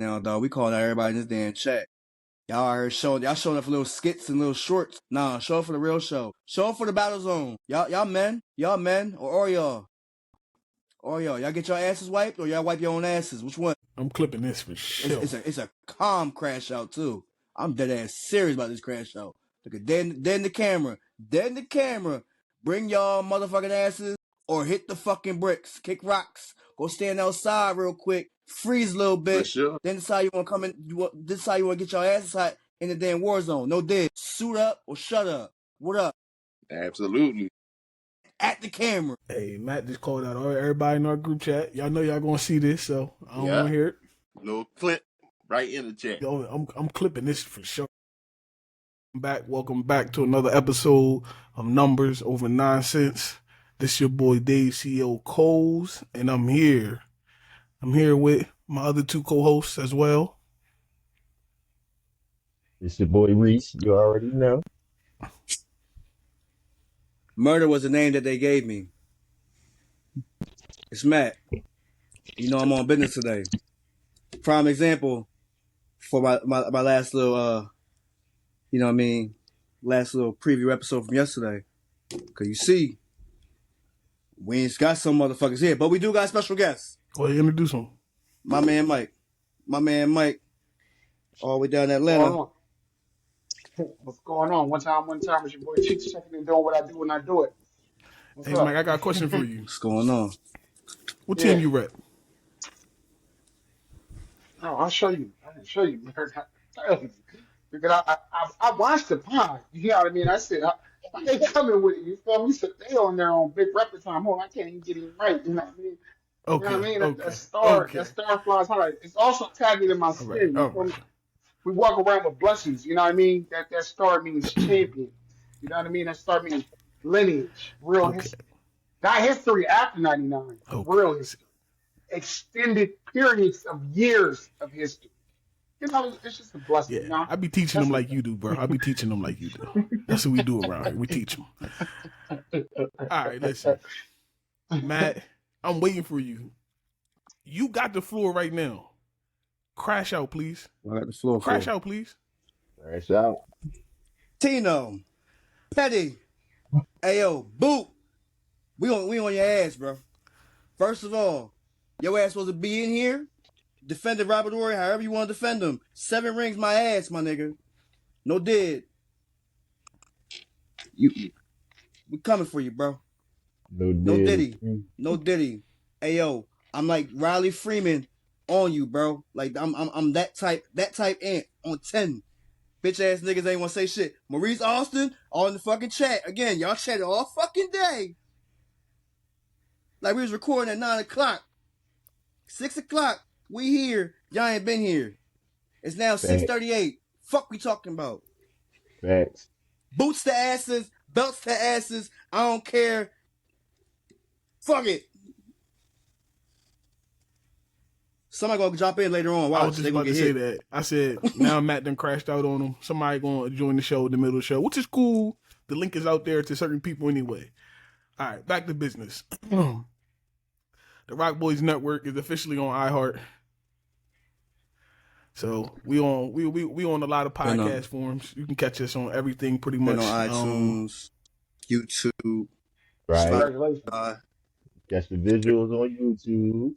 now, dog. We calling out everybody in this damn chat. Y'all out here showing up for little skits and little shorts. Nah, show up for the real show. Show up for the battle zone. Y'all men, or y'all get your asses wiped or y'all wipe your own asses. Which one? I'm clipping this for sure. It's a calm crash out too. I'm dead ass serious about this crash out. Look at dead in the camera. Dead in the camera. Bring y'all motherfucking asses or hit the fucking bricks. Kick rocks. Go stand outside real quick. Freeze a little bit. For sure. Then decide you want to come in. Decide you want to get your asses hot in the damn war zone. No dead. Suit up or shut up. What up? Absolutely. At the camera. Hey, Matt just called out everybody in our group chat. Y'all know y'all gonna see this, so I don't want to hear it. Little clip right in the chat. Yo, I'm clipping this for sure. Welcome back to another episode of Numbers Over Nonsense. This your boy Dave CEO Coles, and I'm here. I'm here with my other two co-hosts as well. It's your boy Reese. You already know. Murder was the name that they gave me. It's Matt. You know I'm on business today. Prime example for my last little, last little preview episode from yesterday. Because you see, we ain't got some motherfuckers here, but we do got special guests. Go ahead, introduce him. My man Mike, all the way down in Atlanta. What's going on? One time, it's your boy Cheeks checking and doing what I do when I do it. What's hey, up? Mike, I got a question for you. What's going on? What team you rep? No, I'll show you. I can show you. Because I watched the pod. You know what I mean? I said, why they coming with it? You feel me? So they on their own big rep time. Hold on, I can't even get him right. You know what I mean? Okay. You know what I mean? Okay. That star flies high. It's also tagging in my skin. All right. We walk around with blessings. You know what I mean? That star means champion. You know what I mean? That star means lineage, real history. Not history after 99, real history. Extended periods of years of history. You know, it's just a blessing. Yeah, you know? I be teaching them like you do, bro. I be teaching them like you do. That's what we do around here. We teach them. All right, listen. Matt, I'm waiting for you. You got the floor right now. Crash out, please. I got the floor. Crash out, please. Crash out. Tino, Petty, Ayo, Boot. We on your ass, bro. First of all, your ass supposed to be in here, defending Robert Horry however you want to defend him. 7 rings, my ass, my nigga. No dead. We coming for you, bro. No Diddy. Ayo, I'm like Riley Freeman on you, bro. Like I'm that type ant on 10. Bitch ass niggas ain't wanna say shit. Maurice Austin all in the fucking chat. Again, y'all chatted all fucking day. Like we was recording at 9 o'clock. 6 o'clock, we here. Y'all ain't been here. It's now 6:38. Fuck we talking about. Facts. Boots to asses, belts to asses. I don't care. Fuck it. Somebody gonna drop in later on. Watch. I was just about to say that. I said, now Matt done crashed out on him. Somebody gonna join the show in the middle of the show, which is cool. The link is out there to certain people anyway. All right, back to business. The Rock Boys Network is officially on iHeart. So we on a lot of podcast forums. You can catch us on everything pretty much. On iTunes, YouTube, Right. Congratulations. Catch the visuals on YouTube.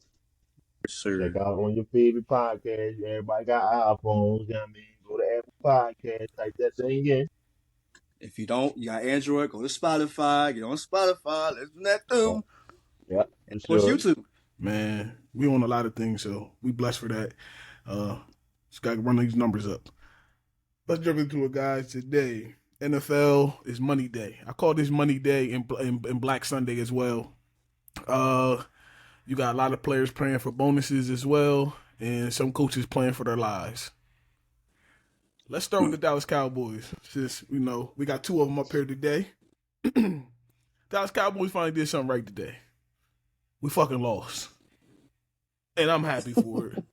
Sir. Check out on your favorite podcast. Everybody got iPhones. You know what I mean? Go to Apple Podcasts. Type that thing in. If you don't, you got Android, go to Spotify. Get on Spotify. Let's do that too. Yep. And of course, YouTube. Man, we on a lot of things, so we blessed for that. Just got to run these numbers up. Let's jump into it, guys. Today, NFL is Money Day. I call this Money Day and Black Sunday as well. You got a lot of players playing for bonuses as well, and some coaches playing for their lives. Let's start with the Dallas Cowboys. Since, we got 2 of them up here today. Dallas Cowboys finally did something right today. We fucking lost. And I'm happy for it.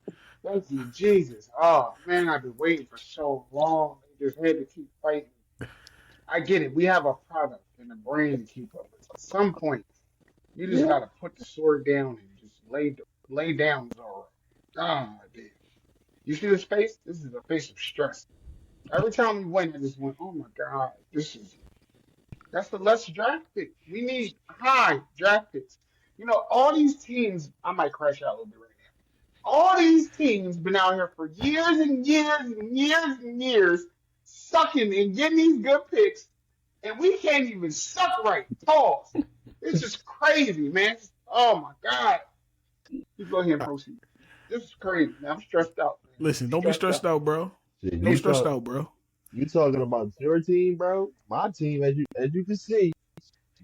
Thank you, Jesus. Oh, man, I've been waiting for so long. They just had to keep fighting. I get it. We have a product and a brain to keep up with. At some point, you just got to put the sword down and just lay down, Zoro. Oh, my dude. You see this face? This is a face of stress. Every time we win, I just went, oh my God, that's the less draft pick. We need high draft picks. You know, all these teams, I might crash out a little bit right now. All these teams been out here for years and years and years and years, sucking and getting these good picks, and we can't even suck right. Pause. It's just crazy, man. Oh my God. You go ahead and proceed. This is crazy, man. I'm stressed out, man. Listen, don't be stressed out, bro. Shit, Don't stress out, bro. You talking about your team, bro? My team, as you can see,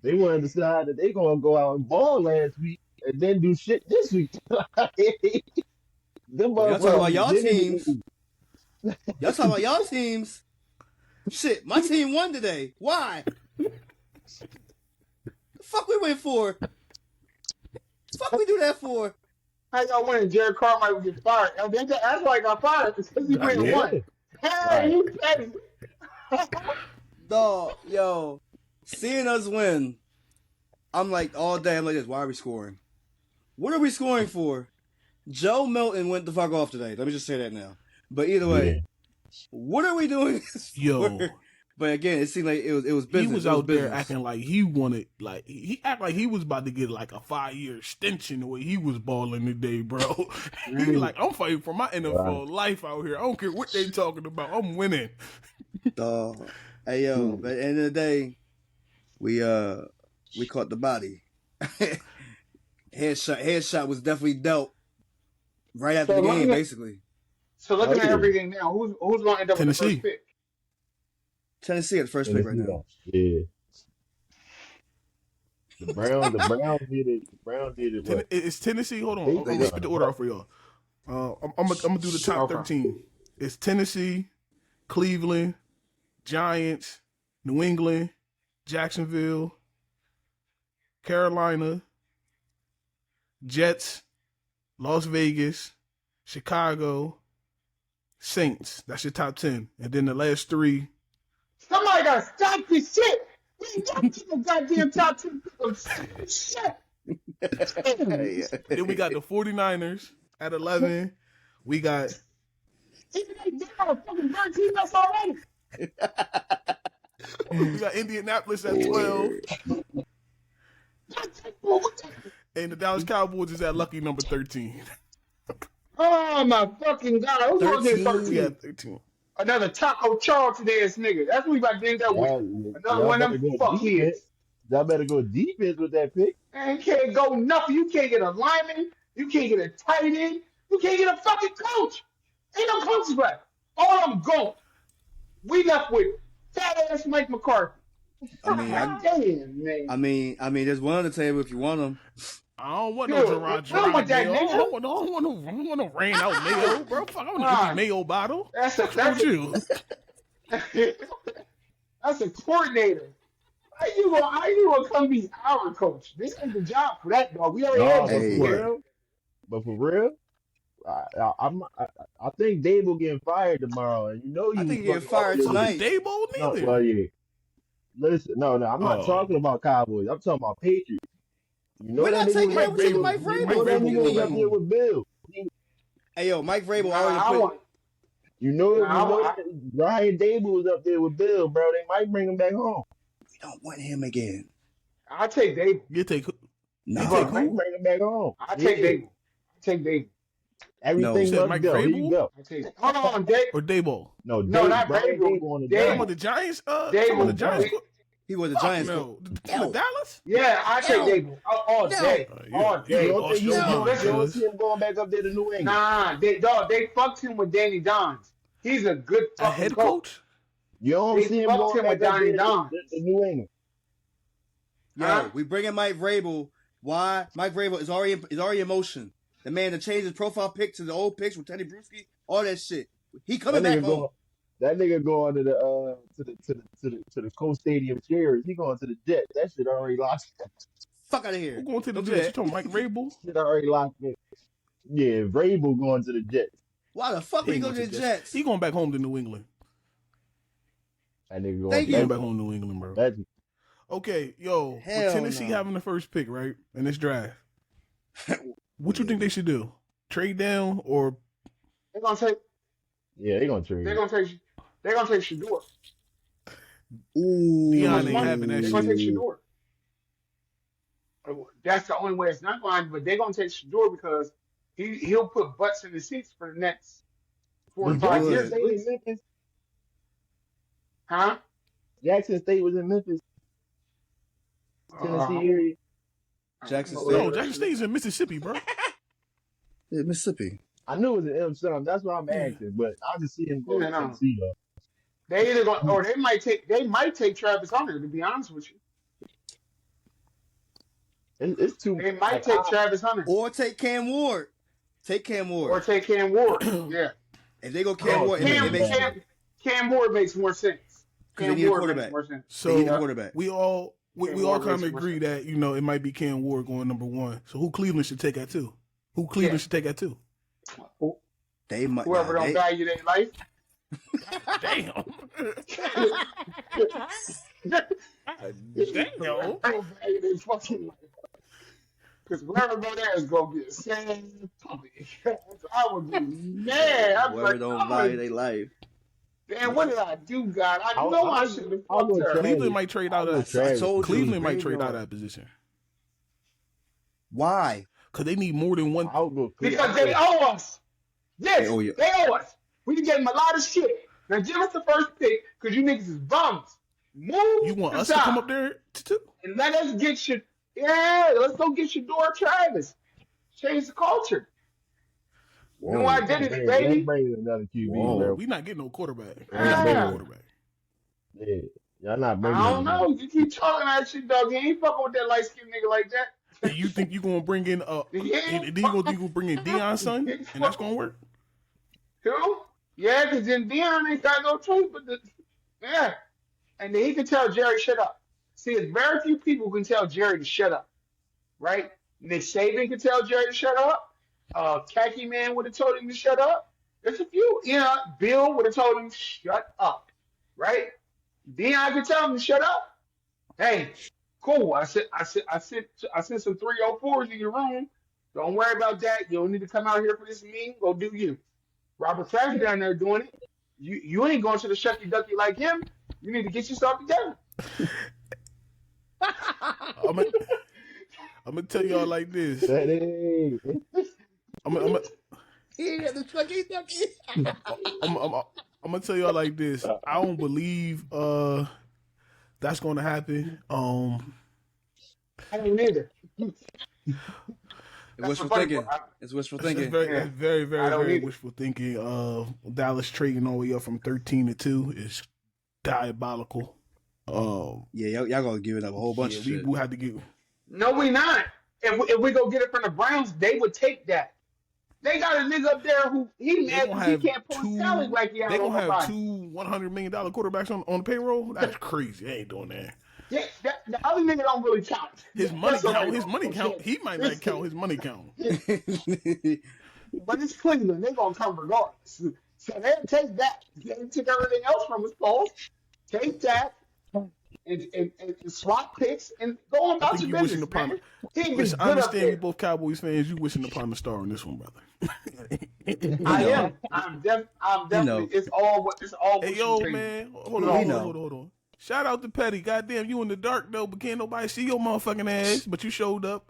they want to decide that they gonna go out and ball last week and then do shit this week. Them Y'all talking about y'all didn't- teams. Y'all talking about y'all teams. Shit, my team won today. Why? The fuck we went for? The fuck we do that for? How y'all winning? Jared Carmichael get fired. That's why I got fired. It's because he went and won. Hey, Right. you petty. Dog, yo, seeing us win, I'm like all day. I'm like this. Why are we scoring? What are we scoring for? Joe Milton went the fuck off today. Let me just say that now. But either way, what are we doing this Yo. for? But again, it seemed like it was business. He was It out there business. acting like he wanted, like he act like he was about to get like a 5-year extension the way he was balling today, bro. He like, I'm fighting for my NFL life out here. I don't care what they talking about. I'm winning. Dog. Hey yo, but at the end of the day, we caught the body. Headshot was definitely dealt right after So the game, looking at- basically. So looking at yeah. everything now, who's going to end up with the Tennessee. first pick? Tennessee at the first pick right now. Yeah. The Browns did it. The Browns did it. What? It's Tennessee. Hold on. They- I'm going to spit the order out for y'all. I'm gonna do the top Okay. 13. It's Tennessee, Cleveland, Giants, New England, Jacksonville, Carolina, Jets, Las Vegas, Chicago, Saints. That's your top 10. And then the last 3. Somebody got to stop this shit. We got to the goddamn top 2 shit. Then we got the 49ers at 11. We got Even they got a fucking bird team that's already. Indianapolis at 12. And the Dallas Cowboys is at lucky number 13. Oh my fucking God. Who's going to get 13? 13? We got 13. Another Taco Charlton ass nigga. That's what we about to end up with. Another one of them fuckheads. Y'all better go defense with that pick. Man, you can't go nothing. You can't get a lineman. You can't get a tight end. You can't get a fucking coach. Ain't no coaches left. All of them gone. We left with fat ass Mike McCarthy. I mean, Damn, man. I mean, there's one on the table if you want them. I don't want Dude, no I don't want that Mayo. I nigga. don't want no ran out Mayo, bro. Fuck, I want an empty Mayo bottle. That's What's wrong with you? That's a coordinator. How you gonna come be our coach? This ain't the job for that, dog. We already had Hey. this. for real. But for real, I think Dave will get fired tomorrow, and you know you. I think he get fired tonight. Dabo No, neither. well, yeah. Listen, no, I'm not Oh. talking about Cowboys. I'm talking about Patriots. You know We're that not taking nigga that. We're taking Mike Vrabel. You know What that do you nigga was up mean? there with Bill. Hey yo, Mike Vrabel I already want. You know Nah, that Ryan Dable was up there with Bill, bro. They might bring him back home. We don't want him again. I'll take Dave. You take No. They might bring him back home. I'll take Dave. I'll take Dave. Everything No. You said must Mike go. Here Vrabel? you go. I'll take Hold on, Dave. or Dabo. No, not Ryan Vrabel. Dable on the Dable. Some Giants. of the Giants. Dabo. Some of the Giants. He was the Fuck Giants. no. No. Dallas. Yeah, I take No. Dave. All No. day. All You day. lost your No. mind, You don't cuz. see him going back up there to New England. Nah, they fucked him with Danny Dons. He's a good A fucking head coach. coach? You don't They see him fucked going him back with up Donnie there Don. to New England. Yo, we bringing Mike Vrabel. Why? Mike Vrabel is already in motion. The man that changed his profile pic to the old pics with Teddy Bruschi, all that shit. He coming back home. That nigga going to the Coast Stadium Cherries. He going to the Jets. That shit already locked. Fuck out of here. Who going to the Don't do Jets? You that. talking Mike Vrabel? Shit already locked in. Yeah, Vrabel going to the Jets. Why the fuck He we ain't go to going the Jets? He going back home to New England. That nigga going Thank He you. going back home to New England, bro. That's Okay, yo, Hell with Tennessee no. having the first pick, right, in this draft, what you think they should do? Trade down or They're gonna take Yeah, they gonna They're trade. gonna take Shadour. Ooh. Too much Deion ain't money. having that They're gonna take shit. Shadour. That's the only way it's not going. But they're gonna take Shadour because he'll put butts in the seats for the next four to Was He five Jackson years would. at State in least. Memphis? Huh? Jackson State was in Memphis, Uh, Tennessee area. I don't Jackson know No, State. that Jackson shit. State's in Mississippi, bro. Yeah, Mississippi. I knew it was an M something. That's why I'm Yeah. asking. But I just see him go Yeah, to no. Tennessee though. They either going or they might take Travis Hunter. To be honest with you, It's too they might like take Travis Hunter Or take Cam Ward. Take Cam or Ward. take Cam Ward. Yeah, If they go I Cam don't Ward, see it him makes bad. Cam Ward makes more sense. because they Cam need a Ward makes quarterback. more sense. They need a So quarterback. we all Cam we all Ward kind of makes more agree sense. that it might be Cam Ward going number one. So who Cleveland should take at two? Who Cleveland Yeah. should take at two? They might. Whoever Nah, don't they, value their life. Damn. Damn. Don't value their fucking life. Because whoever go there is gonna be a sad puppy. I would be mad. I'd be whoever like, don't oh, value their life. damn, what did I do, God? I I'll- know I I'll- should have I'll fucked go her. Travis. Cleveland might trade out I'll go of Travis. told you. Cleveland might trade Graveyard. out of that position Why? because they need more than one. I'll go Because they owe us. Yes, They owe you. they owe us. We can get them a lot of shit. Now give us the first pick because you niggas is bums. Move You want to us to top come up there too? and let us get your let's go get your door Travis. Change the culture. New identity, Let's baby. bring another QB, Whoa. bro. We not getting no quarterback. We Yeah. not getting no quarterback. Yeah, y'all not I bringing. don't know. You keep talking that shit, dog. You ain't fucking with that light skinned nigga like that. And you think you gonna bring in you gonna bring in Deion's son and that's gonna work? Who? Yeah, because then Deion ain't got no choice but the yeah. And then he can tell Jerry shut up. See, it's very few people can tell Jerry to shut up, right? Nick Saban can tell Jerry to shut up. Khaki Man would have told him to shut up. There's a few. Bill would have told him shut up, right? Deion could tell him to shut up. Hey, cool. I sent some 304s in your room. Don't worry about that. You don't need to come out here for this meeting. Go do you. Robert Kraft down there doing it. You ain't going to the shucky ducky like him. You need to get yourself together. I'm gonna tell y'all like this. Hey, I'm gonna Yeah, the Chucky Ducky. I'm gonna tell y'all like this. I don't believe that's gonna happen. I don't either. It's wishful thinking. It's wishful thinking. That's very, I don't very either. wishful thinking. Dallas trading all the way up from 13-2 is diabolical. Yeah, y'all gonna give it up a whole bunch of we shit. will have to get. No, we not. If we go get it from the Browns, they would take that. They got a nigga up there who he mad because he can't pull his salary like he They on gonna have nobody. two $100 million quarterbacks on the payroll. That's crazy. They ain't doing that. Yeah, the other nigga don't really count. His money That's count. okay. His money count. He might not count his money count. But it's Cleveland. They're going to come regardless. So they'll take that. They took everything else from us, Paul. Take that and swap picks and go on I about think your you wishing business, upon. man. He ain't Listen, good I up understand we there. both Cowboys fans. You wishing upon the star on this one, brother. I am. I'm definitely. It's all. Hey, what yo, you man. think. Hold on. Shout out to Petty. Goddamn, you in the dark, though, but can't nobody see your motherfucking ass, but you showed up.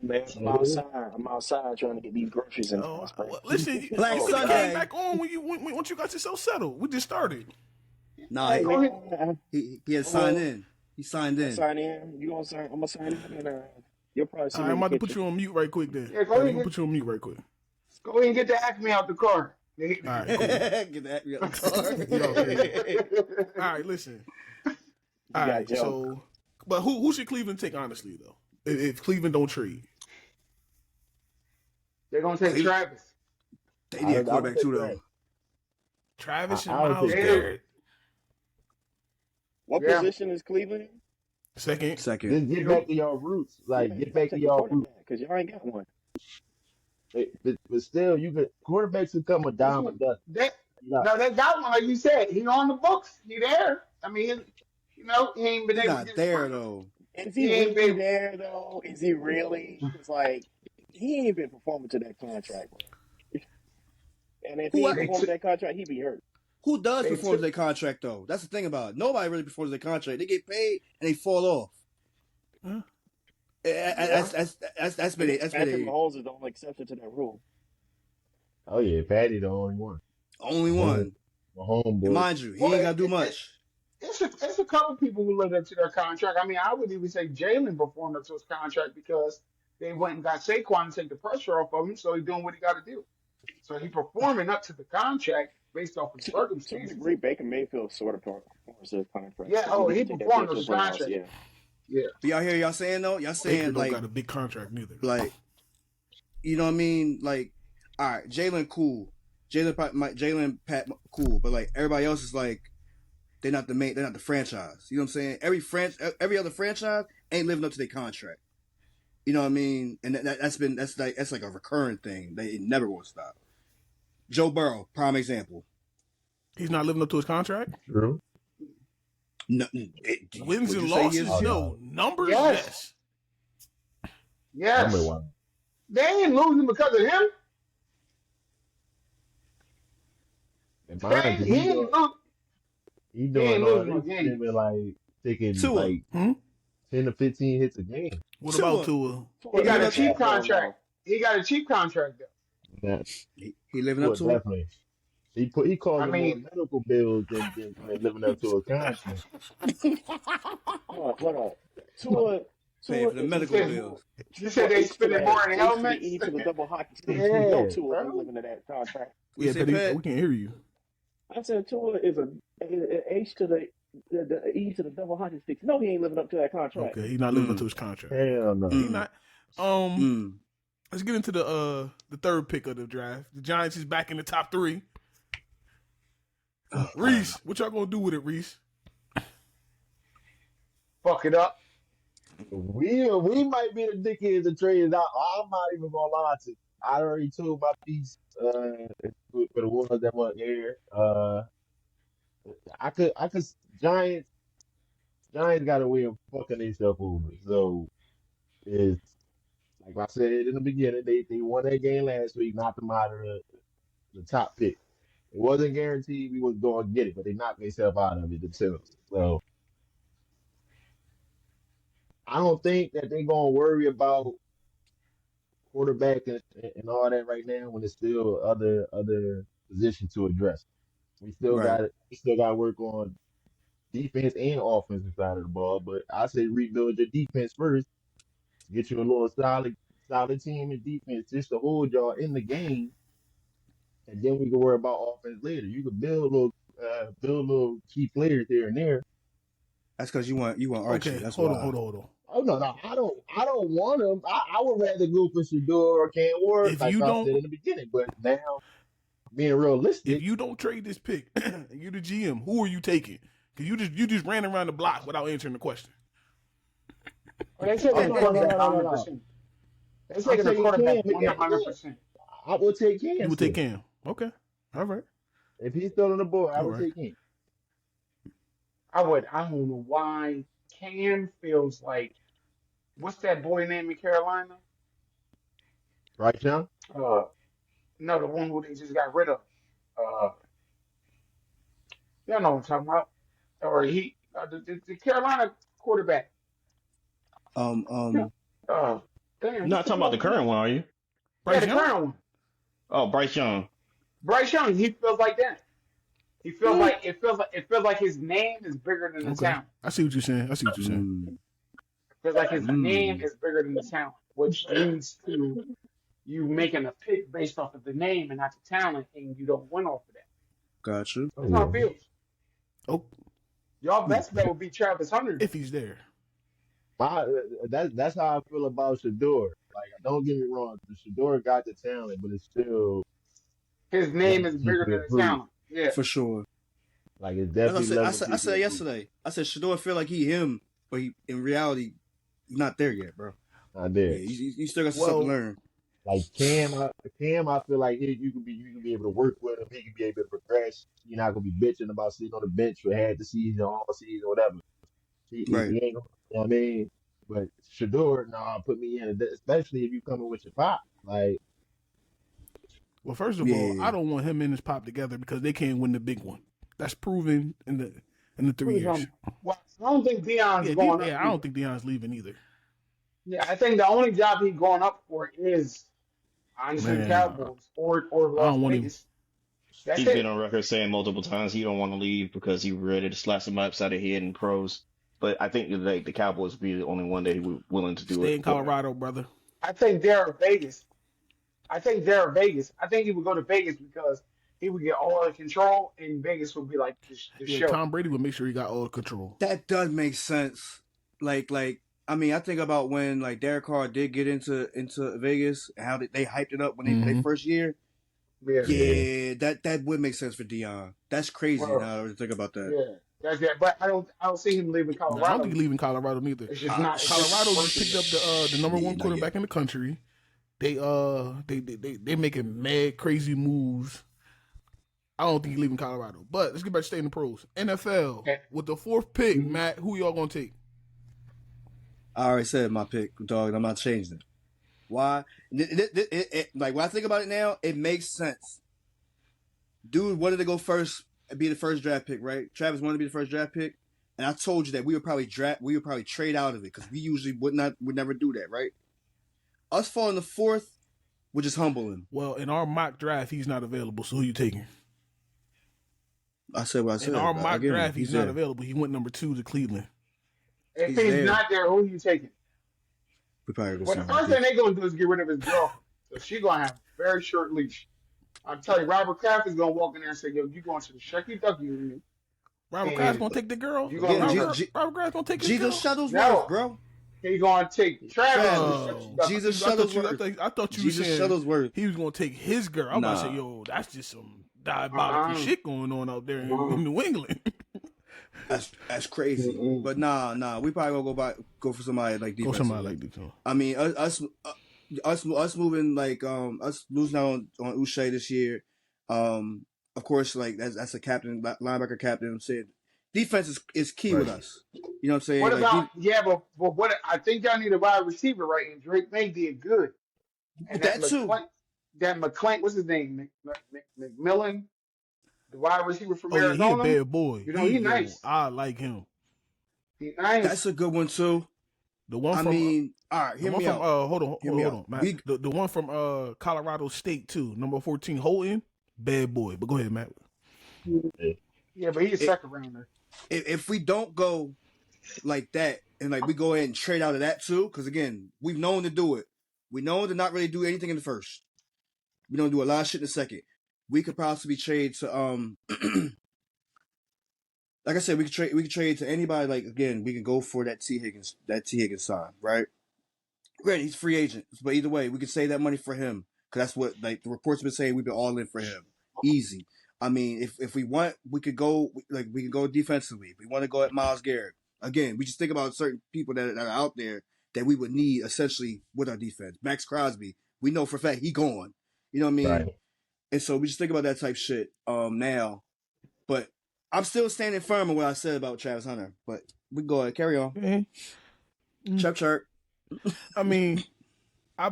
Man, I'm outside trying to get these groceries in the house, bro. Listen, you Black could have Sunday. came back on once you got yourself settled. We just started. Nah, Go ahead. he had signed in. He signed in. Sign in. You gonna sign? I'm gonna sign in, and you'll probably see All me right, in I'm the about to put kitchen. you on mute right quick then. Yeah, go I'm ahead. gonna put you on mute right quick. Go ahead and get the Acme out the car. All right, cool. Get that out the car. All right, listen. You All got right, Joe. so, but who should Cleveland take honestly though? If Cleveland don't trade, They're gonna take Travis. They need a quarterback too, though. Travis and I would Miles take Garrett, What Yeah. position is Cleveland in? second. Second. just get back to your roots. Like get back to your roots. because y'all ain't got one. But still, you could quarterbacks could come a dime a dozen. No, they got one, like you said. He on the books. He there. I mean, he ain't been He's able to not get there his money. though. Is He he ain't really been- there though? Is he really? It's like he ain't been performing to that contract, bro. And if he Who ain't They performing took that contract, he be hurt. who does they perform took their contract though? That's the thing about it. Nobody really performs their contract. They get paid and they fall off. Huh? yeah. That's been Patrick a Mahomes is the only exception to that rule. Oh yeah, Patty the only one. only Home, one. my And homeboy. mind you, he Well, ain't gotta do much. it's a couple people who lived up to their contract. I mean, I would even say Jalen performed up to his contract because they went and got Saquon to take the pressure off of him, so he's doing what he got to do. So he performing up to the contract based off of To a circumstances. degree, Baker Mayfield sort of performs his contract. Yeah, So oh, even if he you take that team performed to on the his playoffs, contract. yeah. Yeah, But y'all hear y'all saying though? Y'all Baker saying don't got a big contract neither. like you know what I mean? Like, all right, Jalen cool, Jalen Pat cool, but like everybody else is like they're not the franchise. You know what I'm saying? Every other franchise ain't living up to their contract. You know what I mean? And that's like a recurring thing. It never will stop. Joe Burrow, prime example. He's not living up to his contract. True. No, Wins would and you say he losses, is? no. Numbers, yes, yes. Number yes. one. They ain't losing because of him. And They mind ain't, you, he ain't losing. he He ain't doing all losing no this games. with like taking Tua. like Hmm? 10 to 15 hits a game. What about Tua. Tua? Tua He got living a up to cheap hell contract. no. He got a cheap contract though. That he living up Tua to it. definitely. He I causing more mean, medical bills than living up to a contract. Hold on. Tua, Paying Tua for the is you medical said bills. you said they H to spending more in H to the helmets. E to the double hockey sticks. You know Yeah, Tua ain't bro. living to that contract. We Yeah, say Petty, Pat. we can't hear you. I said Tua is a H to the E to the double hockey sticks. No, he ain't living up to that contract. Okay, he's not living up to his contract. Hell no. He not. Mm. Let's get into the third pick of the draft. The Giants is back in the top 3. Reese, what y'all gonna do with it, Reese? Fuck it up. We might be the dickheads that traded out. I'm not even gonna lie to you. I already told my piece for the ones that want here. I could Giants got a way of fucking themselves over. So it's like I said in the beginning, they won that game last week, knocked them out of the top pick. It wasn't guaranteed we was going to get it, but they knocked themselves out of it themselves. So I don't think that they're gonna worry about quarterback and all that right now when there's still other positions to address. Right. We still got to work on defense and offensive side of the ball. But I say rebuild your defense first. Get you a little solid team in defense just to hold y'all in the game, and then we can worry about offense later. You can build little key players here and there. That's because you want Archie. Okay, That's hold why. on. Oh no, I don't want them. I would rather go for Shadour or Cam Ward, If like you I don't, said in the beginning. But now, being if realistic, you don't trade this pick, and you're the GM, who are you taking? Because you just ran around the block without answering the question. Well, they taking oh a no no no quarterback no no no no. 100%. They I'm taking a taking quarterback Cam. Yeah, yeah. 100%. I will take Cam You would take still. Cam. Okay, all right, If he's still on the board, I all would right. take Cam. I would. I don't know why Cam feels like what's that boy name in Carolina? Right, Sean? Uh, no, the one who they just got rid of. Uh, y'all know what I'm talking about. Or the Carolina quarterback. Um Yeah. um Damn, You're what's not the talking about the boy's name? current one, are you? Yeah, Bryce the Young. current one. Oh, Bryce Young. Bryce Young. He feels like that. He feels Yeah. like it feels like his name is bigger than the Okay, talent. I see what you're saying. mm, It feels like his name mm, is bigger than the talent, which leads to you making a pick based off of the name and not the talent, and you don't win off of that. gotcha. Oh That's how it yeah. feels. oh, Y'all best bet would be Travis Hunter though. if he's there. My that's how I feel about Shadour. Like, don't get me wrong, the Shadour got the talent, but it's still His name is level bigger to than the improve. talent. Yeah. For sure. Like, it's That's what definitely level I to said improve. yesterday. I said Shador feel like he him, but he in reality he's not there yet, bro. Not Yeah, there. you still got some stuff to Well, learn. Like Cam, I feel like you can be able to work with him. He can be able to progress. You're not gonna be bitching about sitting on the bench for half the season, all season, whatever. Right. He ain't gonna, you know what I mean? But Shadour, nah, put me in, especially if you coming with your pop. Like, Well, first of all, I don't want him and his pop together because they can't win the big one. That's proven in the 3 years. Well, I don't think Deion's going up. Yeah, I don't think Deion's leaving either. Yeah, I think the only job he's going up for is honestly the Cowboys or Las Vegas. He's been on record saying multiple times he don't want to leave because he's ready to slap somebody upside the head in pros. But I think the Cowboys would be the only one that he would willing to do it. Stay in Colorado, brother. I think they're Vegas. I think he would go to Vegas because he would get all the control, and Vegas would be like the show. Tom Brady would make sure he got all the control. That does make sense. Like I mean, I think about when like Derek Carr did get into Vegas and how they hyped it up when they first year. Yeah, that would make sense for Deion. That's crazy now to think about that. Yeah. That's that, but I don't see him leaving Colorado. No, I don't think he's leaving Colorado neither. It's just not Colorado just picked up the number one quarterback in the country. They making mad crazy moves. I don't think he's leaving Colorado. But let's get back to staying in the pros. NFL with the 4th pick, Matt. Who y'all gonna take? I already said my pick, dog. I'm not changing it. Why? Like when I think about it now, it makes sense. Dude wanted to go first. Be the first draft pick, right? Travis wanted to be the first draft pick, and I told you that we would probably trade out of it because we usually would never do that, right? Us falling to 4th would just humble him. Well, in our mock draft, he's not available. So who you taking? I said what I said. In our mock draft, he's not available. He went number 2 to Cleveland. If he's not there, who are you taking? We probably go. Well, the first thing they're gonna do is get rid of his girlfriend, so she's gonna have a very short leash. I'm telling you, Robert Kraft is gonna walk in there and say, "Yo, you going to the Shucky Ducky with me?" Robert Kraft's gonna take the girl. Robert Kraft's gonna take the girl. Jesus Shuttlesworth, bro. He's gonna take Travis. Jesus Shuttlesworth. I thought you were saying Shuttlesworth. He was gonna take his girl. I'm about to say, yo, that's just some diabolical shit going on out there in New England. That's crazy. But nah. We probably gonna go for somebody like defense. Go somebody like defense. I mean, us moving like us losing out on Uche this year. Of course, like that's a captain, linebacker captain. I'm saying defense is key with us. You know what I'm saying? What about but what I think y'all need a wide receiver, right? And Drake May did good. And that too. That McClain, what's his name? McMillan, the wide receiver from Arizona. He a bad boy. You know, he's nice. I like him. He's nice. That's a good one too. The one from all right, hear me out. Hold on, Matt. The one from Colorado State too, number 14, Holton, bad boy. But go ahead, Matt. Yeah, but he's a second rounder. If we don't go like that and like we go ahead and trade out of that too, because again, we've known to do it. We know to not really do anything in the first. We don't do a lot of shit in the second. We could possibly trade to like I said, we could trade to anybody. Like again, we can go for that T Higgins sign, right? Granted, he's free agent, but either way, we could save that money for him because that's what like the reports have been saying. We've been all in for him, easy. I mean, if we want, we could go defensively. If we want to go at Myles Garrett, again, we just think about certain people that are out there that we would need essentially with our defense. Max Crosby, we know for a fact he gone. You know what I mean? Right. And so we just think about that type shit now. But I'm still standing firm on what I said about Travis Hunter. But we can go ahead, carry on. Mm-hmm. Chirp. I mean, I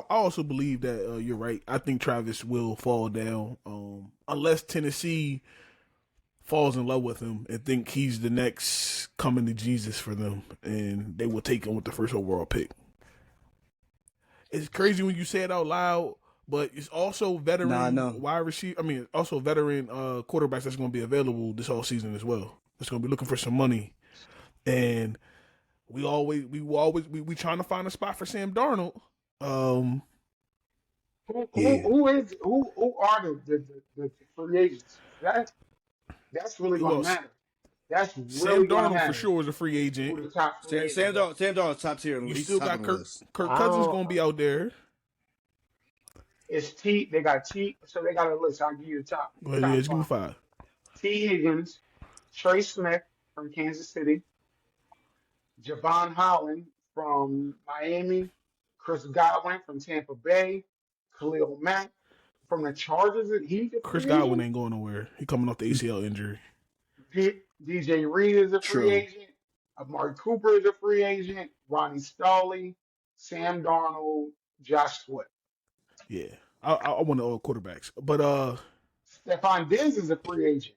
also believe that you're right. I think Travis will fall down unless Tennessee falls in love with him and think he's the next coming to Jesus for them, and they will take him with the first overall pick. It's crazy when you say it out loud, but it's also veteran wide receiver. I mean, also veteran quarterbacks that's going to be available this whole season as well. It's going to be looking for some money, and we trying to find a spot for Sam Darnold. Who are the free agents? That's really going to matter. That's really Sam Darnold for sure is a free agent. Sam Darnold top tier. You still got Kirk Cousins going to be out there. It's T. They got T. So they got a list. I'll give you the top. Well, yeah, just give me 5. T. Higgins, Trey Smith from Kansas City, Javon Holland from Miami, Chris Godwin from Tampa Bay, Khalil Mack from the Chargers. Chris Godwin ain't going nowhere. He coming off the ACL injury. DJ Reed is a free agent. Amari Cooper is a free agent. Ronnie Stolley, Sam Darnold, Josh Sweat. Yeah. I want all quarterbacks, but Stephon Diggs is a free agent.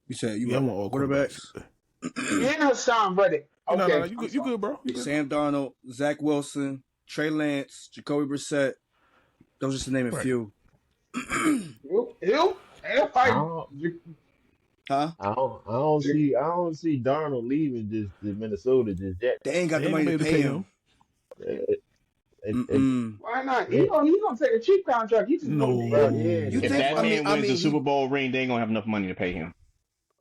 You said I want all quarterbacks. And Hassan Reddick. Okay, No, you good, bro. You good. Sam Darnold, Zach Wilson, Trey Lance, Jacoby Brissett. Those just to name a few. Who? Huh? I don't see Darnold leaving just to Minnesota just yet. They ain't got the money to pay him. Why not? He's gonna take a cheap contract. He's just gonna be if that man wins the Super Bowl ring, they ain't gonna have enough money to pay him.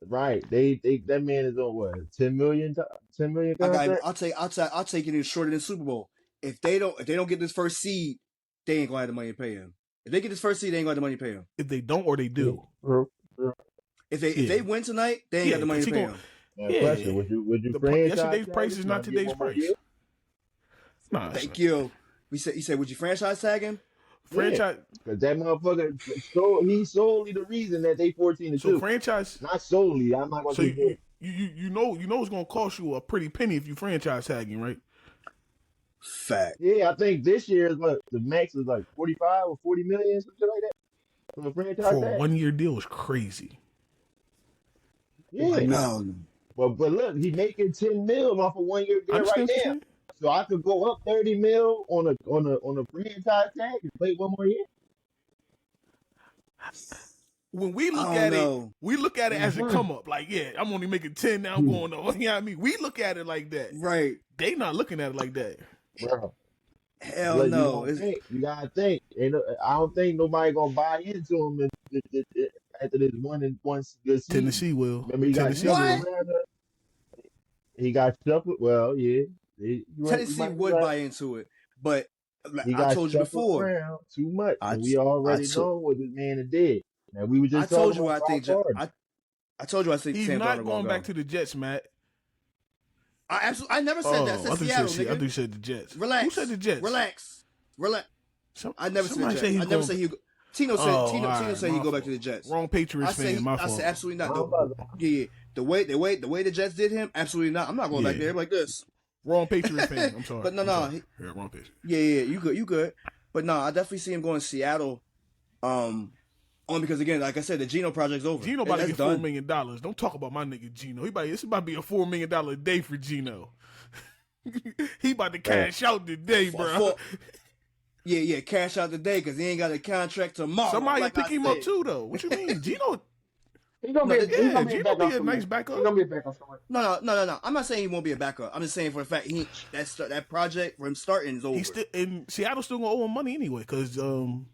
Right. That man is on what? 10 million contract? I'll take it in shorter than Super Bowl. If they don't get this first seed, they ain't gonna have the money to pay him. If they get this first seed, they ain't gonna have the money to pay him. If they don't, or they do. If they win tonight, they ain't got the money to pay him. Question: Would you franchise? Yesterday's price is not today's price. Nah, thank you. You said, would you franchise tag him? Franchise, because that motherfucker, he's solely the reason that they 14-2. So franchise, not solely. I'm not gonna. So you know it's gonna cost you a pretty penny if you franchise tagging, right? Fact. Yeah, I think this year is what the max is like 45 or 40 million, something like that. For a franchise for tag. a 1 year deal is crazy. Yeah, no. But look, he making 10 mil off a 1 year deal right now. So I could go up 30 mil on a franchise tag and play 1 more year. When we look at it, we look at it as a come up. Like, yeah, I'm only making 10 now. I'm going on. You know what I mean? We look at it like that. Right. They not looking at it like that. Bro. Hell no. You gotta think. I don't think nobody gonna buy into him after this one good season. Tennessee will. Remember he got shuffled. Well, yeah. Tennessee would buy into it, but I told you before. Around too much. We already know what this man did. Now we were just. I told you I think. I told you I think he's Sam not Darnold going back to the Jets, Matt. I never said that. I said Seattle, nigga. I think you said the Jets. Relax. Who said the Jets? Relax. I never said the Jets. I never said he. Tino said he'd go back to the Jets. Wrong Patriots fan. My fault. I said absolutely not. Yeah. The way the Jets did him, absolutely not. I'm not going back there like this. Wrong Patriots fan. I'm sorry. But no. Yeah, wrong Patriots. Yeah. You good. But no, I definitely see him going to Seattle. Only because again, like I said, the Geno project's over. Geno about to get $4 million. Don't talk about my nigga Geno. This about to be a $4 million a day for Geno. He about to cash out today, bro. Yeah, cash out today because he ain't got a contract tomorrow. Somebody pick him up too, though. What you mean, Geno? He's gonna be a nice backup. He's gonna be a backup somewhere. No. I'm not saying he won't be a backup. I'm just saying for the fact that project for him starting is over. Seattle still gonna owe him money anyway because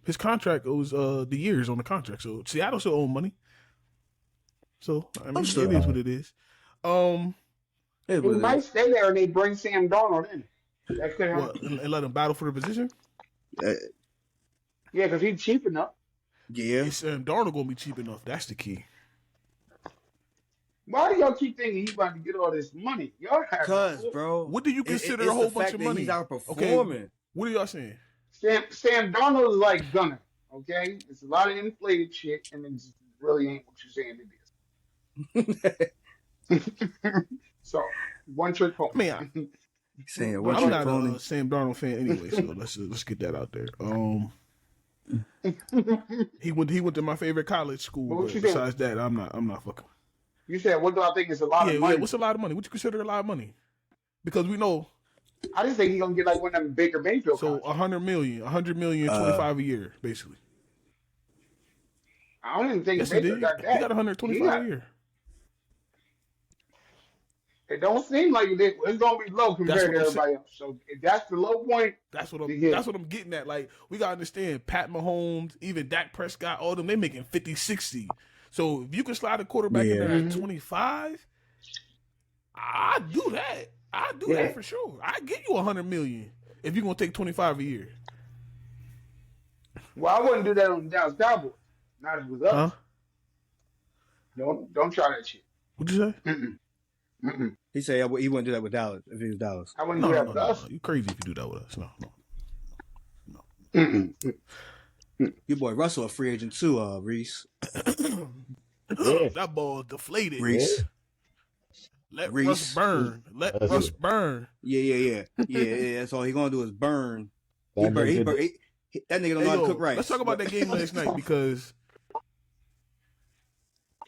his contract owes the years on the contract. So Seattle still owe him money. So I mean, it is what it is. He might stay there and they bring Sam Darnold in. That could happen. And let him battle for the position. Yeah, because he's cheap enough. Yeah, Sam Darnold gonna be cheap enough. That's the key. Why do y'all keep thinking he's about to get all this money? Y'all have because, bro. What do you consider a whole bunch of money? He's outperforming. Okay, what are y'all saying? Sam Darnold is like Gunner. Okay, it's a lot of inflated shit, and it really ain't what you're saying it is. So one trick pony. I'm not a Sam Darnold fan anyway, so let's get that out there. He went to my favorite college school. But besides that, I'm not fucking. You said, what do I think is a lot of money? Yeah, what's a lot of money? What you consider a lot of money? Because we know. I just think he's going to get like one of them Baker Mayfield. So $100 million, 25 a year, basically. I don't even think Baker got that. He got 125 a year. It don't seem like it's going to be low compared to everybody else. So if that's the low point. That's what I'm getting at. Like, we got to understand, Pat Mahomes, even Dak Prescott, all them, they making 50, 60. So if you can slide a quarterback in there at 25, I do that. I do that for sure. I give you $100 million if you're gonna take 25 a year. Well, I wouldn't do that on the Dallas Cowboys. Not if it was us. Huh? Don't try that shit. What'd you say? Mm-mm. He said he wouldn't do that with Dallas if he was Dallas. I wouldn't do that with us. No. You crazy if you do that with us? No. Your boy Russell a free agent too, Reese. That ball deflated. Reese. Let Russ burn. Let Russ burn. Yeah. That's all he gonna do is burn. He That nigga don't know how to cook rice. Let's talk about that game last night because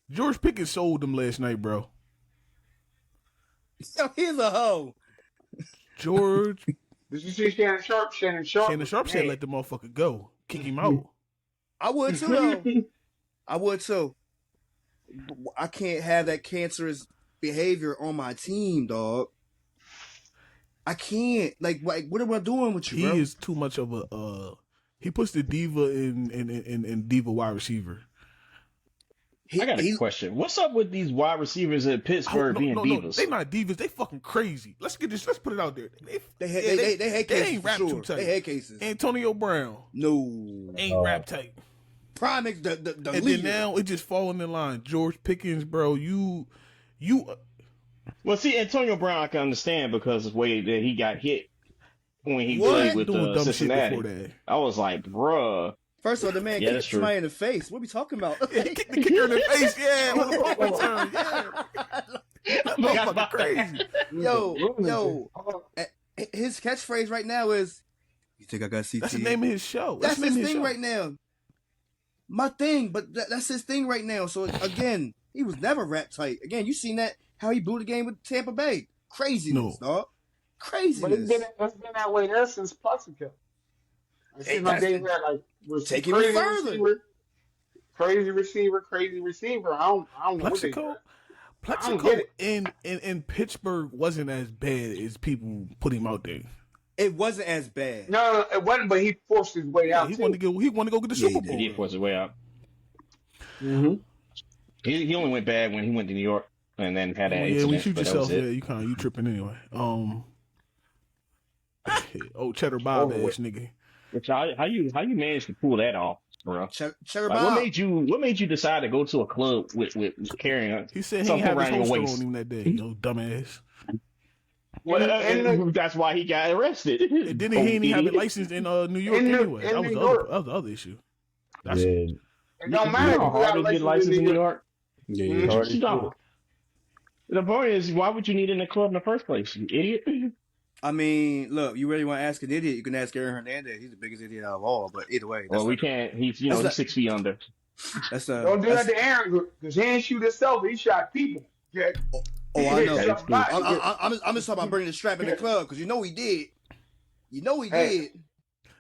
George Pickens sold them last night, bro. Yo, he's a hoe. George. Did you see Shannon Sharp? Shannon Sharp said let the motherfucker go. Kick him out. I would too, though. I would too. I can't have that cancerous behavior on my team, dog. I can't. Like what am I doing with you, bro? He is too much of a. He puts the diva in diva wide receiver. I got a question. What's up with these wide receivers in Pittsburgh being divas? No, they not divas. They fucking crazy. Let's put it out there. They head cases. They ain't rap sure. too tight. They head cases. Antonio Brown. No. Ain't rap tight. Prime the and leader. Then now it just falling in line. George Pickens, bro, you. Well, see, Antonio Brown, I can understand because of the way that he got hit when he played with Cincinnati. I was like, bruh. First of all, the man kicked somebody in the face. What are we talking about? Yeah, he kicked the kicker in the face, yeah. On the punt return, yeah. That motherfucker crazy. Yo. His catchphrase right now is, "You think I got CT?" That's the name of his show. That's his thing right now. My thing, but that's his thing right now. So again, he was never rap tight. Again, you seen that how he blew the game with Tampa Bay? Craziness, dog. Craziness. But it's been that way there since Plexico. It seems like they had like taking it further. Crazy receiver. I don't know. Plexico in Pittsburgh wasn't as bad as people put him out there. It wasn't as bad. No, it wasn't. But he forced his way out. He wanted to go get the Super Bowl. He did force his way out. Mm-hmm. He only went bad when he went to New York and then had an incident. Yeah, we shoot yourself. Yeah, you tripping anyway. Cheddar Bob ass nigga. How you managed to pull that off, bro? Cheddar Bob. What made you decide to go to a club with carrying? He said he ain't have his holster on him that day. Dumbass. Well, that's why he got arrested. And then he ain't even have it licensed in New York anyway. That was the other issue. It don't matter. How hard to get licensed in New York? Yeah, the point is, why would you need it in a club in the first place, you idiot? I mean, look, you really want to ask an idiot, you can ask Aaron Hernandez. He's the biggest idiot out of all, but either way. Well, we can't. He's 6 feet under. Don't do that to Aaron, because he ain't shoot himself. He shot people. Okay? I know. I'm just talking about bringing the strap in the club, because you know he did. Did.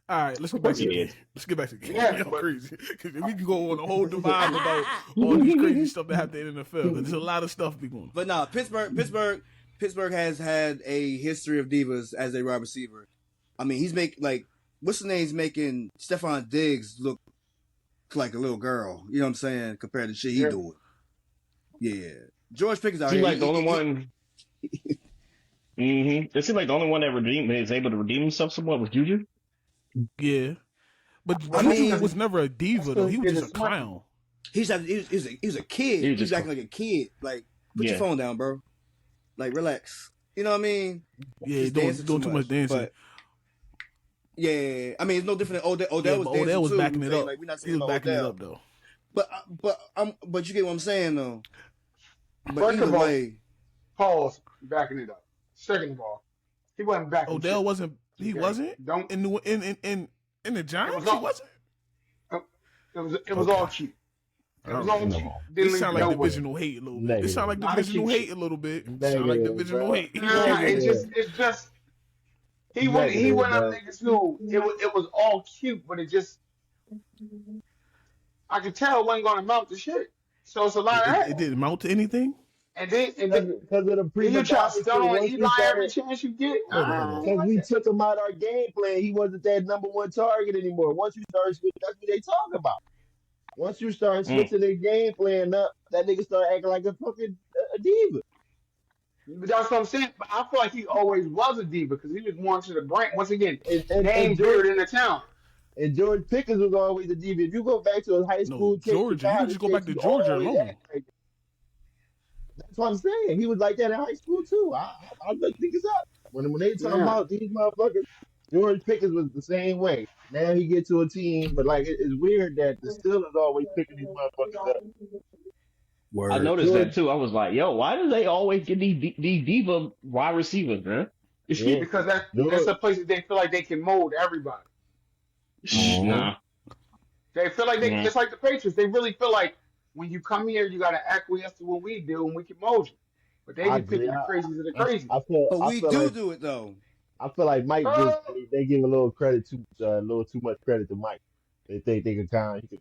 All right, let's get back to the game. Yeah, crazy. Because we can go on a whole divide about all these crazy stuff that happened in the NFL. There's a lot of stuff be going on. But nah, Pittsburgh has had a history of divas as a wide receiver. I mean, he's what's the name's making Stephon Diggs look like a little girl. You know what I'm saying? Compared to shit he doing. Yeah. George Pickens out here. Seems like the only one. It seems like the only one that is able to redeem himself somewhat was Juju. Yeah. But Juju was never a diva, though. He was just a clown. He's a kid. He's acting like a kid. Like, put your phone down, bro. Like, relax. You know what I mean? Yeah, he's doing too much dancing. But, yeah, I mean, it's no different than Odell. Odell was backing it up. Like, we're not he was backing Odell. it up, though. But you get what I'm saying, though. But First either way, Paul's backing it up. Second of all, he wasn't backing. Odell wasn't. He wasn't. Don't in the Giants. He wasn't. It was all cute. It was all cute. It sound like divisional hate a little bit. It sound like divisional hate a little bit. It sound like divisional hate. It's just he went up niggas who it was all cute, but it just I could tell it wasn't going to amount to shit. So it's a lot of that. It didn't amount to anything. And then because of the you try to stun on Eli every chance you get. Because we took him out our game plan, he wasn't that number one target anymore. Once you start switching, that's what they talk about. Once you start switching their game plan up, that nigga start acting like a fucking diva. But that's what I'm saying. But I feel like he always was a diva because he was more to the brand. Once again, name bigger in the town. And George Pickens was always a diva. If you go back to his high school, Georgia, you just go back to Georgia alone. That's what I'm saying. He was like that in high school too. I look niggas up when they talking about these motherfuckers. George Pickens was the same way. Now he get to a team, but like it's weird that the Steelers always picking these motherfuckers up. Word. I noticed that too. I was like, yo, why do they always get these diva wide receivers, man? Because that's a place that they feel like they can mold everybody. Nah. They feel like they Mhm. it's like the Patriots. They really feel like when you come here, you gotta acquiesce to what we do and we can mold you. But they I be agree. picking the crazies of the crazy. But I we feel like do it though. Mike just Uh, they give a little credit to a little too much credit to Mike. They think he could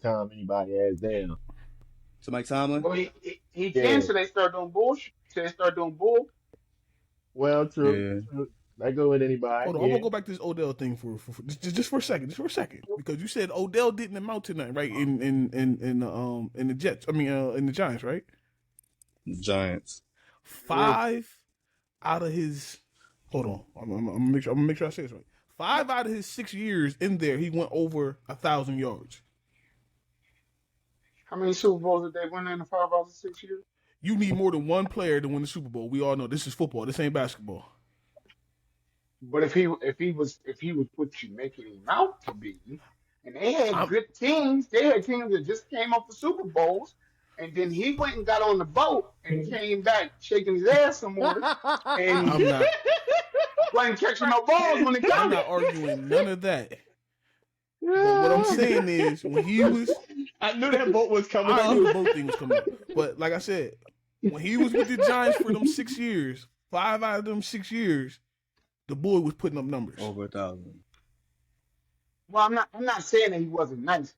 calm anybody ass down. To Mike Tomlin. well, he can Yeah. till they start doing bullshit. Till they start doing bull. Well, true. Yeah. True. I go with anybody. Hold on, I'm Yeah. gonna go back to this Odell thing for just for a second, because you said Odell didn't amount to nothing, right? In the Jets, in the Giants, right? Giants. 5 out of his, hold on, I'm gonna make sure I say this right. 5 out of his 6 years in there, he went over 1,000 yards. How many Super Bowls did they win in the 5 out of 6 years? You need more than one player to win the Super Bowl. We all know this is football. This ain't basketball. But if he was what you making him out to be, and they had good teams, they had teams that just came off the Super Bowls, and then he went and got on the boat and came back shaking his ass some more and I'm not. wasn't catching no balls when it I'm got not arguing none of that. But what I'm saying is, when he was, I knew that boat was coming I up. knew both things was coming up. But like I said, when he was with the Giants for them 6 years, 5 out of them 6 years, the boy was putting up numbers. Over 1,000. Well, I'm not saying that he wasn't nice.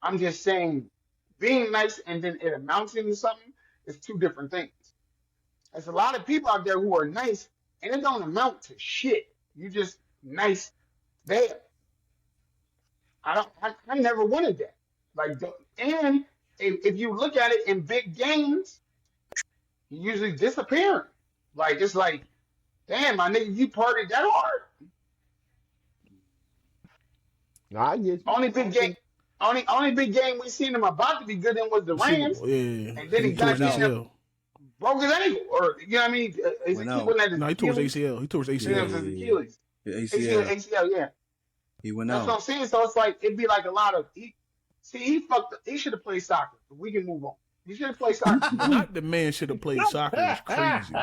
I'm just saying being nice and then it amounts into something is two different things. There's a lot of people out there who are nice and it don't amount to shit. You just nice there. I never wanted that. And if you look at it in big games, you usually disappearing. Like it's like, damn, my nigga, you partied that hard. No, I get you. Only big game we seen him about to be good in was the Rams, Yeah. and then he tore got his down there, ACL. broke his ankle, or you know what I mean? He Went out. wasn't at his No, he tore his Achilles. ACL. He tore his Yeah, it ACL. was his Achilles. Yeah, ACL, ACL. ACL, yeah. He went That's what I'm out. saying. So it's like it'd be like a lot of he fucked. He should have played soccer. We can move on. He should have played soccer. Not the man should have played soccer. It's crazy.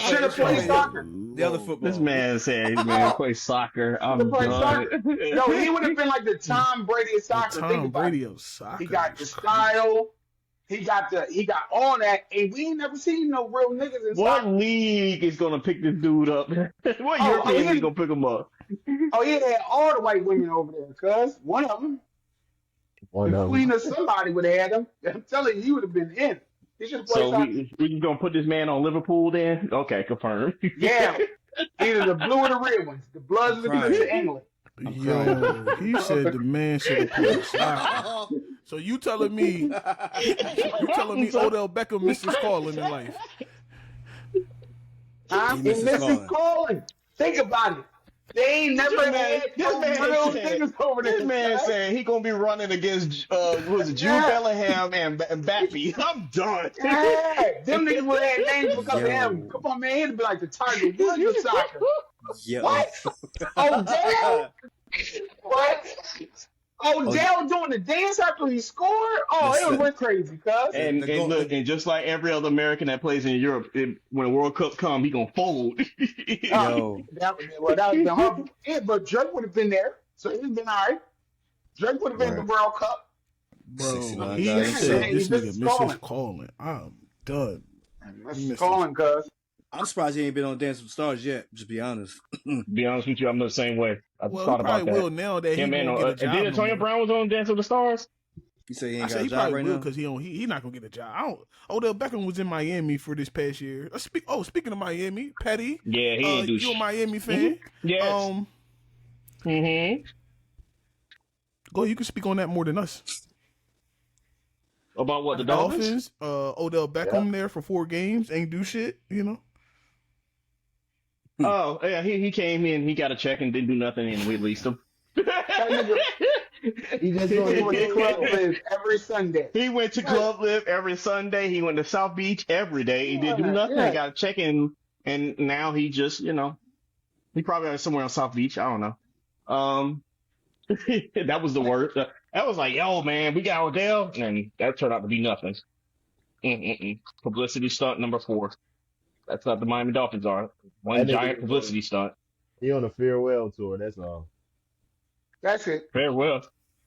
Should have played soccer. The other football. This man said he's man play soccer. I'm Play done. soccer. Yo, he would have been like the Tom Brady of soccer. Think Tom about Brady it. of soccer. He got the is style. He got all that, and we ain't never seen no real niggas in What soccer. league is gonna pick this dude up? What Oh, European he- league gonna pick him up? Oh, yeah, they had all the white women over there, cuz one of them, One the of queen them. of somebody would have had him. I'm telling you, he would have been in. He should have played So soccer. we just gonna put this man on Liverpool then? Okay, confirmed. Yeah, either the blue or the red ones. The Bloods or the Right. Prince of England. Yo, he said the man should have played soccer. So you telling me Odell Beckham missed his calling in life? Huh? He He missed his missed his calling. calling. Think about it. They ain't never had no real niggas over there. This man cuz. saying he gonna be running against was it Jude Yeah. Bellingham and Mbappe. I'm done. Yeah, them niggas would have had names because of Yo. him. Come on, man, he'd be like the Tiger Woods of soccer. Yo. What? Odell? What? Odell doing the dance after he scored? Oh, it went crazy, cuz. And look, and just like every other American that plays in Europe, when the World Cup come, he gonna fold. Yo. That would have been horrible. Yeah, but Drake would have been there, so he'd been all right. Drake would have been Right. the World Cup. Bro, 69 he guys. said He this missed nigga his missed his calling. calling. I'm done. That's He missed calling, cuz. I'm surprised he ain't been on Dance with the Stars yet, just be honest. Be honest with you, I'm the same way. I Well, thought he about probably that. will now that he Yeah, man. won't get a job. Did no Antonio more. Brown was on Dance with the Stars? You say he I ain't said got a he job probably right will now? because he not gonna get a job. Odell Beckham was in Miami for this past year. Speaking of Miami, Petty. Yeah, he ain't do You a Miami fan? Yes. Mm-hmm. Go. You can speak on that more than us. About what, the Dolphins? Odell Beckham there for 4 games, ain't do shit. You know. Oh, yeah, he came in, he got a check and didn't do nothing, and we released him. He just going to Club Live every Sunday. He went to Club Live every Sunday. He went to South Beach every day. He didn't do nothing. Yeah. He got a check in, and now he just, he probably is somewhere on South Beach. I don't know. That was the worst. That was like, yo, man, we got Odell, and that turned out to be nothing. Publicity stunt number 4. That's not the Miami Dolphins are. One That nigga giant was publicity stunt. He on a farewell tour. That's all. That's it. Farewell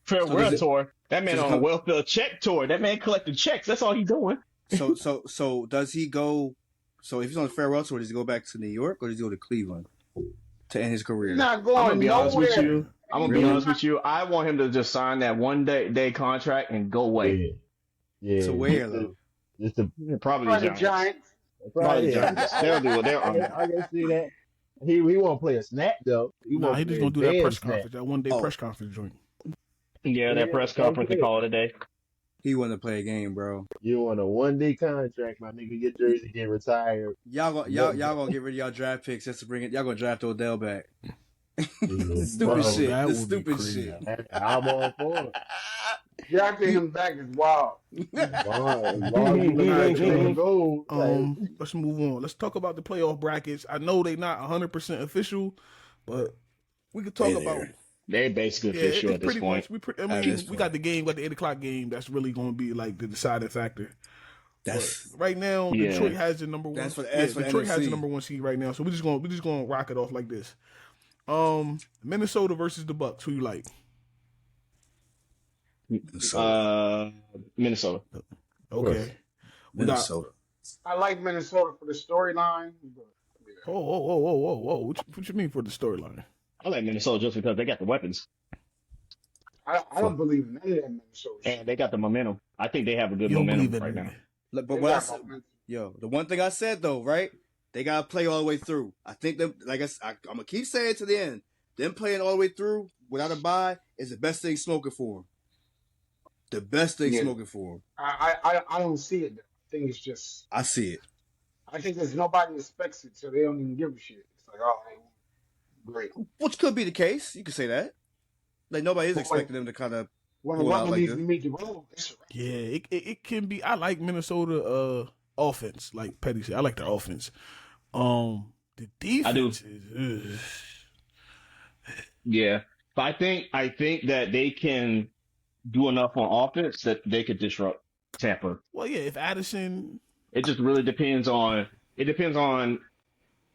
tour. That man does it on a come, welfare check tour. That man collecting checks. That's all he's doing. so does he go? So if he's on the farewell tour, does he go back to New York or does he go to Cleveland to end his He's career? not I'm going gonna be honest with nowhere. you. I'm gonna be Really? honest with you. I want him to just sign that one day contract and go away. Yeah. So where though? Just to Probably Probably the the Giants. Giants. Probably the yeah. Giants. They'll do it. They'll I can see that. He won't play a snap though. He Nah, won't he just play gonna do that press snap. conference, that 1 day Oh. press conference joint. Yeah, that press conference and call it a day. He wanted to play a game, bro. You want a 1-day contract, my nigga? Your jersey get retired. Y'all gonna get rid of y'all draft picks just to bring it. Y'all gonna draft Odell back. Stupid Bro, shit. that This would be stupid crazy. shit. I'm all for it. Drafting him back is wild. As long as you let him go, Let's move on. Let's talk about the playoff brackets. I know they not 100% official, but we could talk about. They basically official it's at this pretty point. much. We got the game, got the 8:00 game. That's really going to be like the deciding factor. That's But right now, Yeah. Detroit has the number one. That's for the Detroit has the NFC. number one seed right now. So we're just gonna rock it off like this. Minnesota versus the Bucks. Who you like? Minnesota. Okay. We got. Minnesota. I like Minnesota for the storyline, but Whoa. What you mean for the storyline? I like Minnesota just because they got the weapons I don't believe in any of that Minnesota shit. and they got the momentum. I think they have a good You don't momentum believe in right it. now. Look, They but what I got said, momentum. the one thing I said though, right? They gotta play all the way through. I think them, like I'm gonna keep saying it to the end. Them playing all the way through without a bye is the best thing smoking for them. The best thing Yeah. smoking for them. I don't see it. I think it's just. I see it. I think there's nobody expects it, so they don't even give a shit. It's like, oh, great. Which could be the case. You could say that. Like nobody is But expecting them to kind of When pull the out rubber like needs this. to meet the road, it's a wrap. Yeah, it can be. I like Minnesota offense, like Petty said. I like their offense. The defense is. Yeah, but I think that they can do enough on offense that they could disrupt Tampa. Well, yeah. If Addison, It just really depends on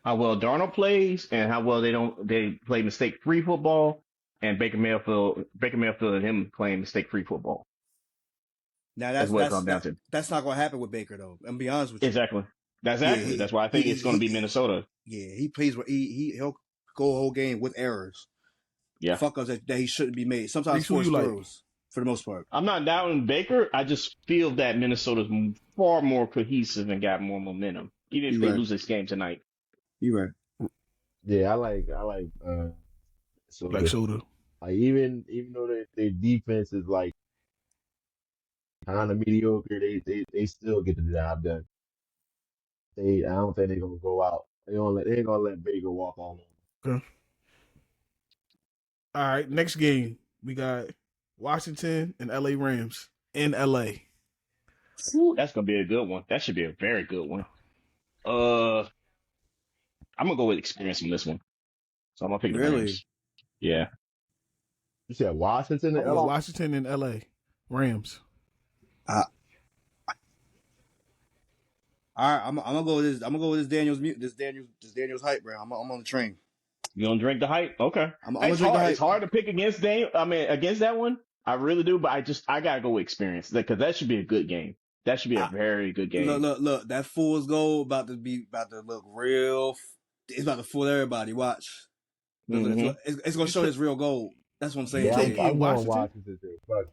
how well Darnold plays and how well they play mistake-free football, and Baker Mayfield and him playing mistake-free football. Now That's what it comes down to. that's not gonna happen with Baker though. I'm be honest with you. Exactly. Yeah, That's why I think it's going to be Minnesota. Yeah, he plays where he'll go a whole game with errors. Yeah. Fuck ups that he shouldn't be made. Sometimes Reese, who forced you like? throws for the most part. I'm not doubting Baker. I just feel that Minnesota's far more cohesive and got more momentum, even if You they right. lose this game tonight. You right. yeah, I like so like Soda. like even though their defense is like kind of mediocre, they still get the job done. I don't think they're gonna go out. They ain't gonna let Baker walk all over. Okay. All right, next game we got Washington and LA Rams in LA. Ooh, that's gonna be a good one. That should be a very good one. I'm gonna go with experience on this one. So I'm gonna pick the Really? Rams. Yeah. You said Washington and LA? Washington and LA Rams. All right, I'm gonna go with this. I'm gonna go with this Daniel's hype, bro. I'm on the train. You gonna drink the hype? Okay. I'm gonna drink the hype. It's hard to pick against against that one. I really do, but I gotta go with experience because that should be a good game. That should be a very good game. Look. That fool's goal about to look real. It's about to fool everybody. Watch. Mhm. It's gonna show his real gold. That's what I'm saying. Yeah, take Jay. it. I'm going Washington? Washington too. Fuck.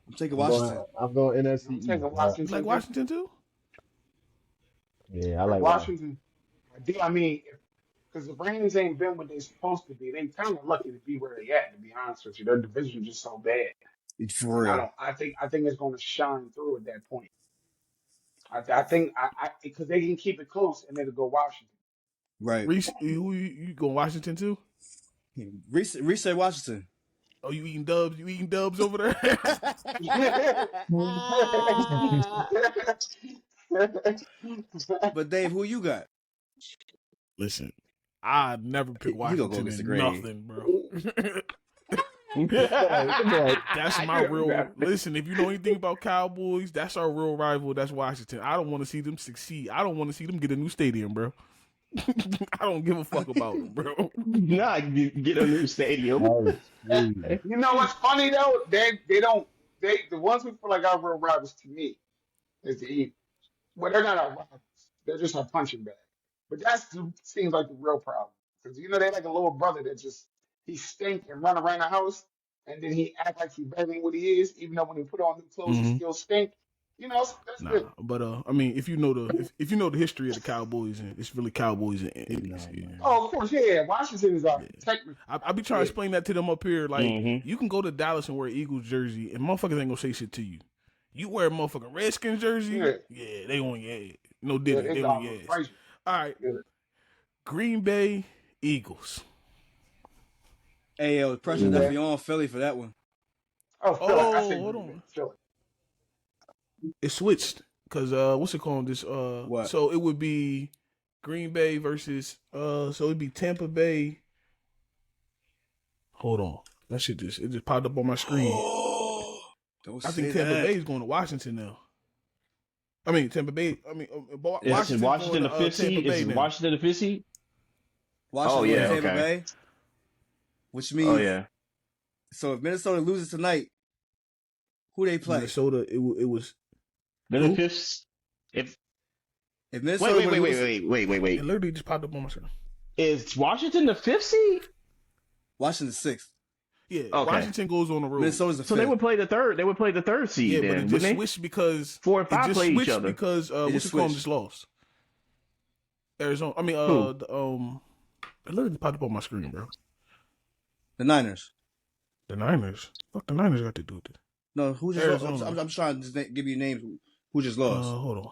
I'm taking Washington. I'm going NFC I'm East. taking Washington. You like Washington too? Yeah, I like Washington. Washington. I mean, because the Rams ain't been what they're supposed to be. They kind of lucky to be where they at. To be honest with you, their division is just so bad. For real. I think it's going to shine through at that point. I think because they can keep it close and it'll go Washington. Right. Reese, you going Washington too? Reese said Washington. Oh, you eating dubs? You eating dubs over there? But Dave, who you got? Listen, I never pick You gonna go Washington against the in grain. nothing, bro. That's my real. Listen, if you know anything about Cowboys, that's our real rival. That's Washington. I don't want to see them succeed. I don't want to see them get a new stadium, bro. I don't give a fuck about them, bro. Nah, get a new stadium. That is crazy. You know what's funny though? The ones who feel like our real rivals to me is the Eagles. Well, they're not our rivals. They're just our punching bag. But that seems like the real problem. Because they're like a little brother that just he stink and run around the house, and then he act like he better than what he is, even though when he put on new clothes he still stink. That's Nah, good. but I mean, if you know the history of the Cowboys, and it's really Cowboys and Indians. Yeah. Oh, of course, yeah. Washington is our technically. I be trying to explain that to them up here. Like, you can go to Dallas and wear an Eagles jersey, and motherfuckers ain't gonna say shit to you. You wear a motherfucking Redskins jersey, yeah, they on your ass. No diddy, they on your ass. All right, Green Bay Eagles. Hey, yo, the pressure's definitely on Philly for that one. Oh, Philly. Hold on. Philly. It switched because what's it called? This What? So it would be Green Bay versus so it'd be Tampa Bay. Hold on, that shit just popped up on my screen. I think Tampa Bay is going to Washington now. I mean Tampa Bay. I mean Washington the fifth seed. Is Washington the fifth seed? Washington Tampa Bay. Which means So if Minnesota loses tonight, who they play? Minnesota. It was. They're the fifth. If Minnesota wait. It literally just popped up on my screen. Is Washington the fifth seed? Washington's sixth. Yeah, Washington goes on the road. Minnesota's the fifth. So they would play the third. They would play the third seed. Yeah, then, but it just switched because 4 and 5 play each other. Because what's it called just lost. Arizona. I mean, it literally popped up on my screen, bro. The Niners. The Niners. Fuck the Niners got to do with it. No, who just lost? I'm trying to just give you names. Who just lost? Hold on.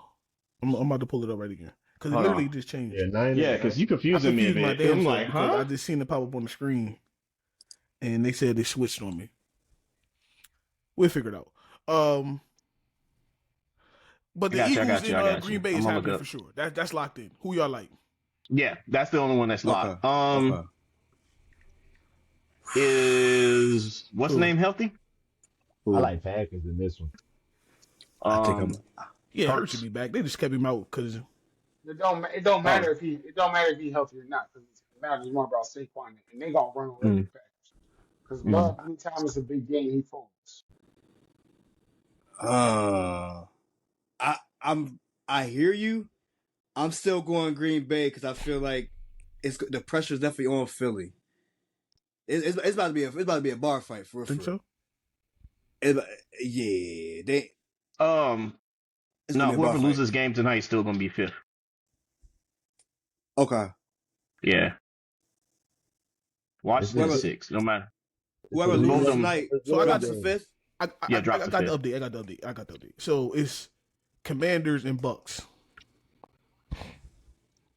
I'm about to pull it up right again. Because it literally just changed. Yeah, because you confusing me a bit. I'm like, huh? I just seen it pop up on the screen. And they said they switched on me. We'll figure it out. But the Eagles in Green Bay is happening for sure. That's locked in. Who y'all like? Yeah, that's the only one that's locked. Okay. Is what's the name healthy? I like Packers in this one. Hurt should be back. They just kept him out because it don't matter if he healthy or not, because it matters more about Saquon, and they gonna run over the Packers. Because Love, anytime it's a big game, he falls. I hear you. I'm still going Green Bay because I feel like the pressure is definitely on Philly. It's about to be a bar fight for real. Think so? They. No, whoever loses game tonight is still gonna be fifth. Okay. Yeah. Washington sixth. No matter. Whoever loses tonight, so I got the fifth. I got the update. So it's Commanders and Bucks.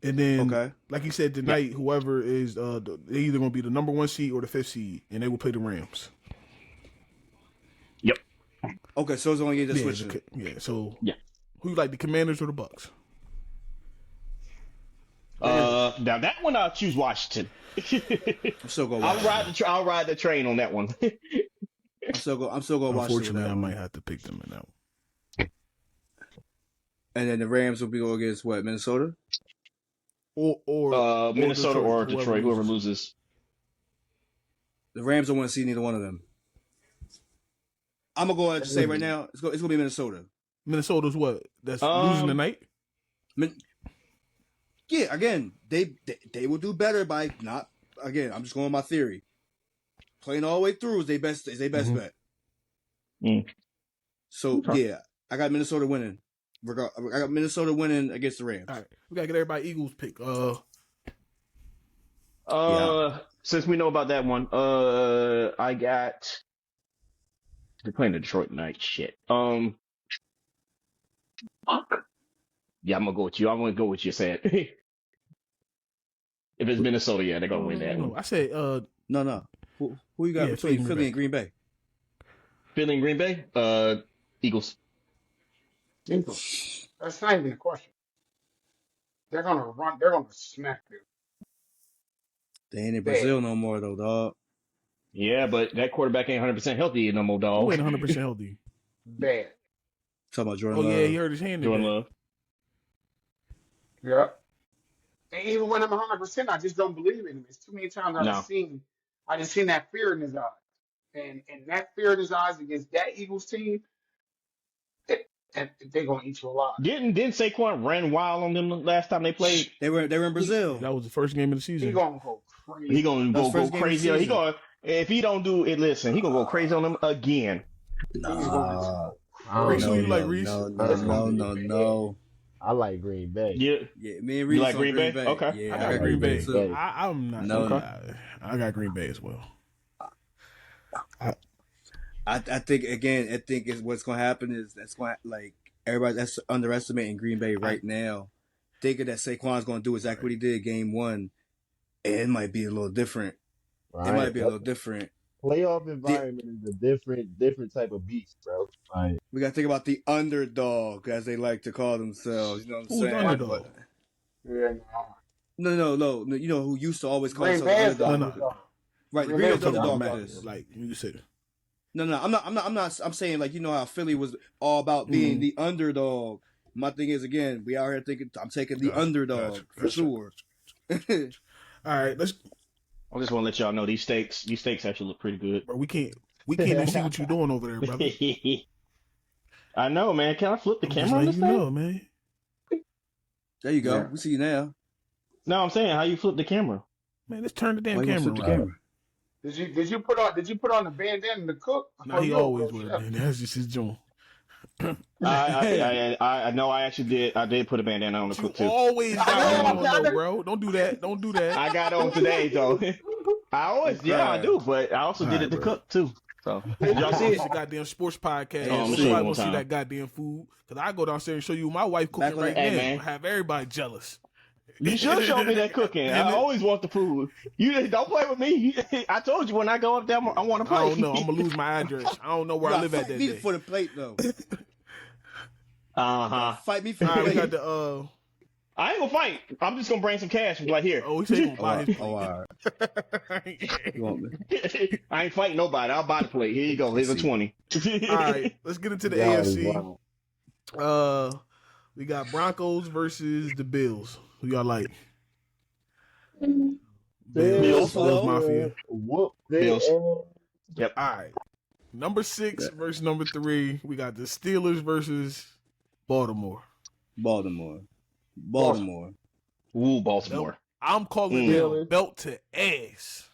And then, like you said, tonight, whoever is, they're either going to be the number 1 seed or the 5th seed, and they will play the Rams. Yep. Okay, so it's only just switching. Who you like, the Commanders or the Bucks? Now that one I'll choose Washington. I'm still going Washington. I'll ride the train on that one. I'm still going Washington. Unfortunately, I might have to pick them in that one. And then the Rams will be going against what, Minnesota? Or Minnesota or Detroit, whoever loses. The Rams don't want to see neither one of them. I'm gonna go ahead and say right now, it's gonna be Minnesota. Minnesota's what? That's losing tonight. Yeah, again, they will do better by not. Again, I'm just going with my theory. Playing all the way through is their best bet. So yeah, I got Minnesota winning. I got Minnesota winning against the Rams. All right, we gotta get everybody Eagles pick. Since we know about that one, I got. They're playing the Detroit tonight. Shit. Fuck. Yeah, I'm gonna go with you. I'm gonna go with you. Said. If it's Minnesota, yeah, they're gonna win that. No, I said no. Who you got between Philly and Green Bay? Philly and Green Bay. Eagles. That's not even a question. They're gonna run. They're gonna smack them. They ain't in Brazil no more though, dog. Yeah, but that quarterback ain't 100% healthy no more, dog. Who ain't 100% healthy? Bad. Talking about Jordan Love. Yeah, he hurt his hand. Jordan Love. Yeah. And even when I'm 100%, I just don't believe in him. It's too many times No. I just seen that fear in his eyes, and that fear in his eyes against that Eagles team, and they're gonna eat you alive. Didn't Saquon run wild on them the last time they played? They were in Brazil. That was the first game of the season. He gonna go crazy. He gonna That's go first game of the crazy. He season. gonna if he don't do it. Listen, he gonna go crazy on them again. He's going Reese, who you like, no, Reese? no. I like Green Bay. Yeah, Me and Reese like on Green Bay? Okay. Yeah, I I got got Green Bay. too. I'm not. No. I got Green Bay as well. I think it's what's going to happen is that's going to, like, everybody that's underestimating Green Bay right now, thinking that Saquon's going to do exactly what he did game one, and it might be a little different. Right? It might be a little different. Playoff environment is a different type of beast, bro. Like, We got to think about the underdog, as they like to call themselves. You know what I'm Who's saying? the underdog? Yeah, No. You know who used to always call Green themselves Bay is the underdog? underdog. Right, Green Green Bay's Bay's the underdog underdog. with this. Like you said. No, I'm not. I'm saying, like, you know how Philly was all about being the underdog. My thing is, again, we out here thinking I'm taking the underdog for sure. All right, let's. I just want to let y'all know these steaks actually look pretty good. Bro, we can't even see what you're doing over there, brother. I know, man. Can I flip the I'm camera on just this letting thing? you know, man. There you go. Yeah. We see you now. No, I'm saying how you flip the camera. Man, let's turn the damn Why you camera gonna flip around. the camera? Did you put on the bandana to cook? Nah, he always wear it. it, man. That's just his joint. I know. I actually did. I did put a bandana on the You cook too. always got I one know. on, though, bro. Don't do that. I got on today though. I always, I do, but I also did Alright, it to bro. cook too. So y'all see It's it? a goddamn sports podcast. Oh, I'm Nobody sure want one to see time. that goddamn food. Because I go downstairs and show you my wife cooking Back when right Hey, now. man. Have everybody jealous. You should show me that cooking. I always want the food. You don't play with me. I told you when I go up there, I want to play. I don't know. I'm going to lose my address. I don't know where I live at that Fight me day. for the plate, though. Fight me for the All right, we got plate. the I ain't gonna fight. I'm just gonna bring some cash from right here. oh, he said he gonna buy his Oh, all right. You want me? I ain't fighting nobody. I'll buy the plate. Here you go. Here's a 20. All right, let's get into the y'all is AFC. wild. We got Broncos versus the Bills. Who y'all like? Bills, Bills. Bills Mafia. Whoop Bills. their ass. All right. Number 6 versus number 3. We got the Steelers versus Baltimore. Baltimore. Ooh, Baltimore. I'm calling them belt to ass.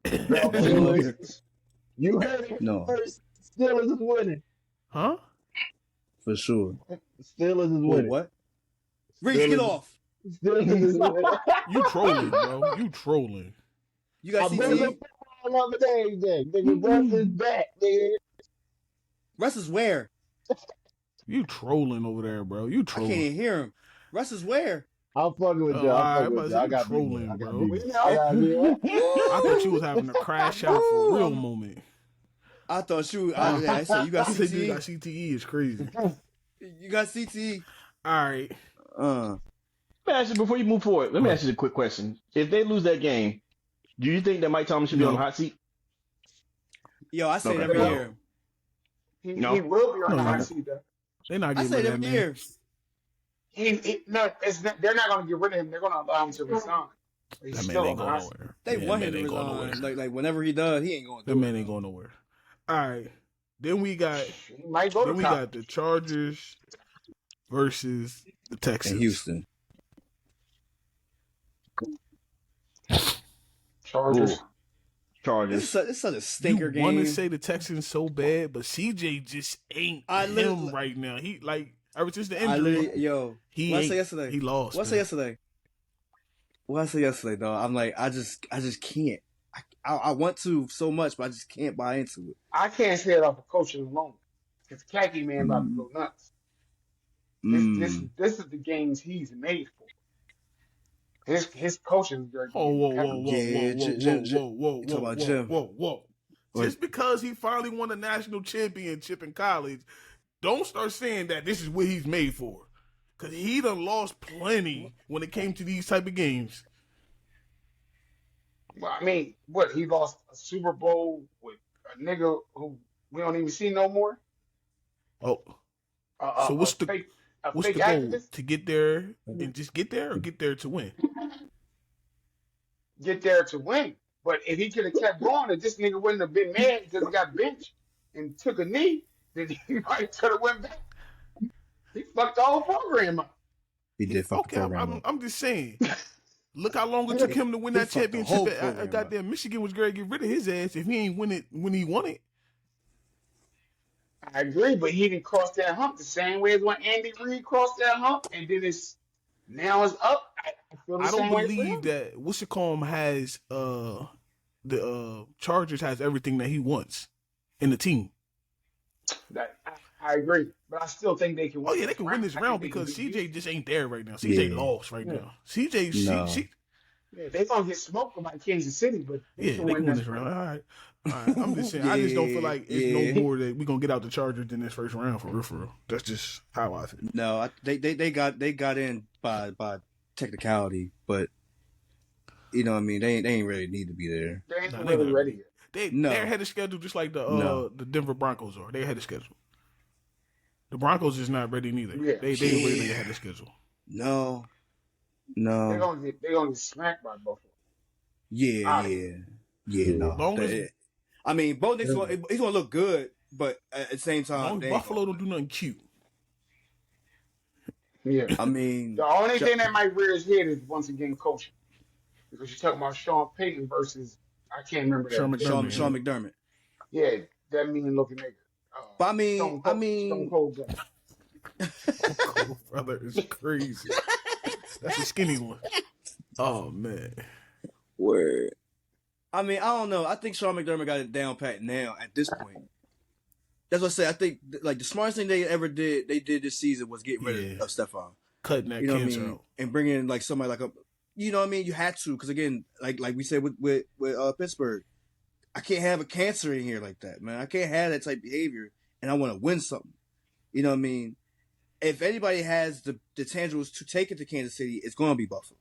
Steelers. You heard it No. first. Steelers is winning. Huh? For sure. Steelers is Wait, winning. what? Reese, get off. Steelers is winning. You trolling, bro. You trolling. You got I brought CTE? up another day, nigga. Russ is back, nigga. Russ is where? You trolling over there, bro. You I trolling. can't even hear him. Russ is where? I'm fucking with Oh, you. I'm alright, fucking with you. I I'm got trolling, beat. I got bro. beat. I got beat. I thought you was having a crash out for real moment. I thought I said you got You said you got CTE? CTE is crazy. You got CTE? All right. Uh. Let me ask you, before you move forward, let me ask you a quick question. If they lose that game, do you think that Mike Thomas should be on the hot seat? Yo, I say it Okay. every year. He No. will be on the No, hot no. seat. Though. They're not I getting say rid it of every that man. year. They're not going to get rid of him. They're going to allow him to resign. He's That man still on ain't the going hot seat. nowhere. They Yeah, want that him to man ain't going resign. nowhere. Like whenever he does, he ain't going to That do man it. ain't going nowhere. All right. Then we got He might go to college. got the Chargers versus the Texans. In Houston. Chargers. Ooh. Chargers. It's such a stinker You game. want to say the Texans so bad, but CJ just ain't him literally- right now. He like ever since the I injury, literally, yo, he what I ain't- say yesterday? He lost. What I say man. yesterday? What I say yesterday, dog? I'm like, I just can't. I want to so much, but I just can't buy into it. I can't say it off of coaching alone. Because Khaki Man about to go nuts. This is the games he's made for. His coaching is very Oh, whoa, whoa, impeccable. whoa, Yeah, whoa, you talking about whoa, Jim. whoa. Just because he finally won a national championship in college, don't start saying that this is what he's made for. Because he done lost plenty when it came to these type of games. Well, I mean, what, he lost a Super Bowl with a nigga who we don't even see no more? Oh, so what's the fake A What's fake the goal? activist? To get there and just get there, or get there to win? Get there to win. But if he could have kept going, if this nigga wouldn't have been mad because he got benched and took a knee, then he might could have went back. He fucked the whole program up. He did fuck the Okay, program up. I'm just saying. Look how long it took him to win that fucked the championship. whole At program goddamn Michigan was going to get rid of his ass if he ain't win it when he won it. I agree, but he didn't cross that hump the same way as when Andy Reid crossed that hump, and then now it's up. I feel the I don't same way for believe him. that Wissakom has the Chargers has everything that he wants in the team. I agree, but I still think they can win. Oh yeah, they can win this round because CJ just ain't there right now. CJ lost right now. CJ, they're gonna get smoked by Kansas City, but they can win this round. All right. I'm just saying. I just don't feel like it's no more that we're gonna get out the Chargers in this first round for real. That's just how I feel. No, they got in by technicality, but you know what I mean. They ain't really need to be there. They ain't really ready yet. They're ahead of schedule just like the Denver Broncos are. They're ahead of schedule. The Broncos is not ready neither. Yeah. They really ahead of schedule. No. They're gonna get smacked by Buffalo. Yeah. No. I mean, both niggas he's gonna look good, but at the same time, Buffalo don't do nothing cute. Yeah. I mean, the only thing that might rear his head is once again coaching, because you're talking about Sean Payton versus I can't remember Sean McDermott. Yeah, that mean looking nigga. But Stone Cold guy. Stone Cold brother is crazy. That's a skinny one. Oh man. Word. I mean, I don't know. I think Sean McDermott got it down pat now at this point. That's what I say. I think like the smartest thing they did this season was get rid of Stephon. Cutting that cancer out. And bringing in like somebody like you know what I mean? You had to, because again, like we said with Pittsburgh, I can't have a cancer in here like that, man. I can't have that type of behavior, and I want to win something. You know what I mean? If anybody has the tangibles to take it to Kansas City, it's going to be Buffalo.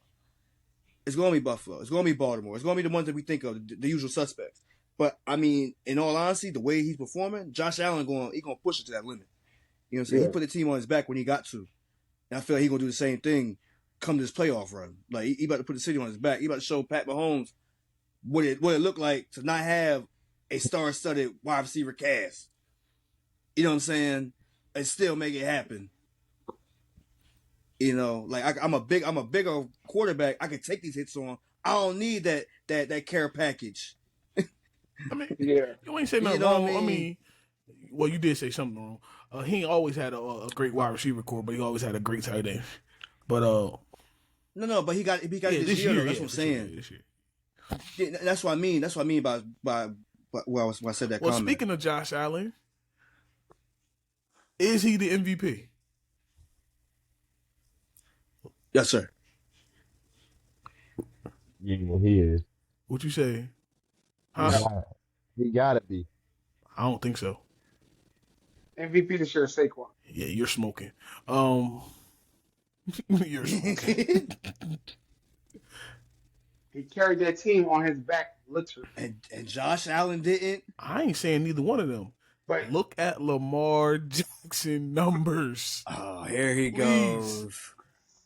It's going to be Buffalo. It's going to be Baltimore. It's going to be the ones that we think of, the usual suspects. But I mean, in all honesty, the way he's performing, Josh Allen he's going to push it to that limit. You know what I'm saying? He put the team on his back when he got to. And I feel like he's going to do the same thing come this playoff run. Like, he about to put the city on his back. He about to show Pat Mahomes what it looked like to not have a star-studded wide receiver cast. You know what I'm saying? And still make it happen. You know, like I'm a bigger quarterback. I can take these hits on. I don't need that care package. I mean, you ain't say nothing wrong. I mean, well, you did say something wrong. He ain't always had a great wide receiver core, but he always had a great tight end. But no, but he got it this year. That's what I'm saying. This year. Yeah, that's what I mean. That's what I mean by when I said that. Well, comment. Speaking of Josh Allen, is he the MVP? Yes, sir. Yeah, he is. What you say? Huh? He gotta be. I don't think so. MVP this year is Saquon. Yeah, you're smoking. You're smoking. He carried that team on his back, literally. And Josh Allen didn't. I ain't saying neither one of them. But look at Lamar Jackson numbers. Oh, here he goes.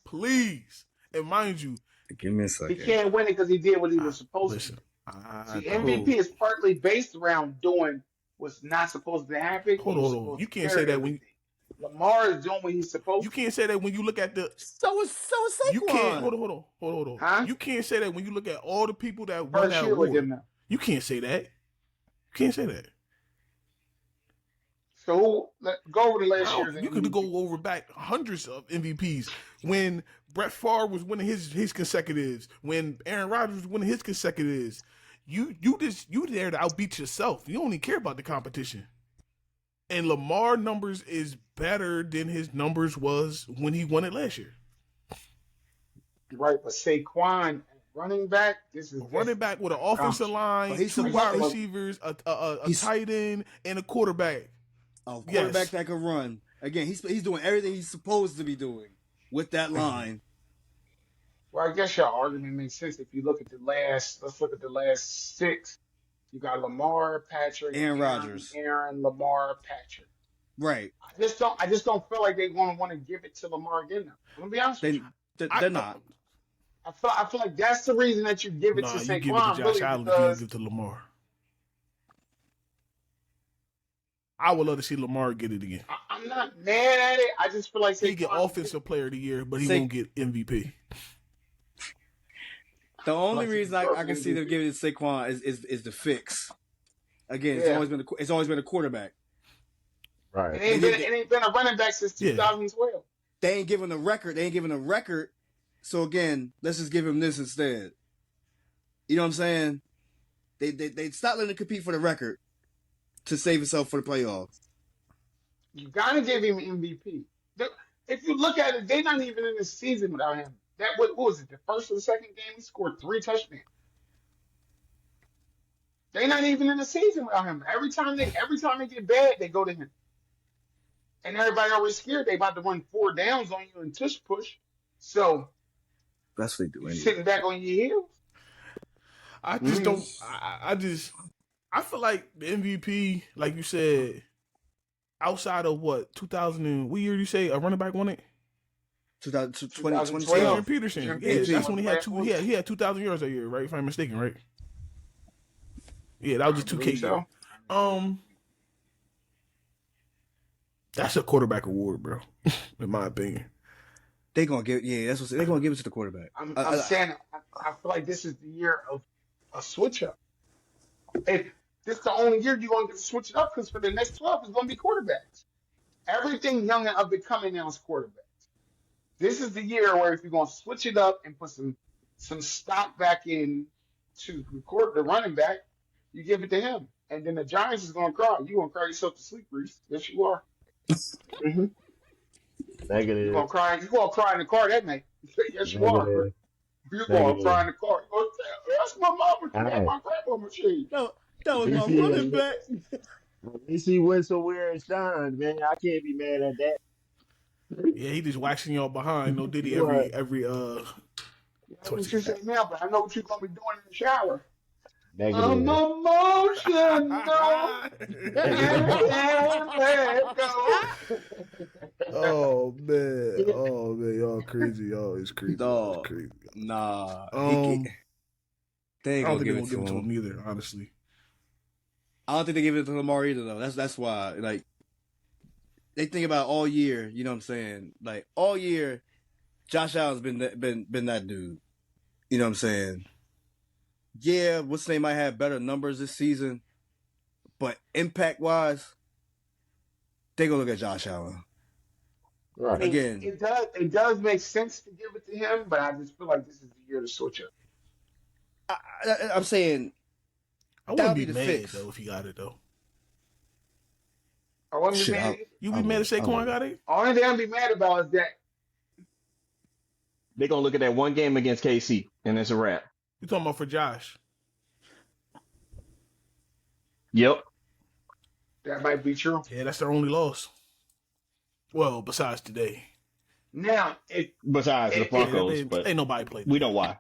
Please. And mind you, give me a second. He can't win it because he did what he was supposed to. See, MVP is partly based around doing what's not supposed to happen. Hold on. You can't say that when Lamar is doing what he's supposed to. You can't say that when you look at the. So is Saquon. You can't. Hold on. Huh? You can't say that when you look at all the people that won that award. You can't say that. You can't say that. So go over the last year's MVP. You could go over back hundreds of MVPs when Brett Favre was winning his consecutives, when Aaron Rodgers was winning his consecutives. You there to outbeat yourself. You don't even care about the competition. And Lamar numbers is better than his numbers was when he won it last year. Right, but Saquon, running back, this is running back with an offensive line, two wide receivers, a tight end, and a quarterback. A quarterback that can run. Again, he's doing everything he's supposed to be doing with that line. Well, I guess your argument makes sense if you look at let's look at the last six. You got Lamar, Patrick, Aaron Rodgers. Aaron, Lamar, Patrick. Right. I just don't feel like they're going to want to give it to Lamar again. Now. I'm gonna be honest with you. They're not. I feel like that's the reason that you give it to Nah, you give it to Saquon, Josh really, Allen if you don't give because it to Lamar. I would love to see Lamar get it again. I'm not mad at it. I just feel like He get Saquon offensive player of the year, but he won't get MVP. The only reason I can see them giving it to Saquon is the fix. Again, it's always been a quarterback. Right. It ain't been a running back since 2012. They ain't giving a record. So again, let's just give him this instead. You know what I'm saying? They stopped letting him compete for the record to save himself for the playoffs. You gotta give him MVP. If you look at it, they're not even in the season without him. What was it? The first or the second game, he scored 3 touchdowns. They're not even in the season without him. Every time they get bad, they go to him. And everybody always scared they about to run 4 downs on you and tush push. So that's what they do. Anyway. Sitting back on your heels. I just don't. I feel like the MVP, like you said, outside of what 2000 and what year did you say a running back won it? 2012. Adrian Peterson. Yeah, that's when he had 2,000 yards that year, right? If I'm mistaken, right? Yeah, that was a 2K year. That's a quarterback award, bro. In my opinion, they're gonna give it to the quarterback. I'm saying I feel like this is the year of a switch up. If this is the only year you're gonna get to switch it up, because for the next 12 is gonna be quarterbacks. Everything young and up and coming now is quarterbacks. This is the year where if you're gonna switch it up and put some stock back in to record the running back, you give it to him. And then the Giants is gonna cry. You're gonna cry yourself to sleep, Reese. Yes, you are. Mm-hmm. Negative. You're gonna cry in the car that night. Yes, you are. You're gonna cry in the car. You're gonna say, that's my mama. That's my grandma machine. No, that was my running back. You see win somewhere and shine, man. I can't be mad at that. Yeah, he just waxing y'all behind. No Diddy every That's what you say now, but I know what you're gonna be doing in the shower. Negative. I'm emotional. Oh man, y'all crazy. Y'all is crazy. Dog. Crazy. Nah. They ain't gonna give it to him either, honestly. I don't think they give it to Lamar either, though. That's why, like, they think about all year. You know what I'm saying? Like all year, Josh Allen's been that dude. You know what I'm saying? Yeah, what's name might have better numbers this season, but impact wise, they gonna look at Josh Allen. Right. Again, it does make sense to give it to him, but I just feel like this is the year to switch up. I'm saying I wouldn't be mad though if he got it though. I wouldn't be mad. You be mad if Saquon got it? Only thing I'd be mad about is that they're gonna look at that one game against KC and it's a wrap. You talking about for Josh? Yep. That might be true. Yeah, that's their only loss. Well, besides today. Now, besides the Broncos, but ain't nobody played. We know why.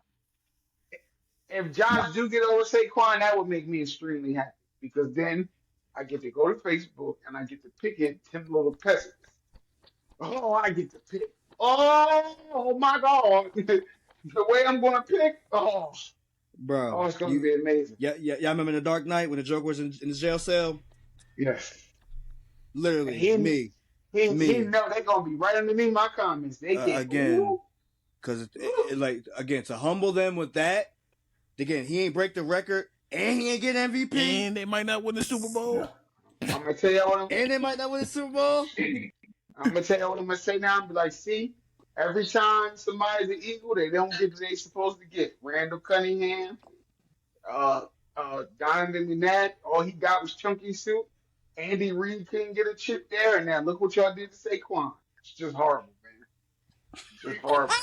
If Josh do get over Saquon, that would make me extremely happy, because then I get to go to Facebook and I get to pick it 10 little peasants. Oh, I get to pick. Oh my God. The way I'm going to pick. Bro. Oh, it's going to be amazing. Yeah. Y'all remember the Dark Knight when the Joker was in the jail cell? Yes. Literally, me. He know they're going to be right underneath my comments. They get again. Because, to humble them with that, again, he ain't break the record, and he ain't get MVP. And they might not win the Super Bowl. I'm going to tell you what and they might not win the Super Bowl. I'm going to tell you what I'm going to say now. I'm be like, see, every time somebody's an Eagle, they don't get what they're supposed to get. Randall Cunningham, Donovan McNabb, all he got was chunky suit. Andy Reid couldn't get a chip there, and now look what y'all did to Saquon. It's just horrible, man. It's just horrible.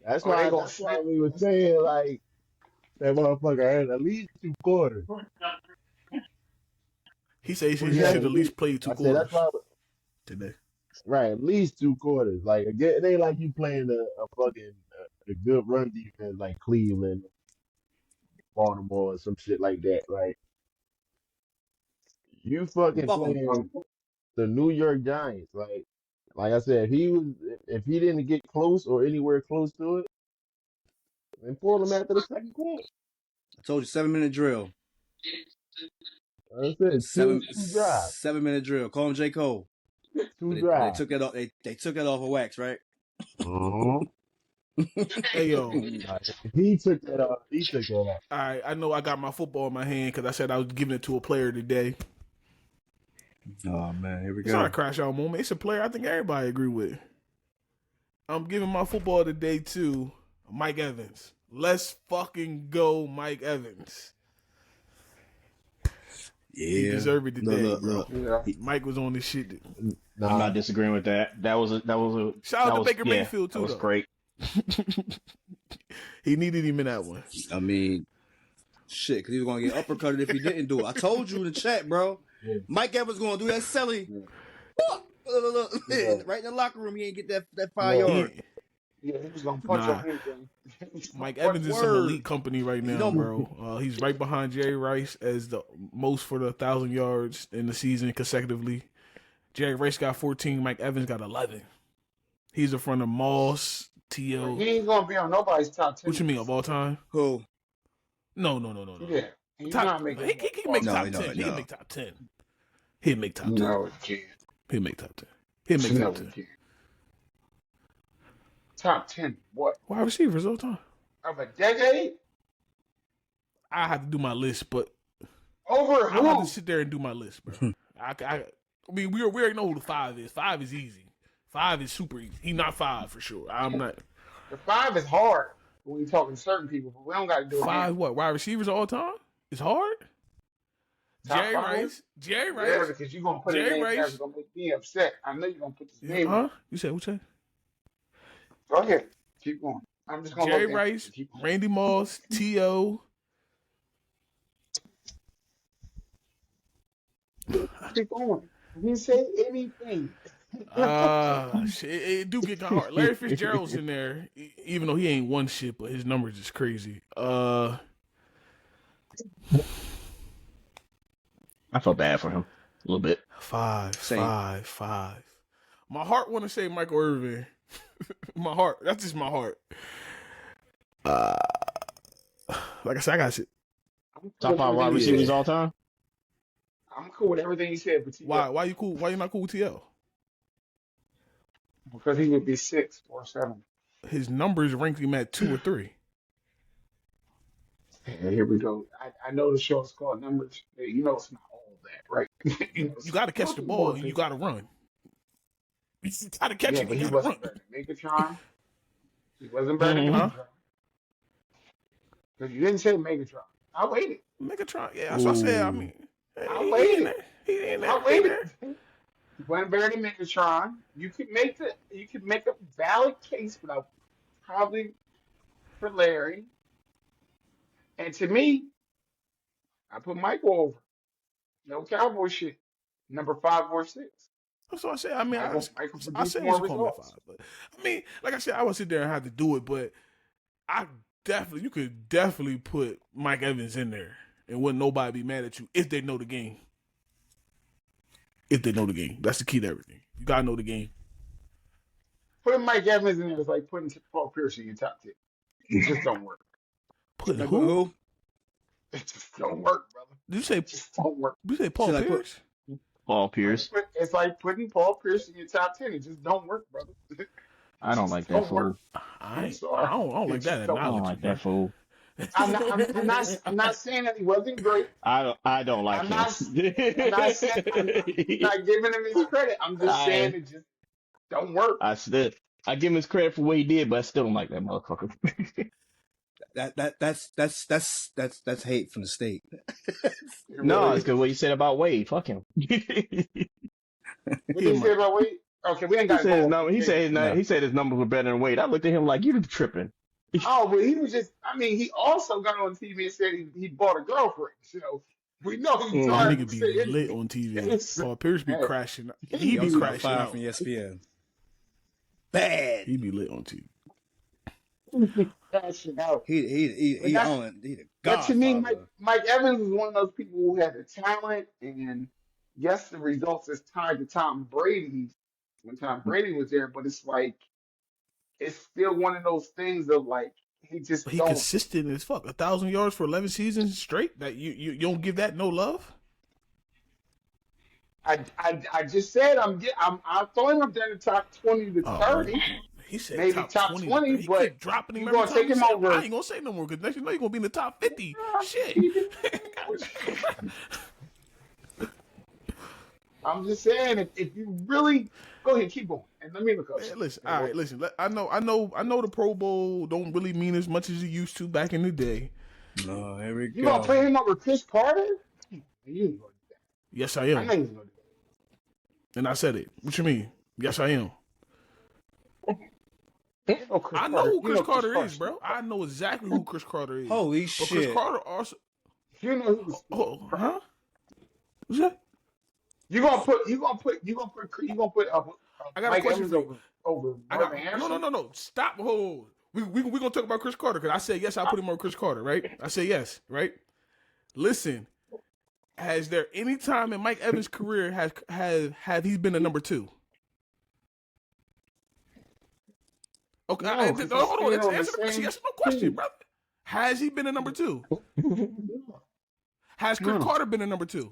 That's why we were saying, like, that motherfucker had at least 2 quarters. He said he should at least play 2 quarters that's why today. Right, at least 2 quarters. Like, it ain't like you playing a good run defense like Cleveland, Baltimore, or some shit like that. Like, you fucking playing the New York Giants. Like I said, if he didn't get close or anywhere close to it, then pull him after the second quarter. I told you 7-minute drill. I said two drives, 7-minute drill. Call him J. Cole. two But they drives. took that off. They took that off of wax, right? Uh-huh. Hey yo, He took that off. He took that off. all right. I know I got my football in my hand because I said I was giving it to a player today. Oh man, here we It's go. not a crash out moment. It's a player I think everybody agree with. I'm giving my football today to Mike Evans. Let's fucking go, Mike Evans. Yeah, He deserved it today, look. Yeah. Mike was on this shit. I'm not disagreeing with that. That was a Shout out to was, Baker yeah, Mayfield too. That was though. great. He needed him in that one. I mean, shit, because he was going to get uppercutted if he didn't do it. I told you in the chat, bro. Yeah. Mike Evans going to do that selling. Yeah. Look, Yeah. right in the locker room, he ain't get that 5 No. yard. Yeah, he was gonna punch Nah. on anything. Mike Evans is some Word. elite company right now, don't- bro. He's right behind Jerry Rice as the most for the 1,000 yards in the season consecutively. Jerry Rice got 14. Mike Evans got 11. He's in front of Moss, T.O. He ain't gonna be on nobody's top 10. What you mean of all time? Who? No. Yeah, he's Top, not making. he can make No, top no, 10. He no. can make top 10. He'll make top 10. No, it can't. He'll make top 10. He'll make No, top it 10. can't. Top 10. What? Wide receivers all time. Of a decade? I have to do my list, but Over I'm about who? to sit there and do my list, bro. I mean, we already know who the 5 is. 5 is easy. 5 is super easy. He's not 5 for sure. I'm not. The 5 is hard when you talking to certain people, but we don't got to do it. 5 what? Wide receivers all time? It's hard? Top Jerry 5? Rice. Jerry Yeah, Rice. because you're gonna put Jerry a name Rice. that's gonna make me upset. I know you're gonna put this name. Huh? You said what? Go ahead. Keep going. I'm just gonna Jerry look at Rice, it. Keep going. Randy Moss, T.O. Keep going. He didn't say anything. Shit, it do get kind of hard. Larry Fitzgerald's in there, even though he ain't won shit, but his numbers is crazy. I felt bad for him a little bit. Five. Same. My heart want to say Michael Irvin. My heart. That's just my heart. Like I said, I got shit. I'm Top 5 wide receivers all time. I'm cool with everything he said, but Why you cool? Why you not cool with TL? because he would be 6 or 7. His numbers rank him at 2 or 3. And here we go. I know the show is called Numbers. You know it's not all that, right? You got to catch the ball and you got to run. You got to catch Yeah, it. but You he got to run. wasn't better than Megatron. He wasn't better than Huh? Megatron. Because you didn't say Megatron. I waited. Megatron. Yeah, that's what I said. I mean, I waited. He in there. I waited. He wasn't better than Megatron. You could make a valid case, but I probably for Larry. And to me, I put Michael over. No Cowboy shit. Number 5 or 6. That's what I said. I mean, Michael I produced said more he's call me results. 5, but I mean, like I said, I would sit there and have to do it, but you could definitely put Mike Evans in there, and wouldn't nobody be mad at you if they know the game. If they know the game, that's the key to everything. You gotta know the game. Putting Mike Evans in there is like putting Paul Pierce in your top 10. It just don't work. Put Like who? It just don't work, brother. Did you say? It just don't work. Did you say Paul Should I put- Pierce? Paul Pierce. It's like putting Paul Pierce in your top 10. It just don't work, brother. I don't like that Don't fool. work. I sorry. don't like that It's so- I don't analogy. like that fool. I'm not saying that he wasn't great. I don't like I'm him. not saying I'm not giving him his credit. I'm just saying it just don't work. I give him his credit for what he did, but I still don't like that motherfucker. That's hate from the state. It No, really it's is. because what you said about Wade. Fuck him. What did he say about Wade? Okay, we ain't got He said his numbers were better than Wade. I looked at him like, you tripping. Oh, but he was just, I mean, he also got on TV and said he bought a girlfriend. So we know he's That trying nigga to be say lit anything. on TV. It's- Paul Pierce be Hey. crashing. He He be also got crashing 5 out. from ESPN. Bad. He be lit on TV. Crashing out. He But that's- the But to me, godfather. Mike Evans is one of those people who had the talent and yes, the results is tied to Tom Brady's when Tom Brady was there, but it's like it's still one of those things of like he just But he don't. consistent as fuck. 1,000 yards for 11 seasons straight. That you don't give that no love. I just said I'm throwing him down the top 20 to Oh, 30, he said maybe top top 20. 20, He but keep dropping him you every gonna time take he him say. over. I ain't gonna say no more because next you know you're gonna be in the top 50. Shit. I'm just saying if you really go ahead, keep going, and let me look up. Man, listen, all right, listen. I know the Pro Bowl don't really mean as much as it used to back in the day. No, here we You gonna go. play him over Chris Carter? You ain't gonna do that. Yes, I I know am, you ain't gonna do and I said it. What you mean? Yes, I am. that. You know Chris I know Carter. who You Chris know Chris Carter is, Carter. bro. I know exactly who Chris Carter is. Holy But shit. Chris Carter also. You know who was. Huh? What's that? You gonna put I got a Mike question Evans for you. over I Marvin got Harrison? no. Stop. Hold. We gonna talk about Chris Carter because I said yes. I put him on Chris Carter, right? I said yes, right? Listen, has there any time in Mike Evans' career have he been a number two? Okay, No, hold because on. he's Let's on the answer the question. same Yes or no question, team. brother. Has he been a number two? Has Chris No. Carter been a number two?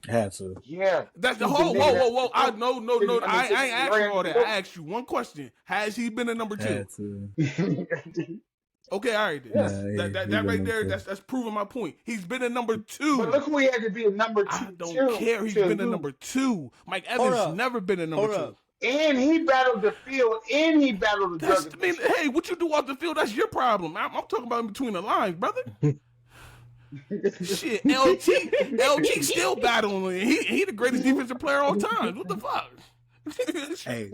Had to. Yeah, That's the he's whole. nigga Whoa. I no. sitting I ain't asking all that. Nope. I asked you one question. Has he been a number two? Had to. Okay, all right then. Yes. Nah, That right there, that's proving my point. He's been a number two. But look who he had to be a number two. I don't care. He's been a number two. Mike Evans up. never been a number Hold two. up. And he battled the field, and he battled the That's, drug I mean, addiction. hey, what you do off the field, that's your problem. I'm talking about in between the lines, brother. Shit, LT still battling. He the greatest defensive player of all time. What the fuck? Hey,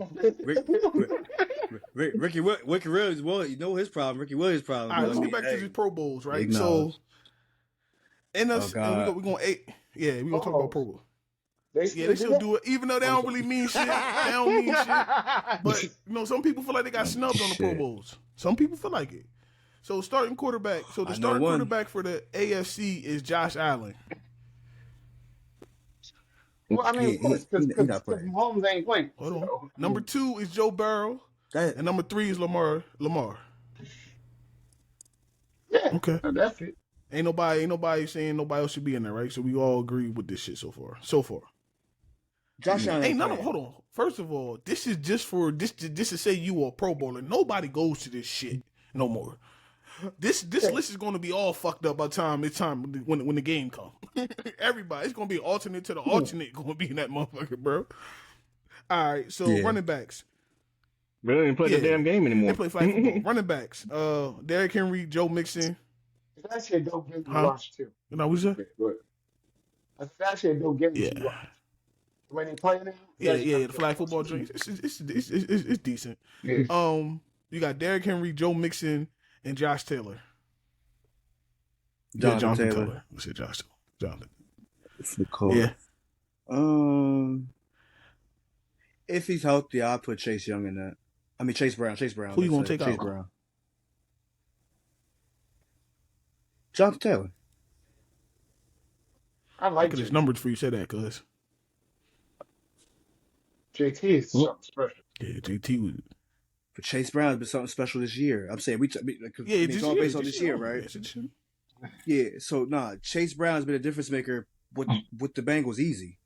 Ricky Williams, well, you know his problem. Ricky Williams' problem. All right, let's I get mean, back to these Pro Bowls, right? big So, knowledge. in us, Oh, and God. we're going to yeah, we're gonna talk about Pro Bowl. They Yeah, they still do it, even though they don't really mean shit. They don't mean shit. But you know, some people feel like they got snubbed on the Pro Shit. Bowls. Some people feel like it. So starting quarterback. So the I know starting one. quarterback for the AFC is Josh Allen. Well, I mean, of course, because he not playing. Mahomes ain't playing. Hold on. So, Number 2 is Joe Burrow, That, and number 3 is Lamar. yeah, Okay. that's it. Ain't nobody saying nobody else should be in there, right? So we all agree with this shit so far. Josh Allen. Ain't none of hold on. First of all, this is just for this to say you are a Pro Bowler. Nobody goes to this shit no more. This list is gonna be all fucked up by the time when the game comes. Everybody, it's gonna be alternate to the alternate gonna be in that motherfucker, bro. All right, so running backs. They don't even play the damn game anymore. They play flag football. Running backs. Derrick Henry, Joe Mixon. That shit don't get me Huh? watch too. You know what's that? That shit don't get me Yeah. watch. When they play now, Yeah, the flag football joint. It's decent. Yeah. You got Derrick Henry, Joe Mixon, and Josh Taylor. Jonathan Taylor. I said Josh Taylor. Jonathan. It's the code. Yeah. If he's healthy, I'll put Chase Young in that. I mean Chase Brown. Who you gonna take Chase out? Brown. Jonathan Taylor. I like Look at his JT. numbers for you said that, cuz. JT is something special. Yeah, JT was. But Chase Brown has been something special this year. I'm saying it's all based on this year, right? Yeah. So Chase Brown has been a difference maker with the Bengals. Easy.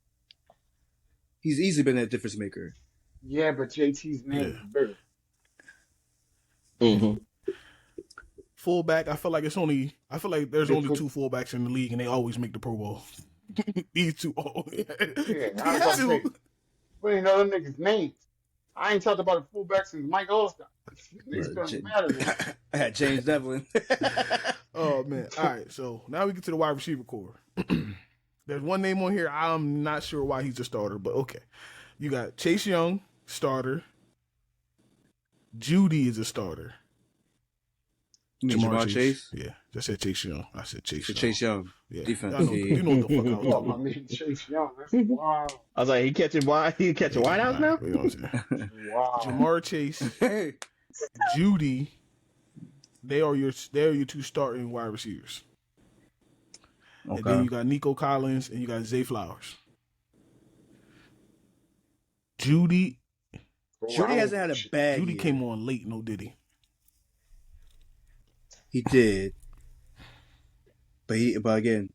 He's easily been that difference maker. Yeah, but JT's name is bigger. Mm-hmm. Fullback, I feel like there's only two fullbacks in the league, and they always make the Pro Bowl. These two. Yeah, I was These about to say, two. we ain't know them niggas' names. I ain't talked about the fullback since Mike Allstott. Niggas don't matter now. I had James Devlin. Oh man! All right, so now we get to the wide receiver core. There's one name on here. I'm not sure why he's a starter, but okay. You got Chase Young, starter. Judy is a starter. You mean Jamar Chase? Yeah, just said Chase Young. I said Chase Young. Chase Young. Yeah. Defense. I know, you know what the fuck I was Oh, talking my about. man Chase Young. That's wild. I was like, he catching White House now? You know what I'm saying? Wow. Jamar Chase, Hey. Judy, they are your two starting wide receivers. And Okay. then you got Nico Collins and you got Zay Flowers. Judy hasn't had a bad Judy year. came on late, no did he? He did. But again,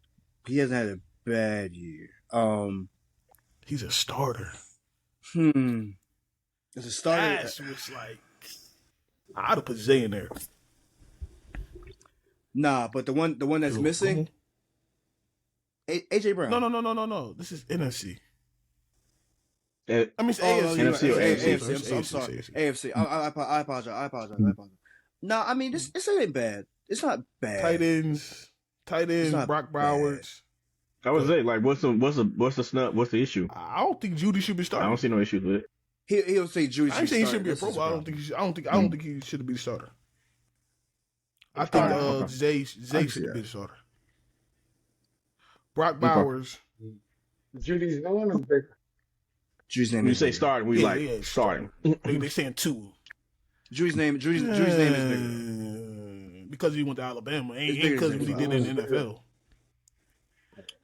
he hasn't had a bad year. He's a starter. As a starter, That's what's like. I'd have put Zay in there. nah. But the one that's missing, AJ Brown. No. This is NFC. I mean, it's Oh, AFC. you're NFC or right. AFC? I'm sorry. AFC. I apologize. No, I mean this ain't bad. It's not bad. Tight ends. Brock Bowers. I was saying, like, what's the snub? What's the issue? I don't think Judy should be I starting. don't see no issues with it. He'll say Judy. I ain't saying he should be a That's Pro his Bowl. I problem. don't think he should be the starter. I think Okay. Zay should be the starter. Brock Bowers. Judy's name is bigger. Judy's name When you is say bigger. starting, we starting. They saying two. Judy's name is bigger. Because he went to Alabama. Ain't It's bigger because than what he did in the NFL.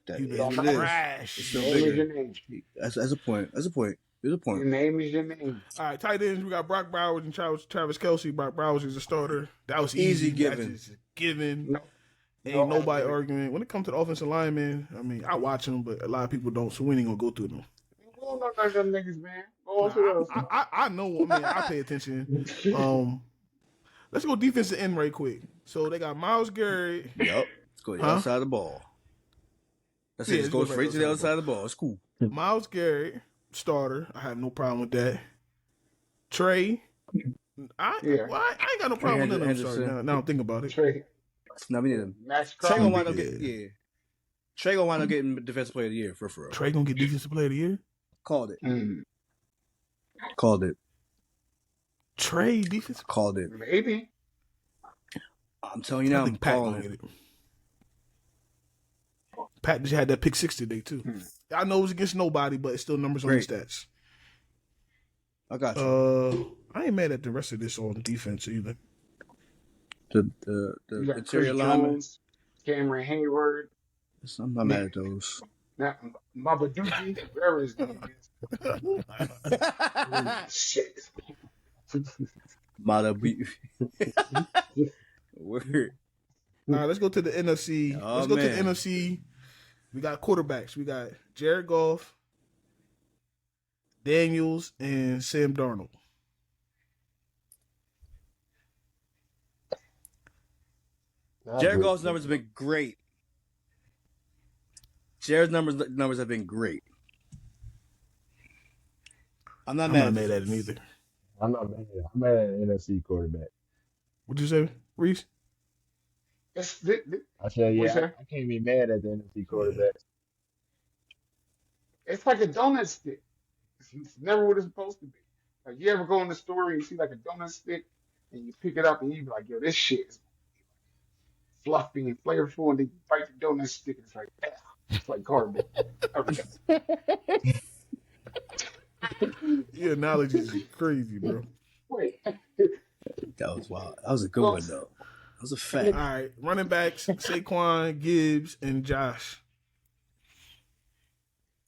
That He is been what it is. trash. It's still Name is bigger. your name. That's a point. There's a point. Your name is your name. All right, tight ends. We got Brock Bowers and Travis Kelsey. Brock Bowers is a starter. That was Easy easy. given. That's just given. No. Ain't nobody arguing. When it comes to the offensive lineman, I mean, I watch them, but a lot of people don't, so we ain't gonna go through them. We don't know none of them niggas, man. Go on to those. I know. I mean, I pay attention. Let's go defensive end right quick. So they got Myles Garrett. Yep. Let's go to the Huh? other side of the ball. That's Yeah, it. Just let's go go straight right to the other side of the ball. It's cool. Myles Garrett, starter. I have no problem with that. Trey. I ain't got no problem with that. I'm sorry. Henderson. Now I'm thinking about it. Trey. No, we need him. Max Trey gonna Crosby. wind up getting Trey gonna wind up getting defensive player of the year for real. Trey gonna get defensive player of the year. Called it. Mm, Called it. Trey defensive. Called it. maybe. I'm telling you now. I I'm think Pat calling gonna it. get it. Pat just had that pick six today too. I know it was against nobody, but it's still numbers on the Great. stats. I got you. I ain't mad at the rest of this on defense either. The You got interior Chris lineman. Jones, Cameron Hayward, I'm not mad at those. Mabaduki, whatever his name is. Shit. Madabu. Word. All right, let's go to the NFC. Oh, Let's go to the man. NFC. We got quarterbacks. We got Jared Goff, Daniels, and Sam Darnold. Jared Goff's numbers have been great. Jared's numbers have been great. I'm not mad at him either. I'm not mad. I'm mad at an NFC quarterback. What'd you say, Reese? I said, What's yeah, that? I can't be mad at the NFC quarterback. It's like a donut stick. It's never what it's supposed to be. Like, you ever go in the store and you see like a donut stick and you pick it up and you be like, yo, this shit is fluffy and flavorful, and then you bite the donut stick and it's like, ah, it's like cardboard. Your analogy is crazy, bro. Wait. That was wild. That was a good one though. That was a fact. All right, running backs: Saquon, Gibbs, and Josh.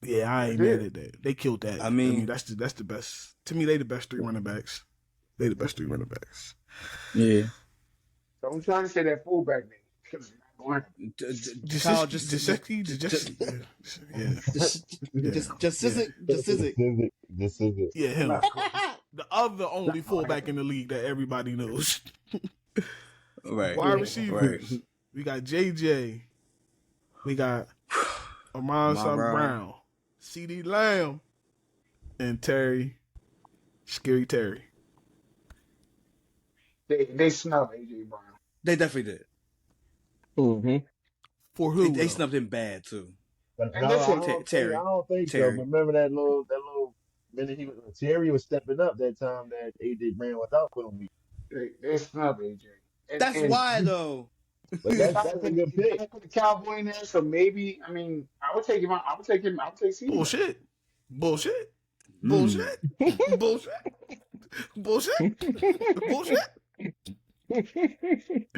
Yeah, I ain't mad at that. They killed that. I mean, that's the best. To me, they the best three running backs. They the best three running backs. Yeah. So I'm trying to say that fullback name because it's not going to Kyle, Just just yeah. This is it. This is it. Yeah, him. The other only fullback in the league that everybody knows. Right. Wide receivers. Right. We got JJ. We got Amon Brown, CD Lamb, and Scary Terry. They snubbed AJ Brown. They definitely did. Mm-hmm. For who? They snubbed him bad too. But And no, listen, I Terry. don't think Terry. so. Remember that little minute Terry was stepping up that time that AJ Brown without putting me. They snubbed AJ. That's why though. But that's a good pick. I put the Cowboy in there, so maybe I would take him out. I would take CD. Bullshit. Bullshit.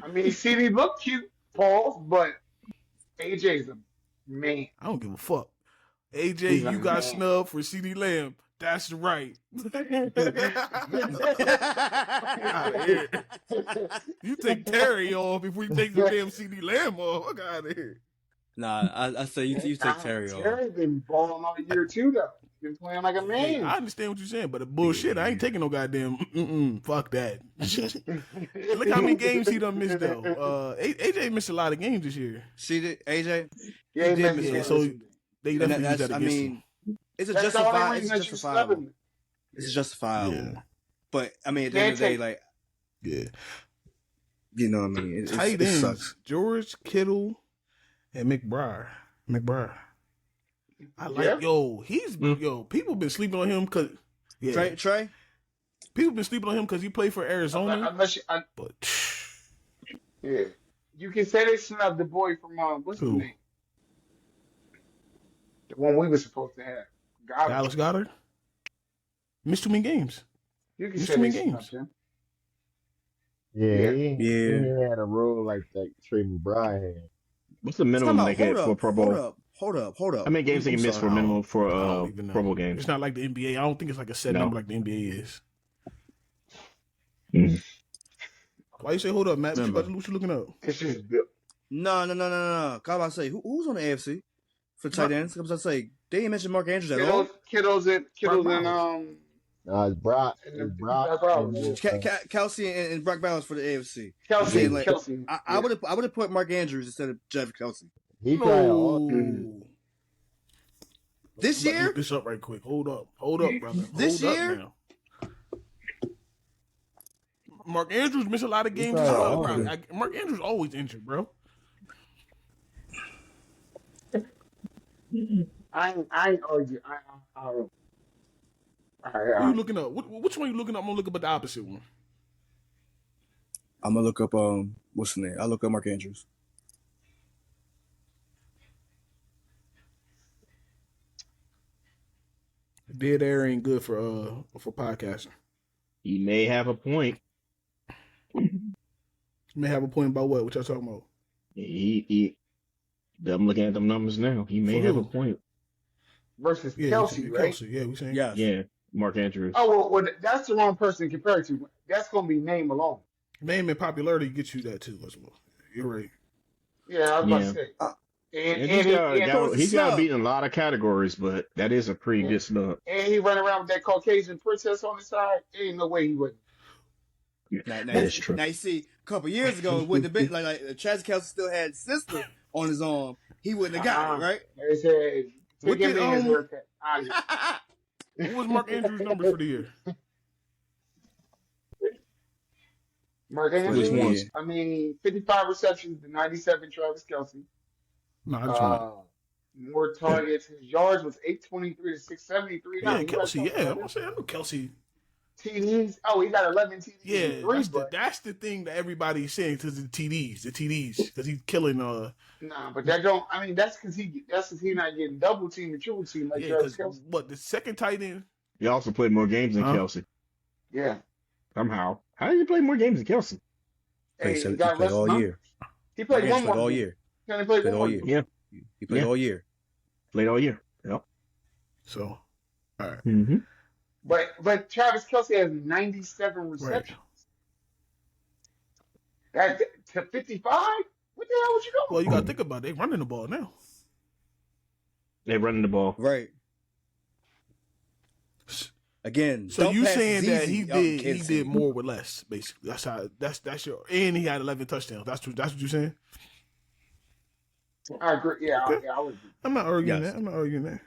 I mean, CD looked cute, Paul, but AJ's a Man, I don't give a fuck. AJ, he's you like, got man. snubbed for CD Lamb. That's right. You take Terry off before you take the damn CD Lamb off. Fuck out of here. Nah, I say you take Terry off. Terry been balling all year too, though. Been playing like a Hey, man. I understand what you're saying, but the bullshit, I ain't taking no goddamn fuck that. Look how many games he done missed though. AJ missed a lot of games this year. See the AJ? Yeah, He did miss Yeah, a so lot. they And definitely use that I against mean, him. it's That's the only it's reason that you justifiable. snubbing. It's justifiable. Yeah. But I mean, at the end of the day, like, Yeah. you know what I mean? Tight it ends, sucks. George Kittle and McBride. I like Yeah. yo. People been sleeping on him because Trey? people been sleeping on him because he played for Arizona. Unless you, But yeah, you can say they snubbed the boy from what's his Who? name? The one we were supposed to have. Goddard. Dallas Goddard missed too many games. You can missed say too they many snubbed games. him. Yeah, he Yeah. had a role like that Trey McBride had. What's the minimum they get for Pro Bowl? Hold up. How many games they can miss for minimum for I don't even know. Pro Bowl games? It's not like the NBA. I don't think it's like a set No. number like the NBA is. Mhm. Why you say hold up, Matt? Remember. What you looking up? It's just built. No. I'm about to say, who's on the AFC for tight ends? I was about to say, they didn't mention Mark Andrews at all. Kittles and It's Brock. And It's the- Brock. Brock and, Bowers. Kelsey and Brock Bowers for the AFC. Kelsey. Yeah, like, Kelsey. I would have put Mark Andrews instead of Jeff Kelsey. he playing all. No. This Let me year? look this up right quick. Hold up, brother. This Hold up year? now. Mark Andrews missed a lot of games. probably as well, all bro. Mark Andrews always injured, bro. I ain't argue. All What right. you looking up? Which one you looking up? I'm gonna look up at the opposite one. I'm gonna look up what's the name? I'll look up Mark Andrews. Dead air ain't good for podcasting. He may have a point. You may have a point about what? What y'all talking about? I'm looking at them numbers now. He may For have who? a point. Versus Yeah, Kelsey, right? Kelsey. Yeah, we saying. Yes. Yeah, Mark Andrews. Oh well, that's the wrong person to compare it to. That's gonna be name alone. Name and popularity gets you that too as well. You're right. Yeah, I was about Yeah. to say. And he's got snub. beat in a lot of categories, but that is a pretty good snub. And he run around with that Caucasian princess on his side. Ain't no way he wouldn't. That's true. Now you see, a couple years ago, it wouldn't have been like Travis Kelsey still had his sister on his arm. He wouldn't have got it, right? They said, What take him did, in his haircut. Out of here. What was Mark Andrews' number for the year? Mark Which Andrews, ones? I mean, 55 receptions to 97 Travis Kelsey. No, I just want. More targets. His yards was 823 to 673. Yeah, Kelsey. Yeah, I'm gonna say I know Kelsey. TDs. Oh, he got 11 TDs. Yeah, and three, that's the thing that everybody's saying because the TDs, because he's killing. Nah, but that don't. I mean, that's because he not getting double team and triple team like Yeah, Travis because Kelsey. what the second tight end? He also played more games than Huh? Kelsey. Yeah. Somehow. How did he play more games than Kelsey? Hey, He got played less all numbers. year. He played Mark one Andrews more played all game. year. He only played Played one all more year. game. Yeah. He played Yeah. all year. Played all year. Yep. So, all right, Mm-hmm. But Travis Kelsey has 97 receptions. right. That to 55? What the hell was you doing? Well, you gotta think about it. They running the ball now. They running the ball. Right. Again, So don't you pass saying is that easy. he Kansas did City. more with less, basically. That's your, and he had 11 touchdowns. That's what you're saying. I agree. Yeah, Okay. I would agree. I'm not arguing Yes. that. I'm not arguing that.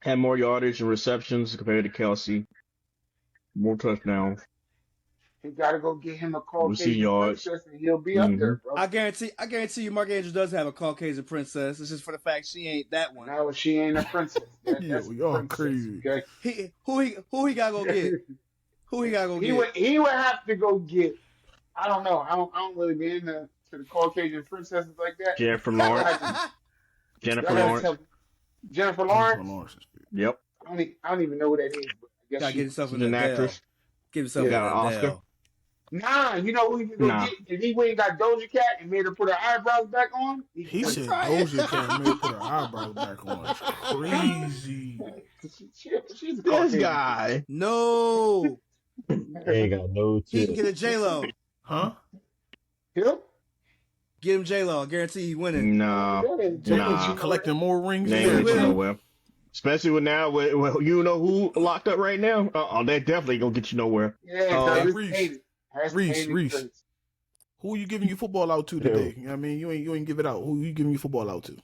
Had more yardage and receptions compared to Kelsey. More touchdowns. He got to go get him a Receiving Caucasian yards. princess and he'll be up there, bro. I guarantee you, Mark Andrews does have a Caucasian princess. It's just for the fact she ain't that one. No, she ain't a princess. Yeah, That's a y'all princess, crazy. Okay? Who he gotta go get? Who he gotta go get? He would have to go get. I don't know. I don't really be into the Caucasian princesses like that. Jennifer Lawrence. Jennifer Lawrence. Jennifer Lawrence. Yep. I don't even know who that is. But I guess Gotta get himself She's an an Adele. actress. Give himself Got an an Oscar. Adele. Nah, you know who you can go Nah. get? If he went and got Doja Cat and made her put her eyebrows back on, He I'm said crying. Doja Cat made her put her eyebrows back on. It's crazy. she's a This Caucasian. guy. No. Ain't got no He can chill. get a J-Lo. Huh? Him? Get him J-Lo. I guarantee he winning. Nah. That ain't Nah. you Collecting more rings. They Yeah, ain't we get you will. nowhere. Especially with now, with you know who locked up right now? They definitely gonna get you nowhere. Yeah, Uh, cause Reese. it's hated. That's Reese. hated. Who you giving your football out to today? You know what I mean, you ain't give it out. Who you giving your football out to?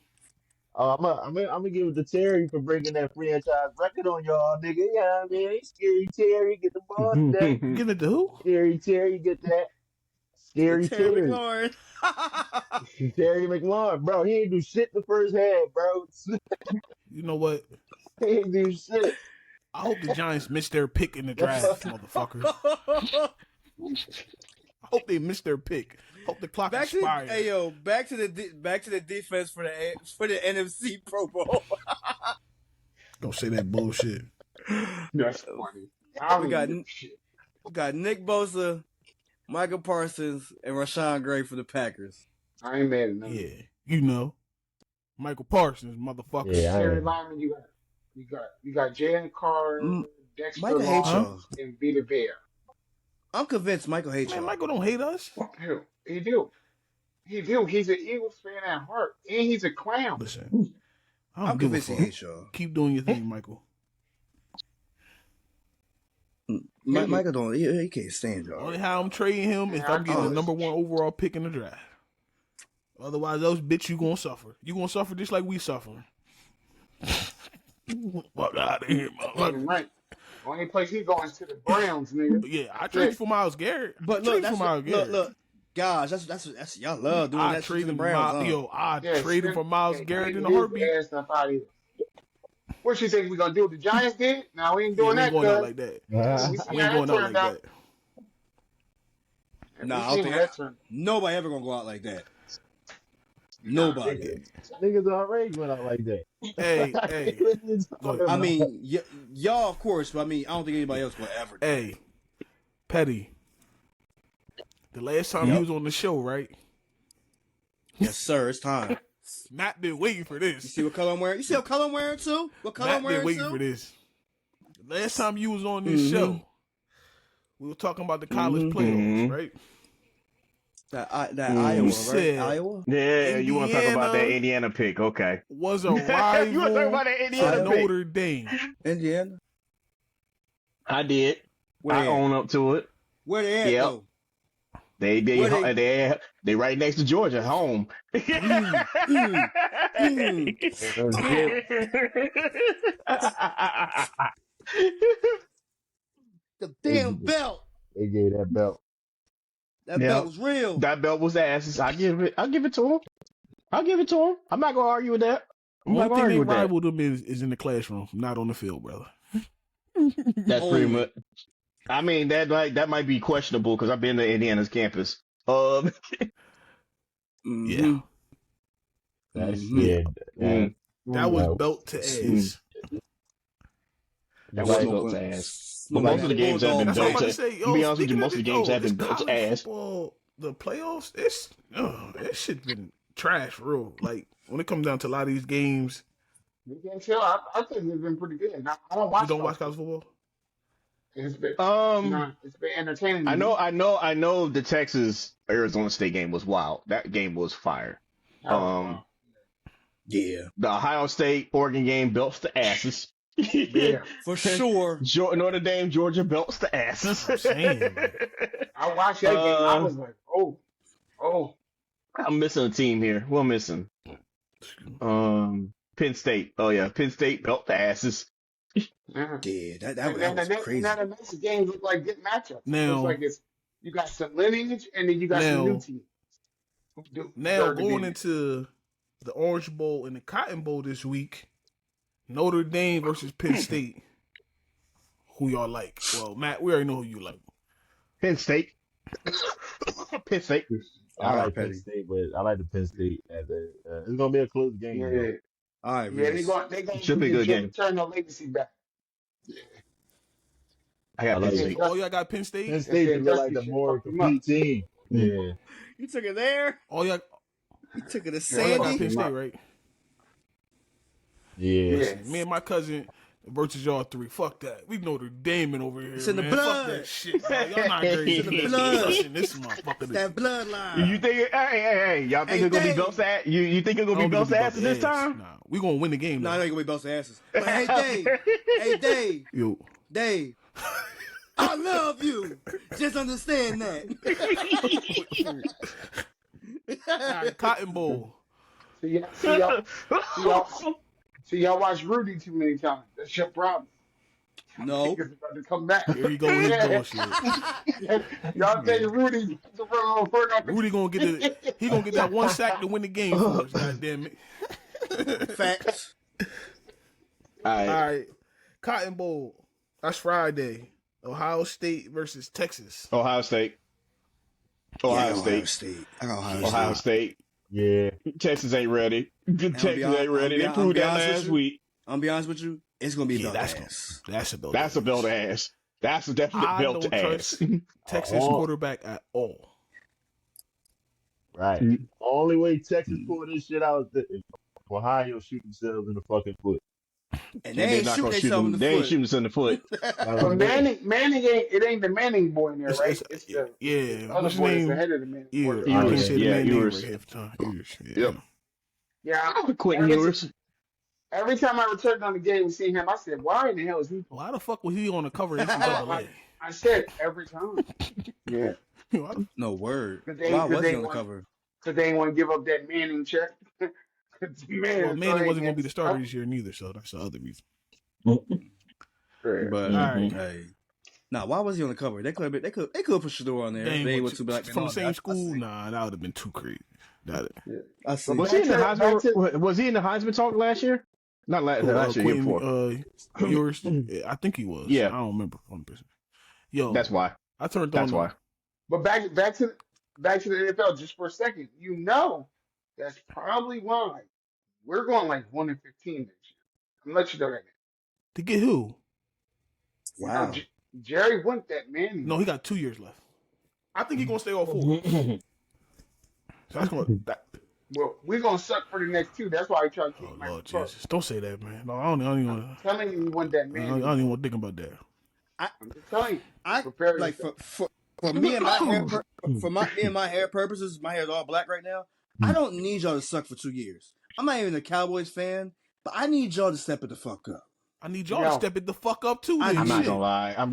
I'm gonna give it to Terry for breaking that franchise record on y'all, nigga. Yeah, I mean, scary Terry, get the ball today. You giving it to who? Scary Terry, get that. Scary Terry Terry. McLaurin. Terry McLaurin, bro. He ain't do shit the first half, bro. You know what? He ain't do shit. I hope the Giants missed their pick in the draft, motherfuckers. I hope they missed their pick. Hope the clock back to expired. back to the defense for the NFC Pro Bowl. Don't say that bullshit. That's funny. I We don't got- give a shit. Got Nick Bosa, Michael Parsons, and Rashawn Gray for the Packers. I ain't mad at none. Yeah, you know, Michael Parsons, motherfucker. Yeah, Terry Lyman, you got Jalen Carr, Dexter Michael hates Lawrence, and Vita Vea. I'm convinced Michael hates Man, y'all. Michael don't hate us. Hell, he do. He's an Eagles fan at heart, and he's a clown. Listen, I I'm don't give a convinced he fuck. hates y'all. Keep doing your thing, Michael. Michael don't. He can't stand y'all. Only how I'm trading him is if I'm getting the number 1 overall pick in the draft. Otherwise, those bitch, you gonna suffer. You gonna suffer just like we suffering. Fuck out of here, motherfucker. Right. Only place he going is to the Browns, nigga. Yeah, I traded for Miles Garrett. But look, guys, that's y'all love doing I that shit to the traded Browns. traded for Miles Garrett in a heartbeat. What you think we gonna do? What the Giants did? No, we ain't Yeah, doing we ain't that. going out like that. We see We ain't how going that out turned like out. that. Nah, I We don't seen think how that turned. nobody ever gonna go out like that. Nobody. Niggas already went out like that. Hey, Look, I mean, y'all of course, but I mean, I don't think anybody else will ever. Hey, Petty. The last time you was on the show, right? Yes, sir. It's time. Matt been waiting for this. You see what color I'm wearing? You see what color I'm wearing too? What color I'm Matt been wearing waiting too? for this. The last time you was on this show, we were talking about the college playoffs, right? That Iowa, said- right? Iowa. Yeah, you want to talk about that Indiana Indiana pick? Okay. Was a You want to talk rival about that to Indiana pick? Notre Dame. Indiana. I did. Where I they at? own up to it. Where they at Yep. though? They right next to Georgia, home. The damn belt. they gave that belt. That Yeah. belt was real. That belt was asses. I give it to him. I'll give it to him. I'm not gonna argue with that. I'm Only not gonna thing they argue with that. rival them is in the classroom, not on the field, brother. That's pretty Only. much. I mean, that might be questionable because I've been to Indiana's campus. Yeah. That's Mhm. yeah. That was belt to ass. That Like- was built to ass. But most of the games have been That's what I'm built about to. to say. To be honest with you, speaking most of the games have been built to college ass. football, the playoffs, that shit been trash for real. Like when it comes down to a lot of these games, You can tell. I think it's been pretty good. Now, I don't watch. you don't watch college football. It's been, it's been entertaining. I know. The Texas Arizona State game was wild. That game was fire. Yeah, The Ohio State Oregon game belts the asses. Yeah, for sure. Notre Dame Georgia belts the asses. I'm saying, man. I watched that game. I was like, oh. I'm missing a team here. We're missing. Penn State. Oh yeah, Penn State belt the asses. Yeah. Yeah, that And was crazy. Now the next games look like good matchups. Now- You got some lineage, and then you got some new teams. Now going into the Orange Bowl and the Cotton Bowl this week, Notre Dame versus Penn State. Who y'all like? Well, Matt, we already know who you like. Penn State. Penn State. I like Penn State, but I like the Penn State. It's gonna be a close game. Yeah. All right, Yeah, Reese. they going Should be a good game. turn the legacy back. I got I Penn like State. it. Oh, y'all got Penn State? Penn State said look like Dusty the shit more fucked him up. complete team. Yeah. You took it there. Oh, y'all You took it to got Sandy. Penn State, right? Yeah. Yes. Me and my cousin versus y'all three. Fuck that. We Notre Dameing over here. It's in the man. blood. Fuck that shit. Bro. Y'all not great. It's in the blood. This motherfucker. That bloodline. You think? Hey! Y'all think Hey, it's gonna be Dave. Belt's ass? You think it's gonna be Belt's ass this time? Nah, we gonna win the game. No, Though. I ain't gonna be busting asses. But hey, Dave. Hey, Dave. Yo, Dave. I love you. Just understand that. all right, Cotton Bowl. See y'all watch Rudy too many times. That's your problem. No. Niggas about to come back. Here he go with his bullshit. Y'all take Rudy. Rudy gonna get he gonna get that one sack to win the game for us. God damn it. Facts. All right. All right, Cotton Bowl. That's Friday. Ohio State versus Texas. Ohio State. Ohio State. I got Ohio State. Yeah. Texas ain't ready. Texas ain't ready. They proved that last week. I'm gonna be honest with you. It's gonna be Yeah, belt that's ass. That's a belt. That's a belt ass. That's a definite I belt don't ass. trust Texas quarterback at all. Right. Mm. Only way Texas pull this shit out is if Ohio shoot themselves in the fucking foot. And they ain't not shooting gonna shoot themselves in them. the They ain't foot. shooting us in the foot. But Manning ain't the Manning boy in there, right? It's the Yeah, other what's his boy that's name? ahead of the Manning Yeah, boy. I can Ewers. say the Yeah, man name Ewers. right here for time. Ewers. Yeah. Yep. Yeah, Quentin Ewers. every time I returned on the game and seen him, I said, "Why in the hell is he?" Why the fuck was he on the cover of NCAA? I said every time. Yeah, No word. Cause they- Why cause was they he on the want- cover? because they ain't want to give up that Manning check. Well, Manning wasn't gonna be the starter this year neither, so that's the other reason. But Alright. hey, nah, why was he on the cover? They could put Shadour on there. They were too black from the same school. Nah, that would have been too crazy. I see. Was he in the Heisman? Was he in the Heisman talk last year? Not last year. Year before. Yours, I think he was. Yeah. I don't remember 100%. Yo, That's why. I turned That's on. why. But back to the NFL just for a second. You know, that's probably why we're going like 1-15 next year. I'm gonna let you know that. To get who? You know, Wow. Jerry went that man. No, he got 2 years left. I think he's gonna stay all 4. So that's gonna. Well, we're gonna suck for the next 2. That's why I try to keep Oh my Lord Jesus! Don't say that, man. No, I don't even want to. telling you, he went that I man. don't even want to think about that. I'm just telling you. I Prepare like yourself. for me and my hair me and my hair purposes. My hair's all black right now. I don't need y'all to suck for 2 years. I'm not even a Cowboys fan, but I need y'all to step it the fuck up. I need y'all to step it the fuck up too. I'm then. I'm not Shit. gonna lie. I'm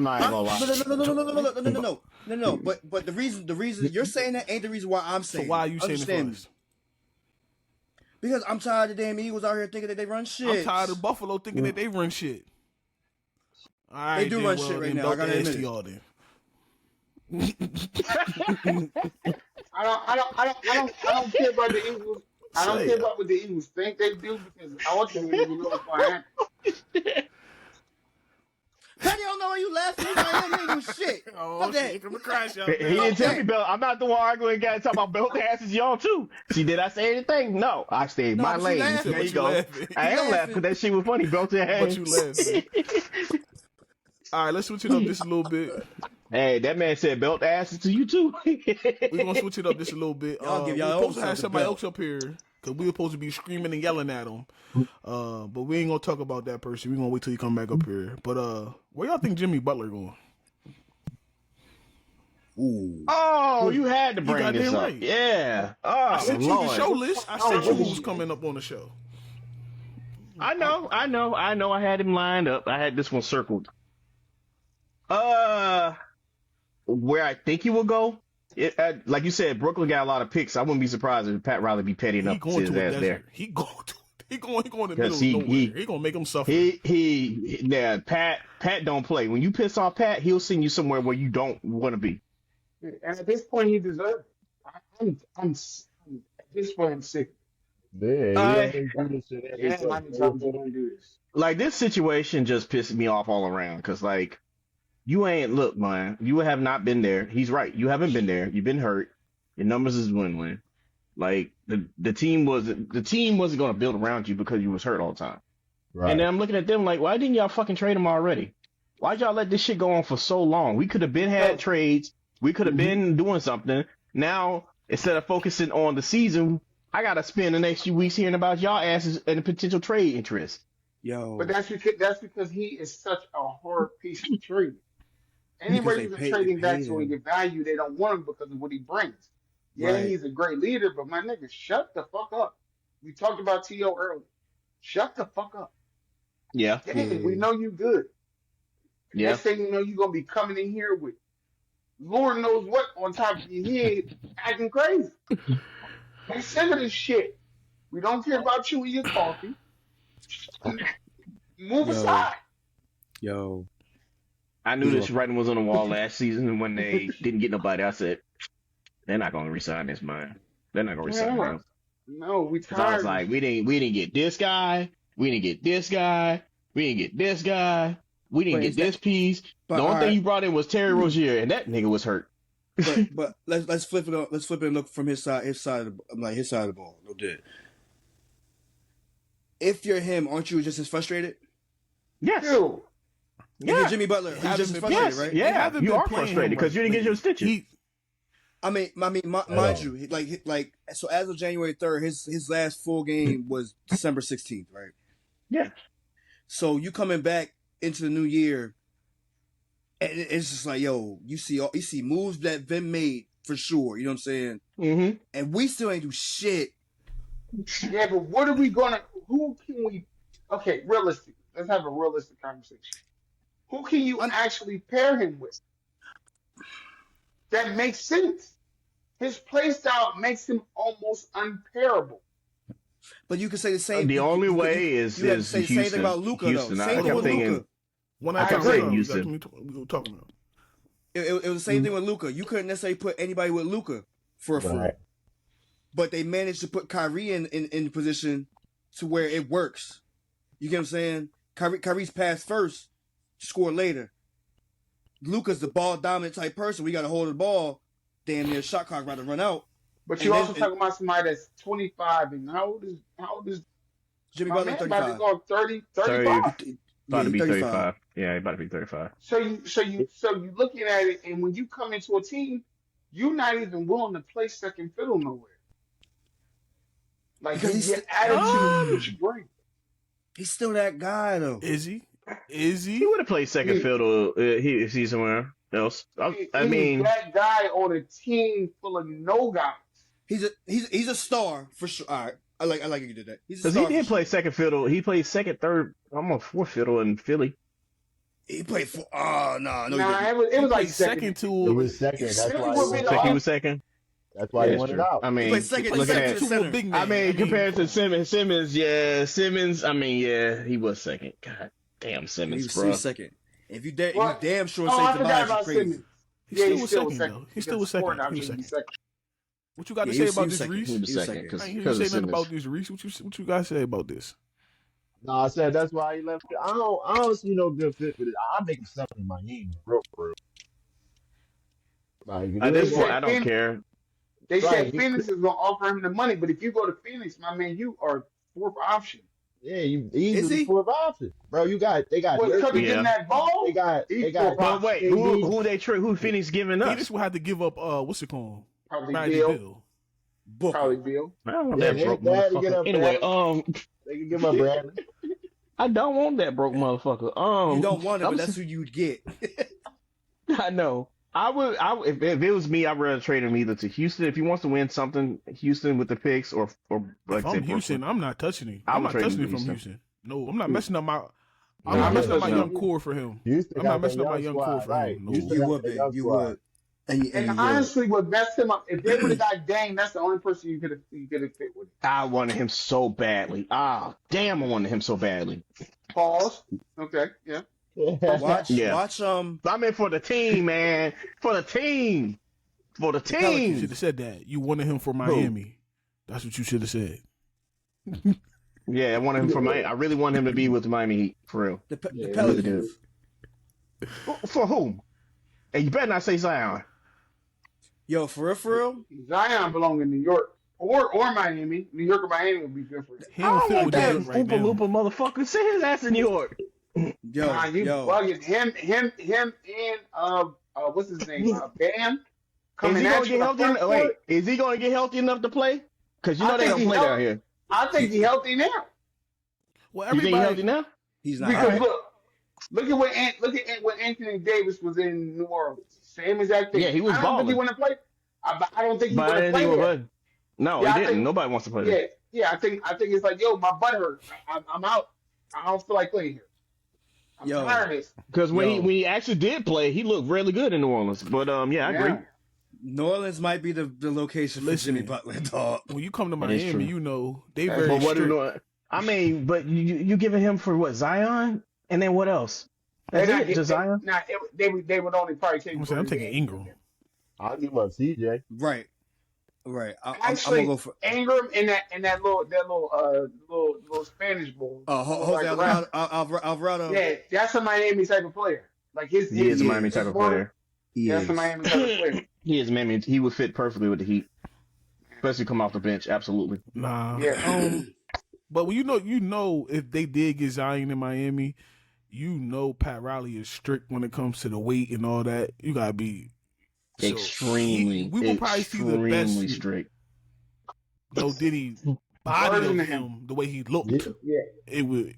not gonna lie. No. But the reason you're saying that ain't the reason why I'm So saying. why are you saying Understand it for us? Because I'm tired of the damn Eagles out here thinking that they run shit. I'm tired of Buffalo thinking that they run shit. All right, They do then, run well, shit right then now, don't I gotta ask admit it. y'all then. I don't care about the Eagles. I don't care about what the Eagles think they do because ultimately you know what's gonna happen. Petty don't know why you laughing. You ain't do shit. Oh, Fuck that. shit, come to crash out. He didn't tell me belt. I'm not the one arguing. Got to talk about belt asses, y'all too. See, did I say anything? No, I stayed No, my but you lane. laughing, There but you you go. laughing. I am laughing because that shit was funny. Belt ass. But you laughing. All right, let's switch it up just a little bit. Hey, that man said belt asses to you too. We're gonna switch it up just a little bit. Y'all give We're y'all supposed to own have self a somebody belt. else up here because we were supposed to be screaming and yelling at him. But we ain't gonna talk about that person. We're gonna wait till he come back up here. But where y'all think Jimmy Butler going? Ooh. Oh, you had to bring this goddamn up. right. Yeah. Oh, I sent you the Lord. show list. I sent you who's coming up on the show. I know. I had him lined up. I had this one circled. Where I think he will go, like you said, Brooklyn got a lot of picks. I wouldn't be surprised if Pat Riley be petty He enough to going sit to his a ass desert. there. He going to the middle of 'Cause nowhere. He gonna make him suffer. Yeah, Pat don't play. When you piss off Pat, he'll send you somewhere where you don't want to be. And at this point, he deserves it. I'm at this point, I'm sick. Yeah, he don't do this shit every Yeah, fucking how many times you don't do this? Like, this situation just pisses me off all around because, like, look, man, you have not been there. He's right. You haven't been there. You've been hurt. Your numbers is dwindling. Like, the team wasn't going to build around you because you was hurt all the time. Right. And then I'm looking at them like, why didn't y'all fucking trade him already? Why'd y'all let this shit go on for so long? We could have been had trades. We could have been doing something. Now, instead of focusing on the season, I gotta spend the next few weeks hearing about y'all asses and the potential trade interest. Yo, But that's because he is such a hard piece to trade. Anybody who's they trading back paid so he him. get value, they don't want him because of what he brings. Yeah, Right. he's a great leader, but my nigga, shut the fuck up. We talked about T.O. earlier. Shut the fuck up. Yeah. Yeah, we know you good. Yeah. Next thing you know, you're gonna be coming in here with Lord knows what on top of your head, acting crazy. We sick of this shit. We don't care about you and your coffee. Move aside. Yo. I knew this writing was on the wall last season, and when they didn't get nobody, I said, they're not gonna resign this man. They're not gonna resign him. No, we Because I was like, we didn't get this guy, we didn't get this guy, we didn't get this guy, we didn't get this piece. The only thing you brought in was Terry Rozier, and that nigga was hurt. But let's flip it on. Let's flip it and look from his side of the ball. No did. If you're him, aren't you just as frustrated? Yes. Dude. Yeah. If you're Jimmy Butler, he's just as frustrated, right? Yeah, you are frustrated because you didn't get your stitches. Mind you, like so as of January 3rd, his last full game was December 16th, right? Yeah. So you coming back into the new year, and it's just like, yo, you see moves that been made for sure. You know what I'm saying? Mm-hmm. And we still ain't do shit. Yeah, but what are we gonna? Who can we? Okay, realistic. Let's have a realistic conversation. Who can you actually pair him with? That makes sense. His play style makes him almost unpairable. But you can say the same. The only way is say the Houston. same thing about Luka, Houston. though. I Same thing kept with thinking. Luka. When I kept saying Houston. We were talking about. It was the same thing with Luka. You couldn't necessarily put anybody with Luka for a fool. But they managed to put Kyrie in position to where it works. You get what I'm saying? Kyrie's pass first, score later. Luka's the ball dominant type person. We got to hold the ball. Damn near shot clock about to run out. But you're also talking about somebody that's 25 and how old is Jimmy Butler? 35. About to go 35. About to be 35. Yeah, about to be 35. So you looking at it, and when you come into a team, you're not even willing to play second fiddle nowhere. Like your attitude, what you bring. He's still that guy though. Is he? He would have played second fiddle if he's somewhere else. I mean, that guy on a team full of no guys. He's a star for sure. All right, I like you did that. Because he did play second fiddle. He played second, third, almost fourth fiddle in Philly. He played for. Oh no, it was like second to. It was second. That's why he was second. That's why he wanted out. I mean, compared to Simmons, yeah, Simmons. I mean, yeah, he was second. God damn, Simmons, he was second. If you damn sure say Tobias is crazy. He still was second. He still was second. What you got to say about this, Reese? He was second. I ain't hear you say nothing about this, Reese. What you got to say about this? No, I said that's why he left. I don't see no good fit for this. I make him something in Miami, bro. Like, at this point, I don't care. They said Phoenix is gonna offer him the money, but if you go to Phoenix, my man, you are fourth option. Yeah, he's the fourth option, bro. They got getting that ball. They got. But wait, who Phoenix giving us? Phoenix will have to give up. What's it called? Probably Bill. Probably Bill. I don't want that broke motherfucker. Anyway, they can give up Bradley. I don't want that broke motherfucker. You don't want it, but that's who you'd get. I know. I would if it was me, I'd rather trade him either to Houston if he wants to win something, Houston with the picks, or like from Houston. I'm not touching him. I'm not touching him from Houston. No, I'm not messing up my. I'm not messing up my young core for him. I'm not messing up my young core for him. No. You would. And honestly, what messed him up, if they would have got Dame, that's the only person you could have fit with. I wanted him so badly. Damn, I wanted him so badly. Pause. Okay, yeah. Watch. I mean, for the team, man. For the team. You should have said that. You wanted him for Miami. That's what you should have said. Yeah, I wanted him for Miami. I really want him to be with the Miami Heat, for real. The Pelicans. For whom? And you better not say Zion. Yo, for real? Zion belong in New York or Miami. New York or Miami would be good for him. I don't want that Oompa Loompa motherfucker. Send his ass to New York. Nah, you bugging him and what's his name? Bam Is coming he at gonna you get in the healthy? front Wait, court. is he gonna get healthy enough to play? Because you I know they think don't he's play down healthy. here. I think he's healthy now Well, You think he's everybody. healthy now? He's not because healthy. look at what Anthony Davis was in New Orleans. Same exact Yeah, thing. he was I don't think he balling, want to play. I don't think he but I want to didn't think play he would there. play. No, he Yeah, I didn't. think. Nobody wants to play there. Yeah. I think it's like, yo, my butt hurt. I'm out. I don't feel like playing here. I'm Yo, tired of this. Because when Yo. he actually did play, he looked really good in New Orleans. But yeah, I agree. New Orleans might be the location for Jimmy Butler, dog. When you come to That is Miami, true. you know they But very But what do you strict. know? I mean, but you giving him for what, Zion, and then what else? That's They're not, it, just Zion. they would only probably take. I'm saying I'm taking Ingram. I'll give up CJ. Right. I'm Actually, gonna go for Ingram and that little Spanish boy. Jose Alvarado. Yeah, that's a Miami type of player. Like He is a Miami type of player. That's a Miami type of player. He is Miami. He would fit perfectly with the Heat, especially come off the bench. Absolutely. Nah. Yeah. But when you know if they did get Zion in Miami, you know Pat Riley is strict when it comes to the weight and all that. You gotta be Extremely. we will probably see the best strict. No Diddy body Version of of him. him, the way he looked. Yeah. It would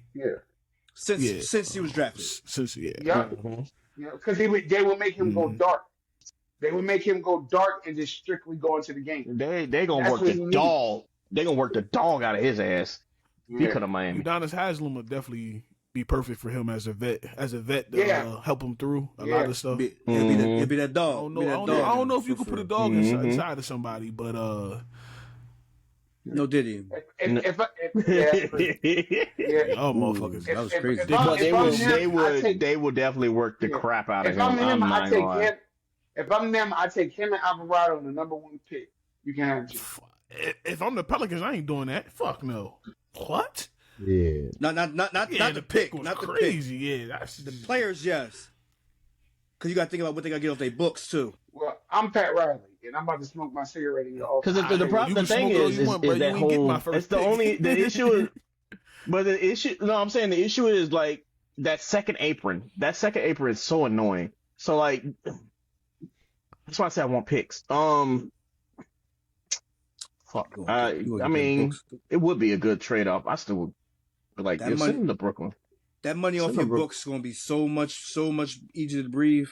Since he was drafted. since yeah. Yeah. Yeah, because they would make him go dark. They would make him go dark and just strictly go into the game. They gonna That's work what he the needs. dog. They gonna work the dog out of his ass. He Yeah. could have Miami. Udonis Haslam would definitely be perfect for him as a vet to Yeah. help him through a Yeah. lot of stuff. It'd be that I dog. don't know. Be that I dog don't know if you for could put a sure. dog Mhm. inside of somebody, but No Diddy. Yeah. oh motherfuckers. That was If- crazy. if I- But they would definitely work the Yeah. crap out of If him. I'm him, I'm I not take gonna lie. him. If I'm them, I take him and Alvarado in the #1 pick. You can have him. If I'm the Pelicans, I ain't doing that. Fuck no. What? Yeah. Not the pick. was Not the pick. crazy. Yeah, that's The players, yes. Because you got to think about what they got to get off their books too. Well, I'm Pat Riley, and I'm about to smoke my cigarette in your office. Because the You can thing smoke all is you want, bro. that You ain't getting my whole. first It's the pick. only the issue is. But the issue, no, I'm saying the issue is like that second apron. That second apron is so annoying. So like, that's why I say I want picks. Fuck. I mean, it would be a good trade off. I still would be like, That send money- him to Brooklyn. That money off your books is going to be so much easier to breathe.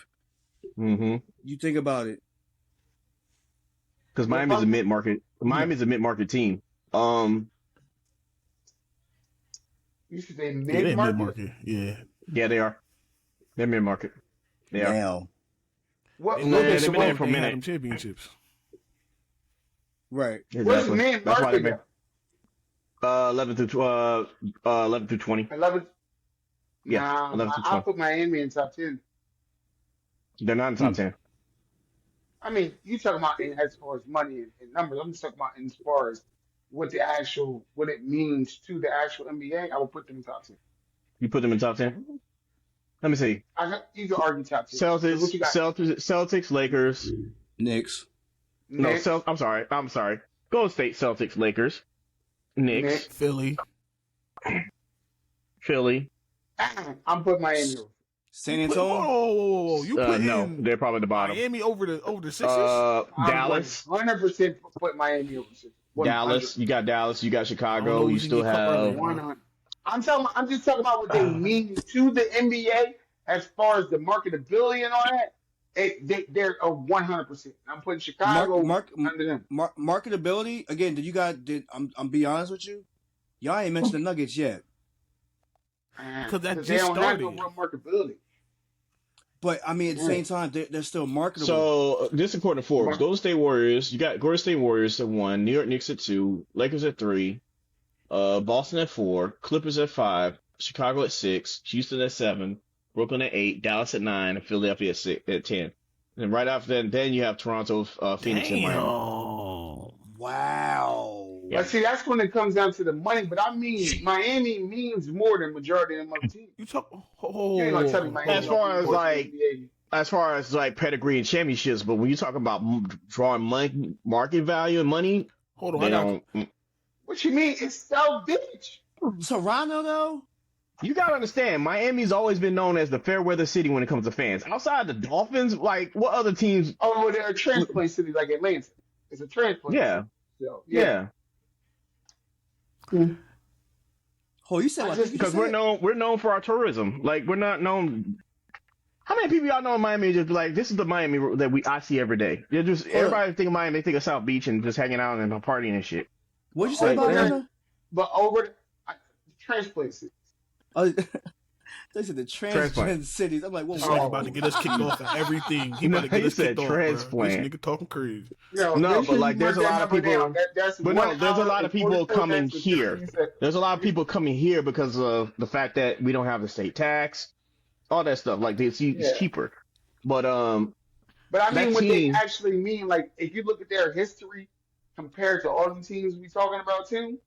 Mm-hmm. You think about it. Because Miami's a mid market. Miami's a mid market team. You should say Yeah, they mid-market. mid-market. Yeah. Yeah, they are. They're mid market. They are. Now. What, They Man, what, they've survived, been there for a they had minute. them championships. Right. what's Exactly. That's why mid-market? they've been 11 through 20. 11. Yeah, Nah, 11 through I'll 20. put Miami in top 10. They're not in top 10. I mean, you talking about as far as money and numbers. I'm just talking about as far as what it means to the actual NBA. I will put them in top 10. You put them in top 10? Let me see. You can argue top 10. What you got? Celtics, Lakers. Knicks. No, Knicks, I'm sorry. Golden State, Celtics, Lakers, Knicks, Philly. Philly. I'm putting Miami over. San Whoa, Antonio. whoa. You put No, in they're probably the bottom. Miami over the Sixers? Dallas, 100% put Miami over. 100. Dallas. You got Dallas. You got I don't Chicago. know You who's in still your cup earlier. have. 100. I'm just talking about what they mean to the NBA as far as the marketability and all that. They're a 100%. I'm putting Chicago under them. Marketability again. I'm be honest with you. Y'all ain't mentioned the Nuggets yet. Because that they just don't have no started. real marketability. But I mean, at the same time, they're still marketable. So this according to Forbes, Golden State Warriors. You got Golden State Warriors at 1, New York Knicks at 2, Lakers at 3, Boston at 4, Clippers at 5, Chicago at 6, Houston at 7, Brooklyn at 8, Dallas at 9, and Philadelphia at 10. And right after that, then you have Toronto, Phoenix, and Miami. Wow. Yeah. But see, that's when it comes down to the money. But I mean, Miami means more than majority of them other teams. You talk. You ain't gonna tell me Miami. As far don't as, mean more like, than the NBA. As far as like pedigree and championships, but when you talk about drawing money, market value and money, Hold on. they I got don't. What you mean? It's so bitch. Toronto though. You gotta understand, Miami's always been known as the fair weather city when it comes to fans. Outside the Dolphins, like what other teams? Oh, well, they're a transplant city like Atlanta. It's a transplant Yeah, city. So, yeah. Oh, you said what? Because we're known for our tourism. Like we're not known. How many people y'all know in Miami just like this is the Miami that I see every day? They're just everybody think of Miami, they think of South Beach and just hanging out and partying and shit. What'd you say about Atlanta? But over the transplant city. They said the transplant cities. I'm like, what? About to get us kicked off of everything. He about to get us kicked off. Transplant. This nigga talking crazy. Yo, no, but like there's a lot of people. There's a lot of people coming here. There's a lot of people coming here because of the fact that we don't have the state tax, all that stuff. Like it's cheaper. But I mean, what they actually mean, like if you look at their history compared to all the teams we talking about too.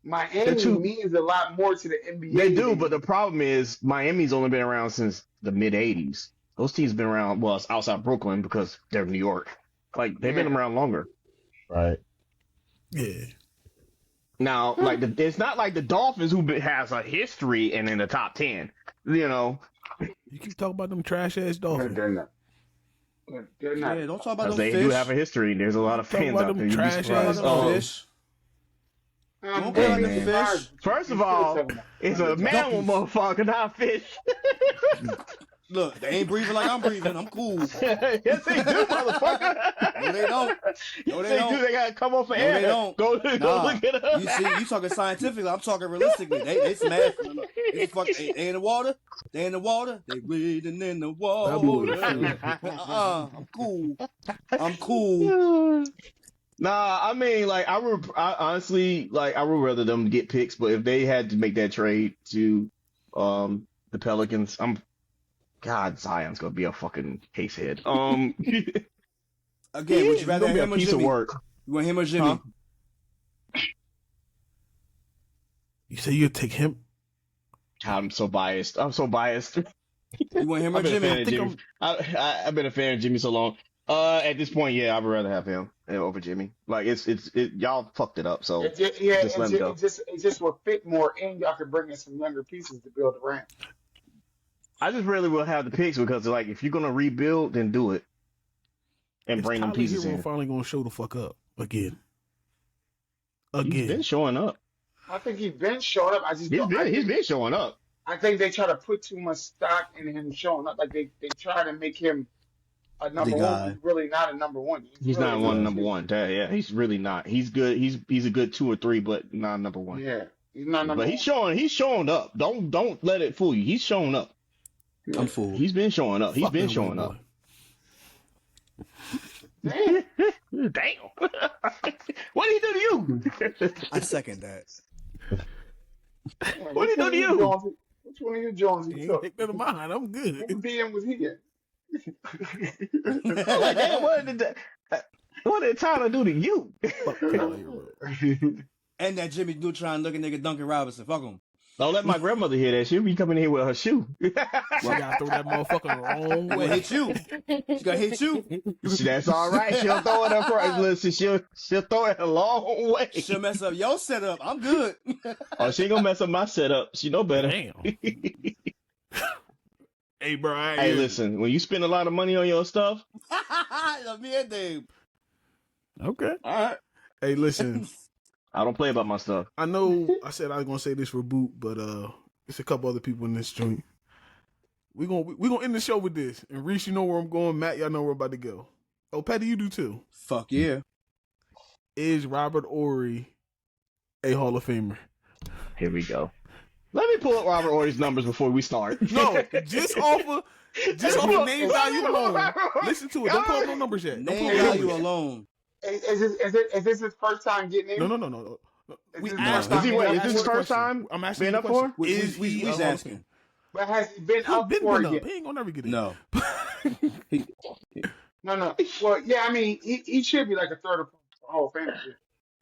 Miami means a lot more to the NBA. They do, but the problem is Miami's only been around since the mid '80s. Those teams been around, well, it's outside Brooklyn because they're New York. Like they've been around longer. Right. Yeah. Now, like it's not like the Dolphins who has a history and in the top 10. You know. You keep talking about them trash ass Dolphins. They're not. Yeah, don't talk about them they fish. do have a history. There's a lot of fans out there. Trash ass fish. Fish. First of all, it's a mammal motherfucker, not fish. Look, they ain't breathing like I'm breathing. I'm cool. Yes, they do, motherfucker. No, they don't. No, they don't. They gotta come off for air. They don't. Go look it up. You see, you talking scientifically. I'm talking realistically. They smash. They in the water. They in the water. They breathing in the water. I'm cool. I'm cool. Nah, I mean, like, I honestly, like, I would rather them get picks, but if they had to make that trade to the Pelicans, God, Zion's gonna be a fucking casehead. Again, would you rather him or piece Jimmy? Of work. You want him or Jimmy? Huh? You say you'd take him? I'm so biased. You want him or Jimmy? I've been a fan of Jimmy so long. At this point, yeah, I would rather have him over Jimmy. Like it's y'all fucked it up, so just let him go. It just will fit more, and y'all could bring in some younger pieces to build around. I just really will have the picks because, like, if you're gonna rebuild, then do it and bring them pieces in. Finally gonna show the fuck up again. He's been showing up. I think he's been showing up. He's been showing up. I think they try to put too much stock in him showing up. Like they try to make him a number one. He's really not a number one. He's really not number one. Yeah, he's really not. He's good. He's a good 2 or 3, but not number one. Yeah, he's not number one. But he's showing up. Don't let it fool you. He's showing up. I'm fooled. He's been showing up. He's been showing up. Damn. What did he do to you? I second that. What did he do to you? Which one of you Jones he took? Never mind. I'm good. What DM was he in? Like, damn, what did Tyler do to you? And that Jimmy Neutron looking nigga Duncan Robinson. Fuck him. Don't let my grandmother hear that. She'll be coming here with her shoe. Well, I gotta throw that motherfucker the wrong way. Hit you. She gonna hit you. That's all right. She'll throw it up right. Listen, she'll throw it a long way. She'll mess up your setup. I'm good. Oh, she ain't gonna mess up my setup. She know better. Damn. Hey, bro. Hey, listen. When you spend a lot of money on your stuff, me and Dave. Okay. All right. Hey, listen. I don't play about my stuff. I know I said I was gonna say this for Boot, but it's a couple other people in this joint. We gonna end the show with this. And Reese, you know where I'm going. Matt, y'all know where I'm about to go. Oh, Patty, you do too. Fuck yeah. Is Robert Horry a Hall of Famer? Here we go. Let me pull up Robert Horry's numbers before we start. No, just off of name value alone. Listen to it. Don't pull up no numbers yet. Name value alone. Is this his first time getting in? No. Is this his first time? I'm asking being up for? We's asking. But has he been up for it yet? He ain't gonna never get in. No. No. Well, yeah, I mean, he should be like a third or Hall of Famer.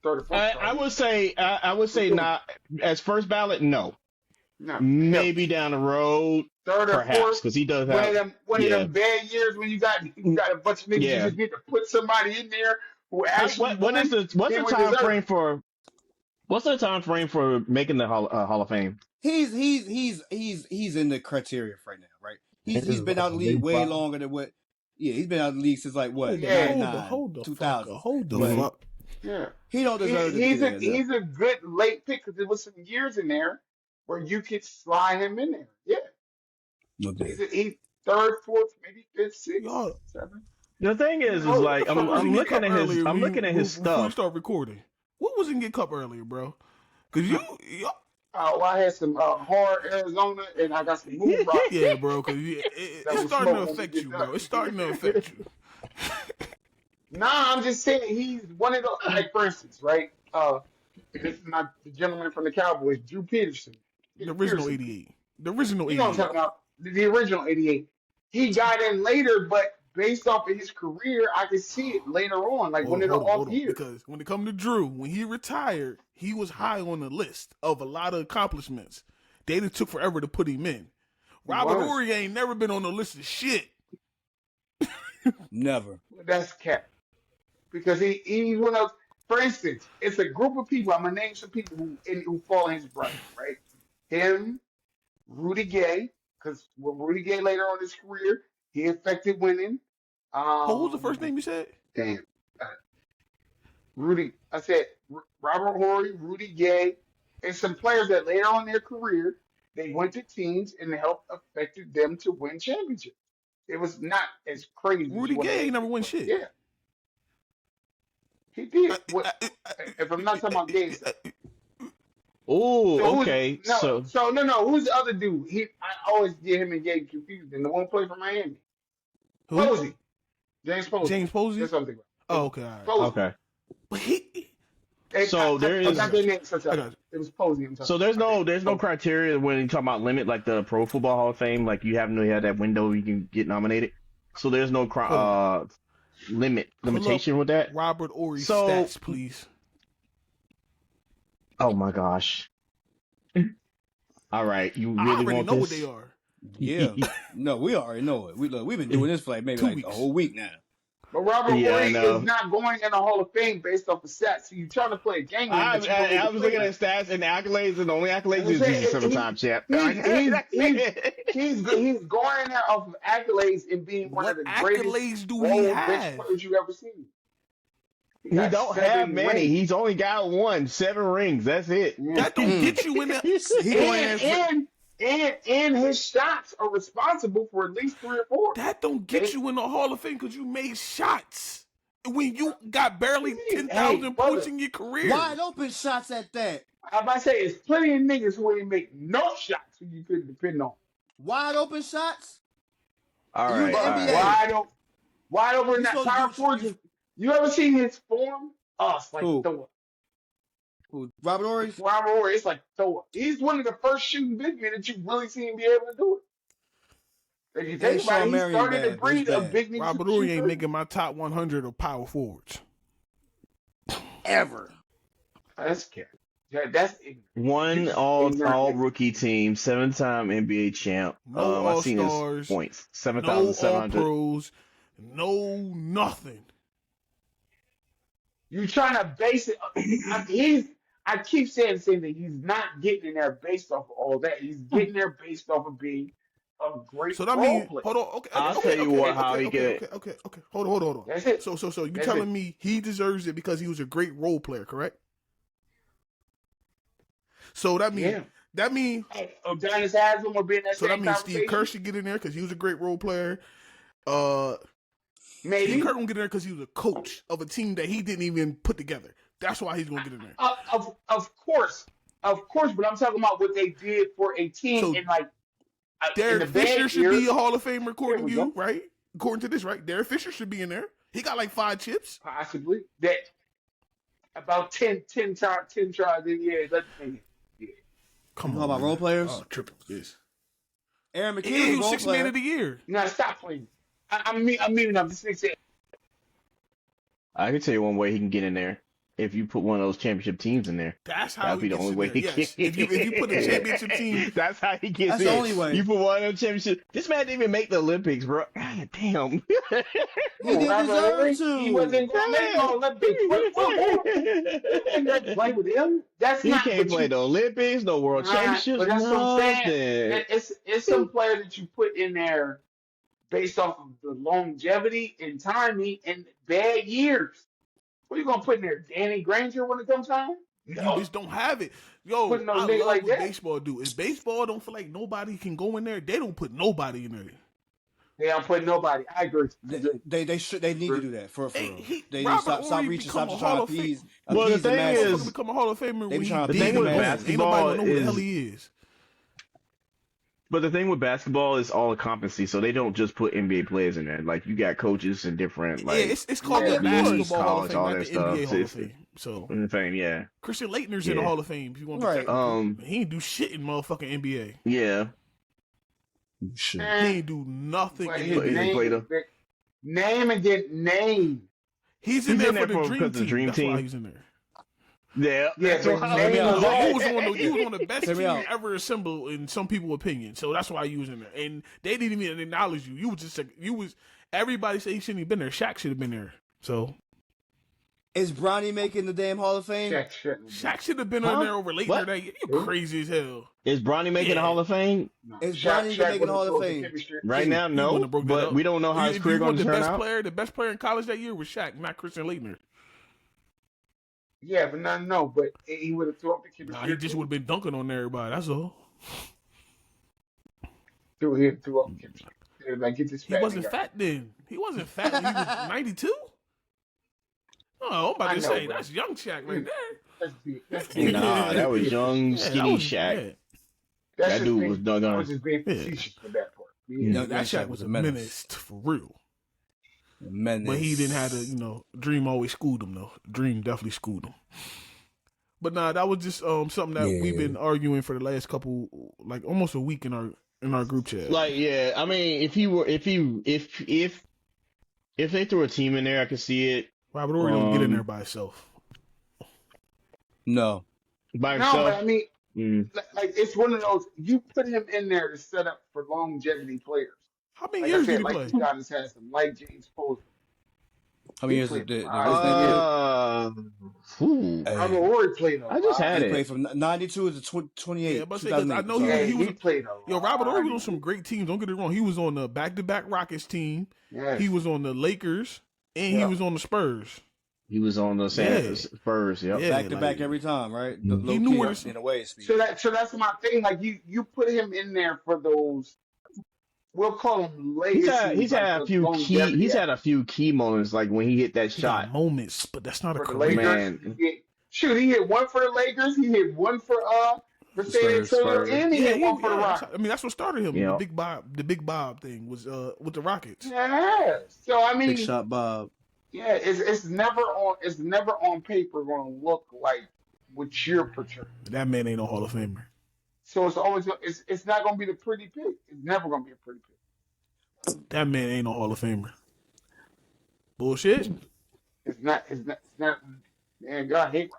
Third or fourth. I would say not as first ballot. No. Maybe down the road. Third or perhaps, fourth, because he does have one of them bad years when you got a bunch of niggas you just need to put somebody in there who actually. What's the time frame for making the Hall of Fame? he's in the criteria right now, right? He's been out of the league way longer than what. Yeah, he's been out of the league since like what, Yeah. 99, 2000. Hold the But fuck. Yeah. he don't deserve to be He's there. he's a good late pick because there was some years in there where you could slide him in there. Yeah. No doubt. He's third, fourth, maybe fifth, sixth, Y'all- seventh. The thing is like I'm looking at his Before you stuff. start recording, what was in Get Cup earlier, bro? Because y'all. Well, I had some hard Arizona, and I got some moon rock. Yeah, bro, because it's starting to affect you, bro. It's starting to affect you. Nah, I'm just saying he's one of those. Like for instance, right? This is not the gentleman from the Cowboys, Drew Peterson. The original 88. The original You know what I'm 88. talking about? The original 88. He got in later, but based off of his career, I could see it later on, like when they're off years. Because when it comes to Drew, when he retired, he was high on the list of a lot of accomplishments. They just took forever to put him in. Robert Horry ain't never been on the list of shit. Never. That's cap. Because he's one of, for instance, it's a group of people. I'm gonna name some people who fall in his bracket, right? Him, Rudy Gay, because with Rudy Gay later on in his career, he affected winning. What was the first name you said? Damn. Rudy. I said Robert Horry, Rudy Gay, and some players that later on in their career, they went to teams and helped affected them to win championships. It was not as crazy. Rudy Gay ain't never won shit. Yeah. He did. If I'm not talking about Gay stuff. Oh, okay. No. Who's the other dude? I always get him and Gay confused. And the one play for Miami. Who? Posey. James Posey. James Posey? That's something. Oh, okay. All right. Posey. Okay. But he. So there is. It was Posey. So there's no criteria when you talk about limit like the Pro Football Hall of Fame. Like you haven't really had that window you can get nominated. So there's no limitation with that. Robert Horry stats, please. Oh my gosh. All right, you really I already want know this? what they are. Yeah. No, we already know it. We've been doing this for like maybe 2 like weeks. a whole week now. But Robert Horry is not going in the Hall of Fame based off of stats. So you're trying to play a game. I was looking at stats and accolades, and the only accolades is the 7-time champ. He's going in there off of accolades and being one of the greatest bench players you've ever seen. He don't have many. Rings. He's only got 7 rings. That's it. That don't get you in there. And his shots are responsible for at least 3 or 4. That don't get you in the Hall of Fame because you made shots when you got barely 10,000 points in your career. Wide open shots at that. I'm about to say, there's plenty of niggas who ain't make no shots who you couldn't depend on. Wide open shots? All right. Wide open in that power forward. You ever seen his form? Oh, it's like Thor. Who? Robert Horry? Robert Horry, it's like Thor. He's one of the first shooting big men that you really seen him be able to do it. If you think about it, he started to breed a big nigga. Robert Horry ain't making my top 100 of power forwards. Ever. That's scary. That's one all rookie team, 7-time NBA champ. No I've seen All-Stars, his points, 7,700. No All-Pros, no nothing. You trying to base it? I keep saying the same thing. He's not getting in there based off of all that. He's getting there based off of being a great role player. Hold on. Okay, I'll tell you how he get it. Okay. Hold on. That's it. So you telling me he deserves it because he was a great role player, correct? So that means Dennis Haslam will be in that. So that means Steve Kerr should get in there because he was a great role player. Maybe Steve Kerr gonna get in there because he was a coach of a team that he didn't even put together. That's why he's gonna get in there. Of course. But I'm talking about what they did for a team in like. Derek Fisher should be a Hall of Famer according to you, right? According to this, right? Derek Fisher should be in there. He got like 5 chips. Possibly. That about 10 tries in yeah. Come on. How about role players? Oh, triple this. Aaron McKinnon, he was 6th man of the year. No, stop playing. I'm meaning up. This nigga said. I can tell you one way he can get in there. if you put one of those championship teams in there. That's how That'd be the only way he yes. gets. If you put a championship team, that's how he gets That's in. the only way. You put one of them championship. This man didn't even make the Olympics, bro. God damn. He didn't deserve to. He wasn't going to make the Olympics. What play with him? That's he not. can't play the Olympics, no world championships. But that's what I'm saying. Nothing. It's some player that you put in there based off of the longevity and timing and bad years. What are you gonna put in there? Danny Granger when it comes time? you just don't have it. Yo, Put no I nigga love like what that. baseball do. If baseball don't feel like nobody can go in there, they don't put nobody in there. They don't put nobody. I agree. They need to do that for Hey, they need to Robert stop Horry reaching, become stop a trying to Hall of appease. Well, the appease the thing masses. He's is- become a Hall of Famer They when be he trying to did The thing the with most. Ain't nobody basketball know who the is- hell he is. But the thing with basketball is all the competency, so they don't just put NBA players in there. Like you got coaches and different like Yeah, it's called Yeah, the of Basketball Hall of college, Fame, all not that the NBA stuff. Hall of It's- Fame. So in the fame, yeah. Christian Laettner's in the Yeah. Hall of Fame. If you want to Right. technically. He ain't do shit in motherfucking NBA. Yeah. Shit. He ain't do nothing But in his But he NBA. played a- name and get name. He's in He's there in for there the for- Dream because of Team. the Dream That's why Team. he's in there. Yeah. Yeah, That's but why- name Yeah. is You all. was one of the best Hear me teams out. ever assembled in some people's opinion. So that's why you was in there. And they didn't even acknowledge you. You was just like, everybody say he shouldn't have been there. Shaq should have been there. So Is Bronny making the damn Hall of Fame? Shaq should have been Huh? on there over Laettner. What? That year. You crazy as hell. Is Bronny making Yeah. the Hall of Fame? Is Bronny even making the Hall of Fame? Right now, He no. wouldn't have broke that But up. we don't know how his If career you want going to turn out. the best player in college that year was Shaq, not Christian Laettner. Yeah, but no, but he would have threw up the chemistry. Nah, he just would have been dunking on everybody. That's all. threw up the chemistry. Like, get this He fat wasn't nigga. fat then. He wasn't fat when he was 92. Oh, I'm about I to know, say bro. that's young Shaq right there. That's Nah, that was young, Yeah, skinny was- Shaq. yeah. That's That just dude being- was dug I on. was just being Yeah. facetious for that part. No, That Shaq was a menace for real. Menace. But he didn't have to, Dream always schooled him though. Dream definitely schooled him. But nah, that was just something that Yeah. we've been arguing for the last couple, like almost a week in our group chat. Like, yeah, I mean, if they threw a team in there, I could see it Robert Horry don't get in there by himself. No. by No, himself. but I mean, Mm. like it's one of those. You put him in there to set up for longevity players. How many Like years I said, did he like play? you guys has them, like James Posey. How many years played did five. Ooh. Robert Horry played a I just lot. had He it. played from 92 to 28. Yeah, but say, 'cause I know he- Yeah, he was- played a Yo, lot. Robert Horry was on some great teams. Don't get it wrong. He was on the back-to-back Rockets team. Yes. He was on the Lakers, and he Yeah. was on the Spurs. He was on the Spurs. Yep. Yeah. back to like- back every time, right? He knew where to- in a way. Speed. So that's my thing. Like you put him in there for those. We'll call them legacies. He's had a few key moments, like when he hit that He shot. got moments, but that's not a for the career. Lakers. Man. He hit one for the Lakers. He hit one for San Spurs, Antonio, Spurs. and he hit one for the Rockets. I mean, that's what started him. Yeah. The Big Bob thing was with the Rockets. Yeah. So I mean, Big shot, Bob. yeah, it's never on paper going to look like what you're portraying. That man ain't no Hall of Famer. So it's not going to be the pretty pick. It's never going to be a pretty pick. That man ain't no Hall of Famer. Bullshit. It's not. Man, God hate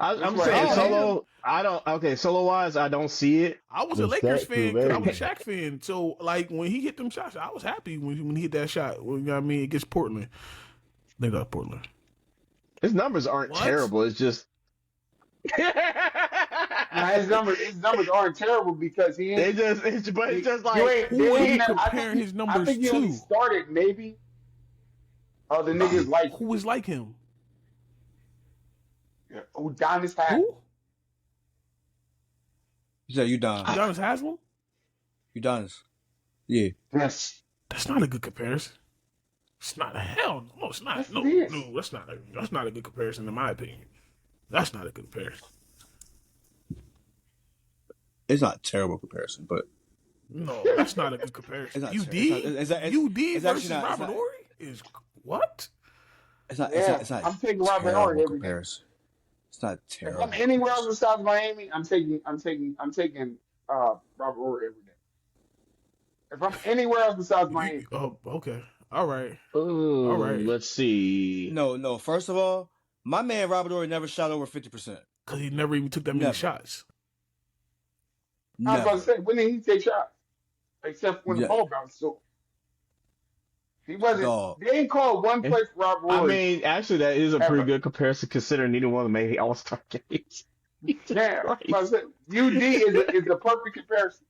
Robert. I'm That's saying right. solo. I don't. Okay, solo wise, I don't see it. I was a Was Lakers that too fan 'cause I bad? was a Shaq fan. So like when he hit them shots, I was happy when he hit that shot. Well, you know what I mean? Against Portland. They got Portland. His numbers aren't What? terrible. It's just. Now, his numbers aren't terrible because he ain't. But it's just like you ain't- Who they are ain't you never- I comparing think his he- numbers I think he only to? started maybe. The niggas like Who was like him? Udonis had. Who? You said Udonis. Udonis Haslam? Udonis. Yeah. Yes. That's not a good comparison. It's not a hell. No, it's not. Yes, No, it is. no, that's not a good comparison in my opinion. That's not a good comparison. It's not a terrible comparison, but No, that's not a good comparison. It's not You ter- did? it's not- it's- it's- You did it's actually versus not- it's Robert not- Horry is what? it's not. Yeah, It's not. I'm taking Robert terrible Horry every day. comparison. It's not If terrible. I'm anywhere else besides Miami, I'm taking Robert Horry every day. If I'm anywhere else besides Miami, Oh, okay. All right. Ooh, All right. Let's see. No. First of all, My man Robert Horry never shot over 50%. Because he never even took that many Never. shots. I was about to Never. say, when did he take shots? Except when the ball bounced. So he wasn't. Dog. They ain't called one play for Robert Horry. I mean, actually, that is a Ever. pretty good comparison considering neither one of them made All-Star games. Yeah, Christ. I was saying, UD is the perfect comparison.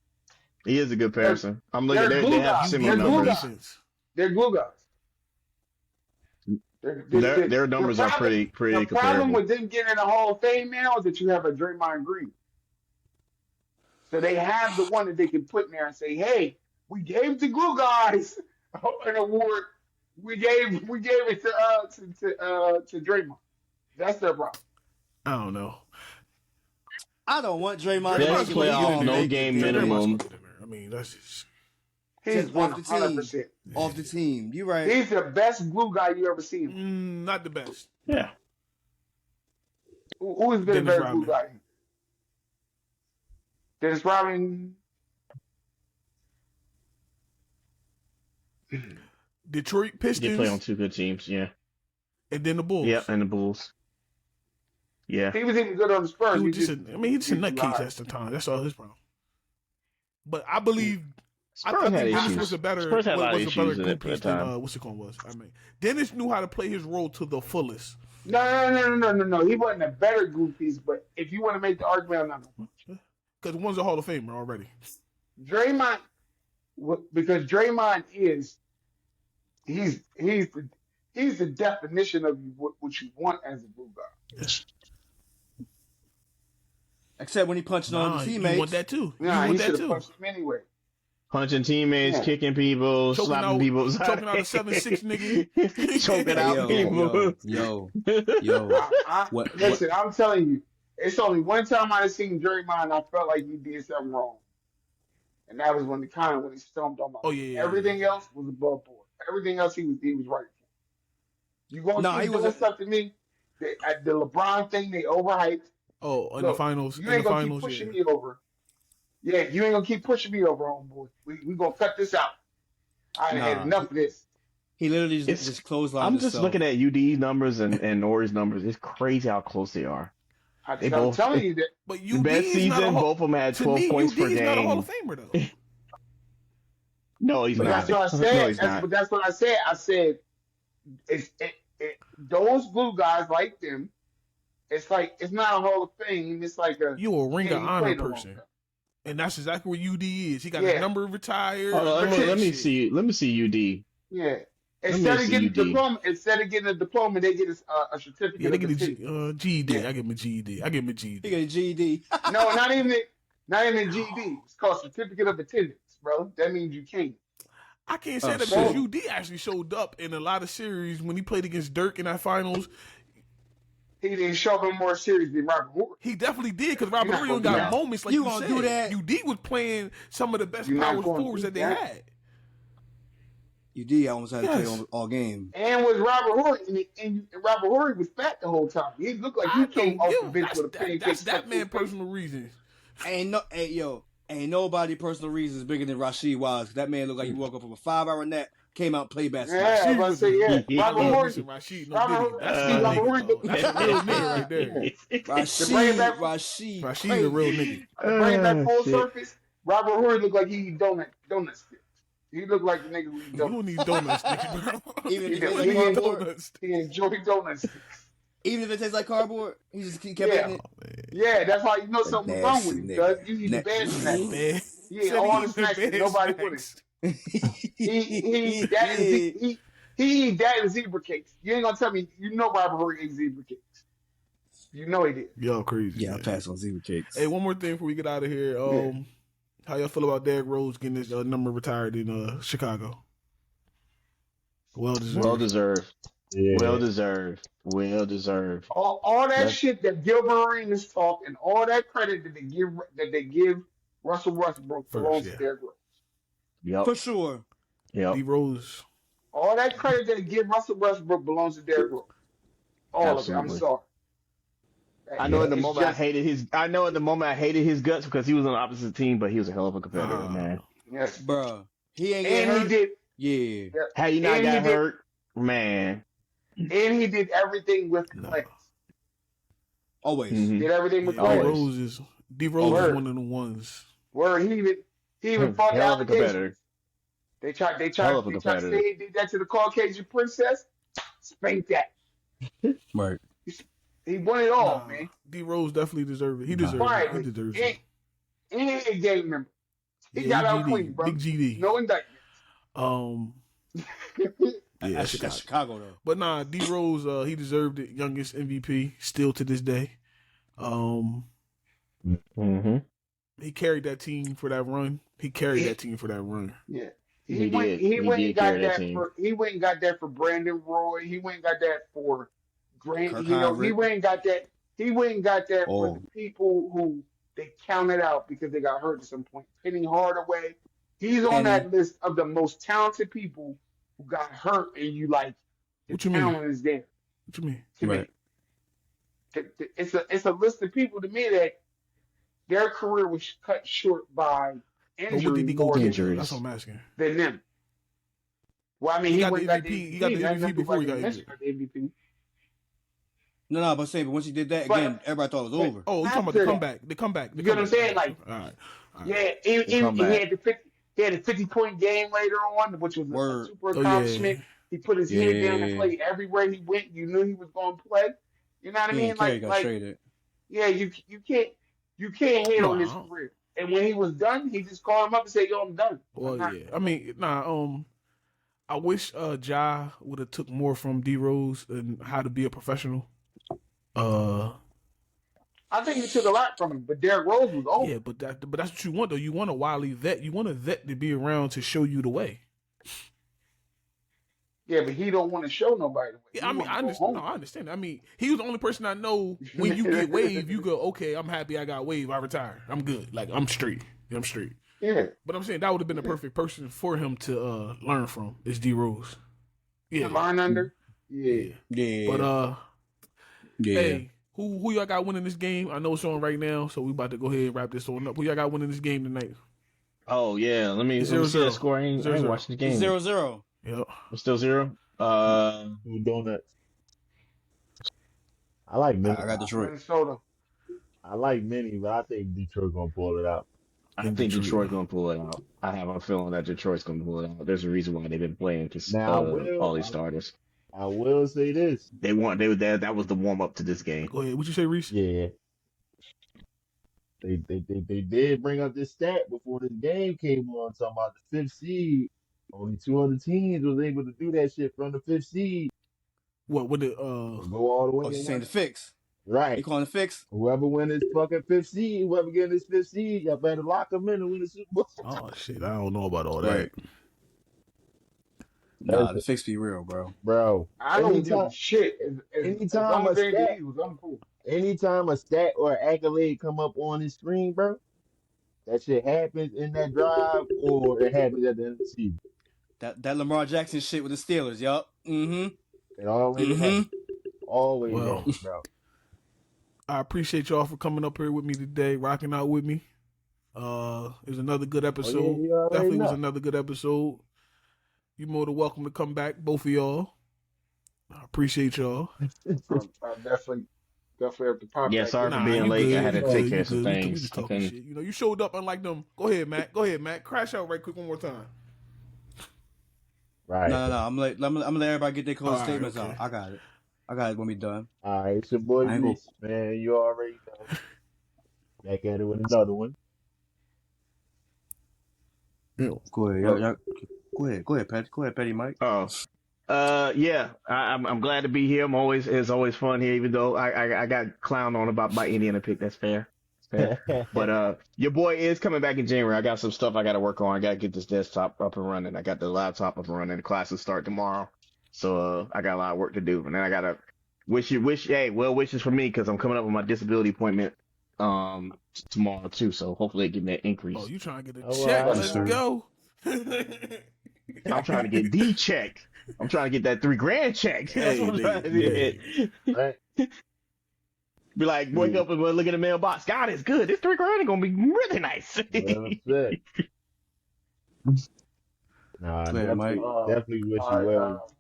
He is a good comparison. I'm looking. they're They glue have guys. similar They're glue numbers. guys. They're glue guys. Their numbers are pretty The problem comparable. with them getting in the Hall of Fame now is that you have a Draymond Green. So they have the one that they can put in there and say, "Hey, we gave the glue guys an award. We gave it to Draymond." That's their problem. I don't know. I don't want Draymond Best to playoff, no game minimum. I mean, that's just... He's off the team. 100%. Off the team. You right. He's the best glue guy you ever seen. Not the best. Yeah. Who has been a Dennis better glue guy? Dennis Rodman. Detroit They Pistons. play on two good teams. Yeah. And then the Bulls. Yeah, and the Bulls. Yeah. He was even good on the Spurs. He's just a nutcase right. at the time. That's all his problem. But I believe I Spurs think had Dennis issues. was a better Spurs had a lot of was a better issues glue at piece that than time. what's it called was. I mean, Dennis knew how to play his role to the fullest. No. He wasn't a better glue piece, but if you want to make the argument, I'm not. Because one's a Hall of Famer already. Draymond, because Draymond he's the definition of what you want as a glue guy. Except when he punched on the teammates. You want that too. Nah, you he want should that have too. punched him anyway. Punching teammates, Yeah. kicking people, Choking slapping people. choking out a 7'6" nigga. Choking out people. Yo. Listen, I'm telling you, it's only one time I've seen Draymond, I felt like he did something wrong. And that was when he stormed on my. Oh, yeah. Everything else was above board. Everything else he was right for. You gonna keep doing stuff to me? At the LeBron thing, they overhyped. Oh, in the finals. You ain't gonna keep pushing me over. Yeah, you ain't gonna keep pushing me over, homeboy. We gonna cut this out. I had enough of this. He literally just clotheslined I'm just himself. looking at UD's numbers and Nori's numbers. It's crazy how close they are. I'm telling you that. But The best season, both of them had 12 points per game. Not a Hall of Famer though. No, he's But not. that's what I No, said. he's not. But that's what I said. I said, those glue guys like them. It's like it's not a Hall of Fame. It's like You a Ring of he Honor played a long person. time. And that's exactly what UD is. He got a number retired. Let me see. Let me see UD. Yeah. Instead of getting a diploma, they get a certificate. Yeah, they get a GED. Yeah. I give him a GED. He got a GED. No, not even a GED. It's called certificate of attendance, bro. That means you came. I can't say that because UD actually showed up in a lot of series when he played against Dirk in that finals. He didn't show up in more series than Robert Horry. He definitely did because Robert Horry got moments like you said. Do that. UD was playing some of the best power forwards that they had. UD almost had to play all game. And with Robert Horry, and Robert Horry was fat the whole time. He looked like he came off the bench with a pancake. That's that man's personal reasons. Ain't nobody personal reasons bigger than Rasheed Wallace. That man looked like he woke up from a 5-hour nap, came out and played basketball. Yeah, I was about to say, yeah. Robert Horry. Rasheed, Robert Horry looked that's a real nigga right there. Rasheed, Rasheed a real nigga. To bring that full surface, Robert Horry looked like he eat donut sticks. He looked like the nigga who eat You donuts. don't need donuts, nigga. Even if He enjoyed donuts. Even if it tastes like cardboard, he just kept eating it. Yeah, that's how you know something was wrong with him, because you eat the bad snacks. Yeah, all the snacks that nobody wanted. He eat that and zebra cakes. You ain't gonna tell me you know Robert Horry ate zebra cakes. You know he did. Y'all crazy. Yeah, I pass on zebra cakes. Hey, one more thing before we get out of here. How y'all feel about Derrick Rose getting his number retired in Chicago? Well deserved. Yeah. Well deserved. All that shit that Gilbert Arenas talk and all that credit that they give Russell Westbrook belongs to Derrick Rose. Yep. For sure. Yep. D Rose. All that credit that they give Russell Westbrook belongs to Derrick Rose. All of it. I'm sorry. I know at the moment I hated his guts because he was on the opposite team, but he was a hell of a competitor, man. Yes, bro. He ain't and hurt. he did. Yeah. Had he not got hurt, man. And he did everything with class. Always. Mhm. Did everything with D class. Always. Rose is Word. one of the ones. Where he even fought the Hell of a competitor. allegations. They tried to Hell of a say competitor. he did that to the Caucasian princess. Spank that. Right. He won it all, Nah, man. D Rose definitely deserves it. He deserves it. He Quietly. deserves He it. ain't a gang member. He Yeah, got out GD. clean, bro. Big GD. No indictments. Yeah, That's Chicago. Chicago though. But nah, D Rose, he deserved it. Youngest MVP, still to this day. Mm-hmm. He carried that team for that run. Yeah. He went did. he He went did and got carry that that team. for he went and got that for Brandon Roy. He went and got that for Grant. Kirk He Hinrich. went and got that. He went and got that for Oh. the people who they counted out because they got hurt at some point. Penny Hardaway. He's on that list of the most talented people who got hurt, and you like the What you mean? talent is there. What you mean? To Right. me, it's a list of people to me that their career was cut short by But what did injury he go more to? than, Injuries. That's what I'm asking. than them. Well, I mean, He he got went the and got the MVP. MVP. He got the Nothing MVP before he like got Messi injured. got the MVP. No, but saying, but once he did that But- again, everybody thought it was but- over. Oh, you talking about After the that. comeback? The comeback. You get what I'm saying? Like, all right. yeah, he comeback. had the 50-point game later on, which was a Word. super Oh, accomplishment. yeah. He put his head down and Yeah. played everywhere he went. You knew he was going to play. You know what I He mean? and Kerry got Like, traded. yeah, you can't hate No, on his I don't. career. And when he was done, he just called him up and said, "Yo, I'm done." Well, I'm not- yeah. I mean, I wish Ja would have took more from D Rose and how to be a professional. I think he took a lot from him, but Derrick Rose was over. Yeah, but that's what you want though. You want a wily vet. You want a vet to be around to show you the way. Yeah, but he don't want to show nobody the way. Yeah, He I mean, wanna I go understand. home. No, I understand. I mean, he was the only person I know when you get wave, you go, okay, I'm happy I got wave. I retire. I'm good. Like I'm straight. I'm straight. Yeah. But I'm saying that would have been the perfect person for him to learn from. Is D Rose. Yeah. Line under. Yeah. Yeah. But yeah. hey, who y'all got winning this game? I know it's on right now, so we about to go ahead and wrap this on up. Who y'all got winning this game tonight? Oh yeah, let me see 0-0. the score. I ain't 0-0. watching the game. 0-0. Yep. It's still 0. Two donuts. I like I mini. got Detroit. Minnesota. I like mini, but I think Detroit gonna pull it out. I think Detroit's gonna pull it out. I have a feeling that Detroit's gonna pull it out. There's a reason why they've been playing all these starters. I will say this. They that was the warm up to this game. Go ahead. What you say, Reese? Yeah. They did bring up this stat before this game came on, talking about the 5th seed. Only 2 other teams was able to do that shit from the 5th seed. What with the Go all the way. Oh, she's and saying win. the fix. Right. You calling the fix? Whoever win this fucking 5th seed, whoever get this 5th seed, y'all better lock them in and win the Super Bowl. Oh shit, I don't know about all that. Right. Nah, the fix be real, bro. Bro, I don't give a shit. anytime as a long as stat- they was, I'm cool. anytime a stat or accolade come up on the screen, bro, that shit happens in that drive or it happens at the end of the season. That Lamar Jackson shit with the Steelers, yup. Mm-hmm. It always happens. Always Well. happens, bro. I appreciate y'all for coming up here with me today, rocking out with me. It was another good episode. you already Definitely was know. another good episode. You're more than welcome to come back, both of y'all. I appreciate y'all. I definitely have to pop Yeah, back sorry in. for being you late. I had to you take you care of some We things. just I talking couldn't- shit. You know, you showed up unlike them. Go ahead, Matt. Crash out right quick one more time. Right. No. I'm gonna let everybody get their closing All right, statements okay. out. I got it when we done. All right, it's your boy I ain't gonna- Reese, man. You already know. Back at it with another one. Go ahead, y'all. Go ahead, Petty. Go ahead, Petty Mike. Oh, yeah. I'm glad to be here. It's always fun here, even though I got clowned on about my Indiana pick. That's fair. But your boy is coming back in January. I got some stuff I got to work on. I got to get this desktop up and running. I got the laptop up and running. The classes start tomorrow, so I got a lot of work to do. And then I got to well wishes for me because I'm coming up with my disability appointment tomorrow too. So hopefully it give me that increase. Oh, you trying to get a Oh, check? wow. Let's go. I'm trying to get D check. I'm trying to get that $3,000 check. That's what I'm trying to get. Right? Be like, wake up and look at the mailbox. God, it's good. This $3,000 is gonna be really nice. Well said. Nah, Go ahead, Mike. definitely wish you well.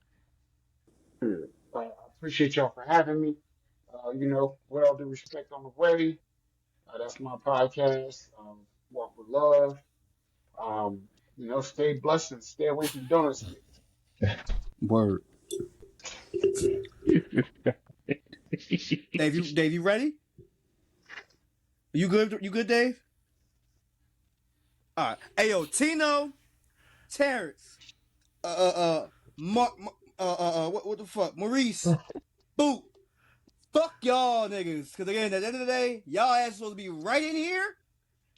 I appreciate y'all for having me. With all due respect on the way. That's my podcast. Walk with love. Stay blessed and stay away from donut sticks. Word. Dave, you ready? You good? You good, Dave? All right. Hey, yo, Tino, Terrence, Mark, what the fuck? Maurice, Boot. Fuck y'all niggas. Cause again, at the end of the day, y'all ass supposed to be right in here,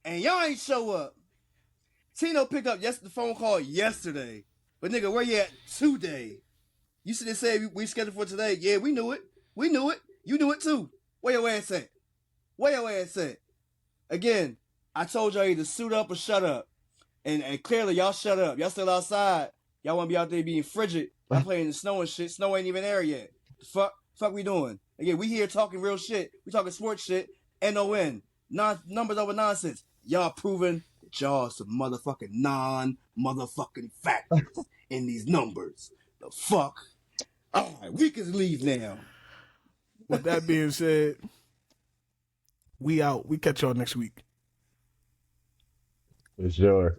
and y'all ain't show up. Tino picked up the phone call yesterday. But nigga, where you at today? You should have said we scheduled for today. Yeah, we knew it. We knew it. You knew it too. Where your ass at? Where your ass at? Again, I told y'all either suit up or shut up. And clearly y'all shut up. Y'all still outside. Y'all want to be out there being frigid. Y'all playing in the snow and shit. Snow ain't even there yet. The fuck we doing? Again, we here talking real shit. We talking sports shit. NON. Numbers over nonsense. Y'all proving that y'all some motherfucking non-motherfucking factors in these numbers. The fuck? All right, we can leave now. With that being said, we out. We catch y'all next week. For sure.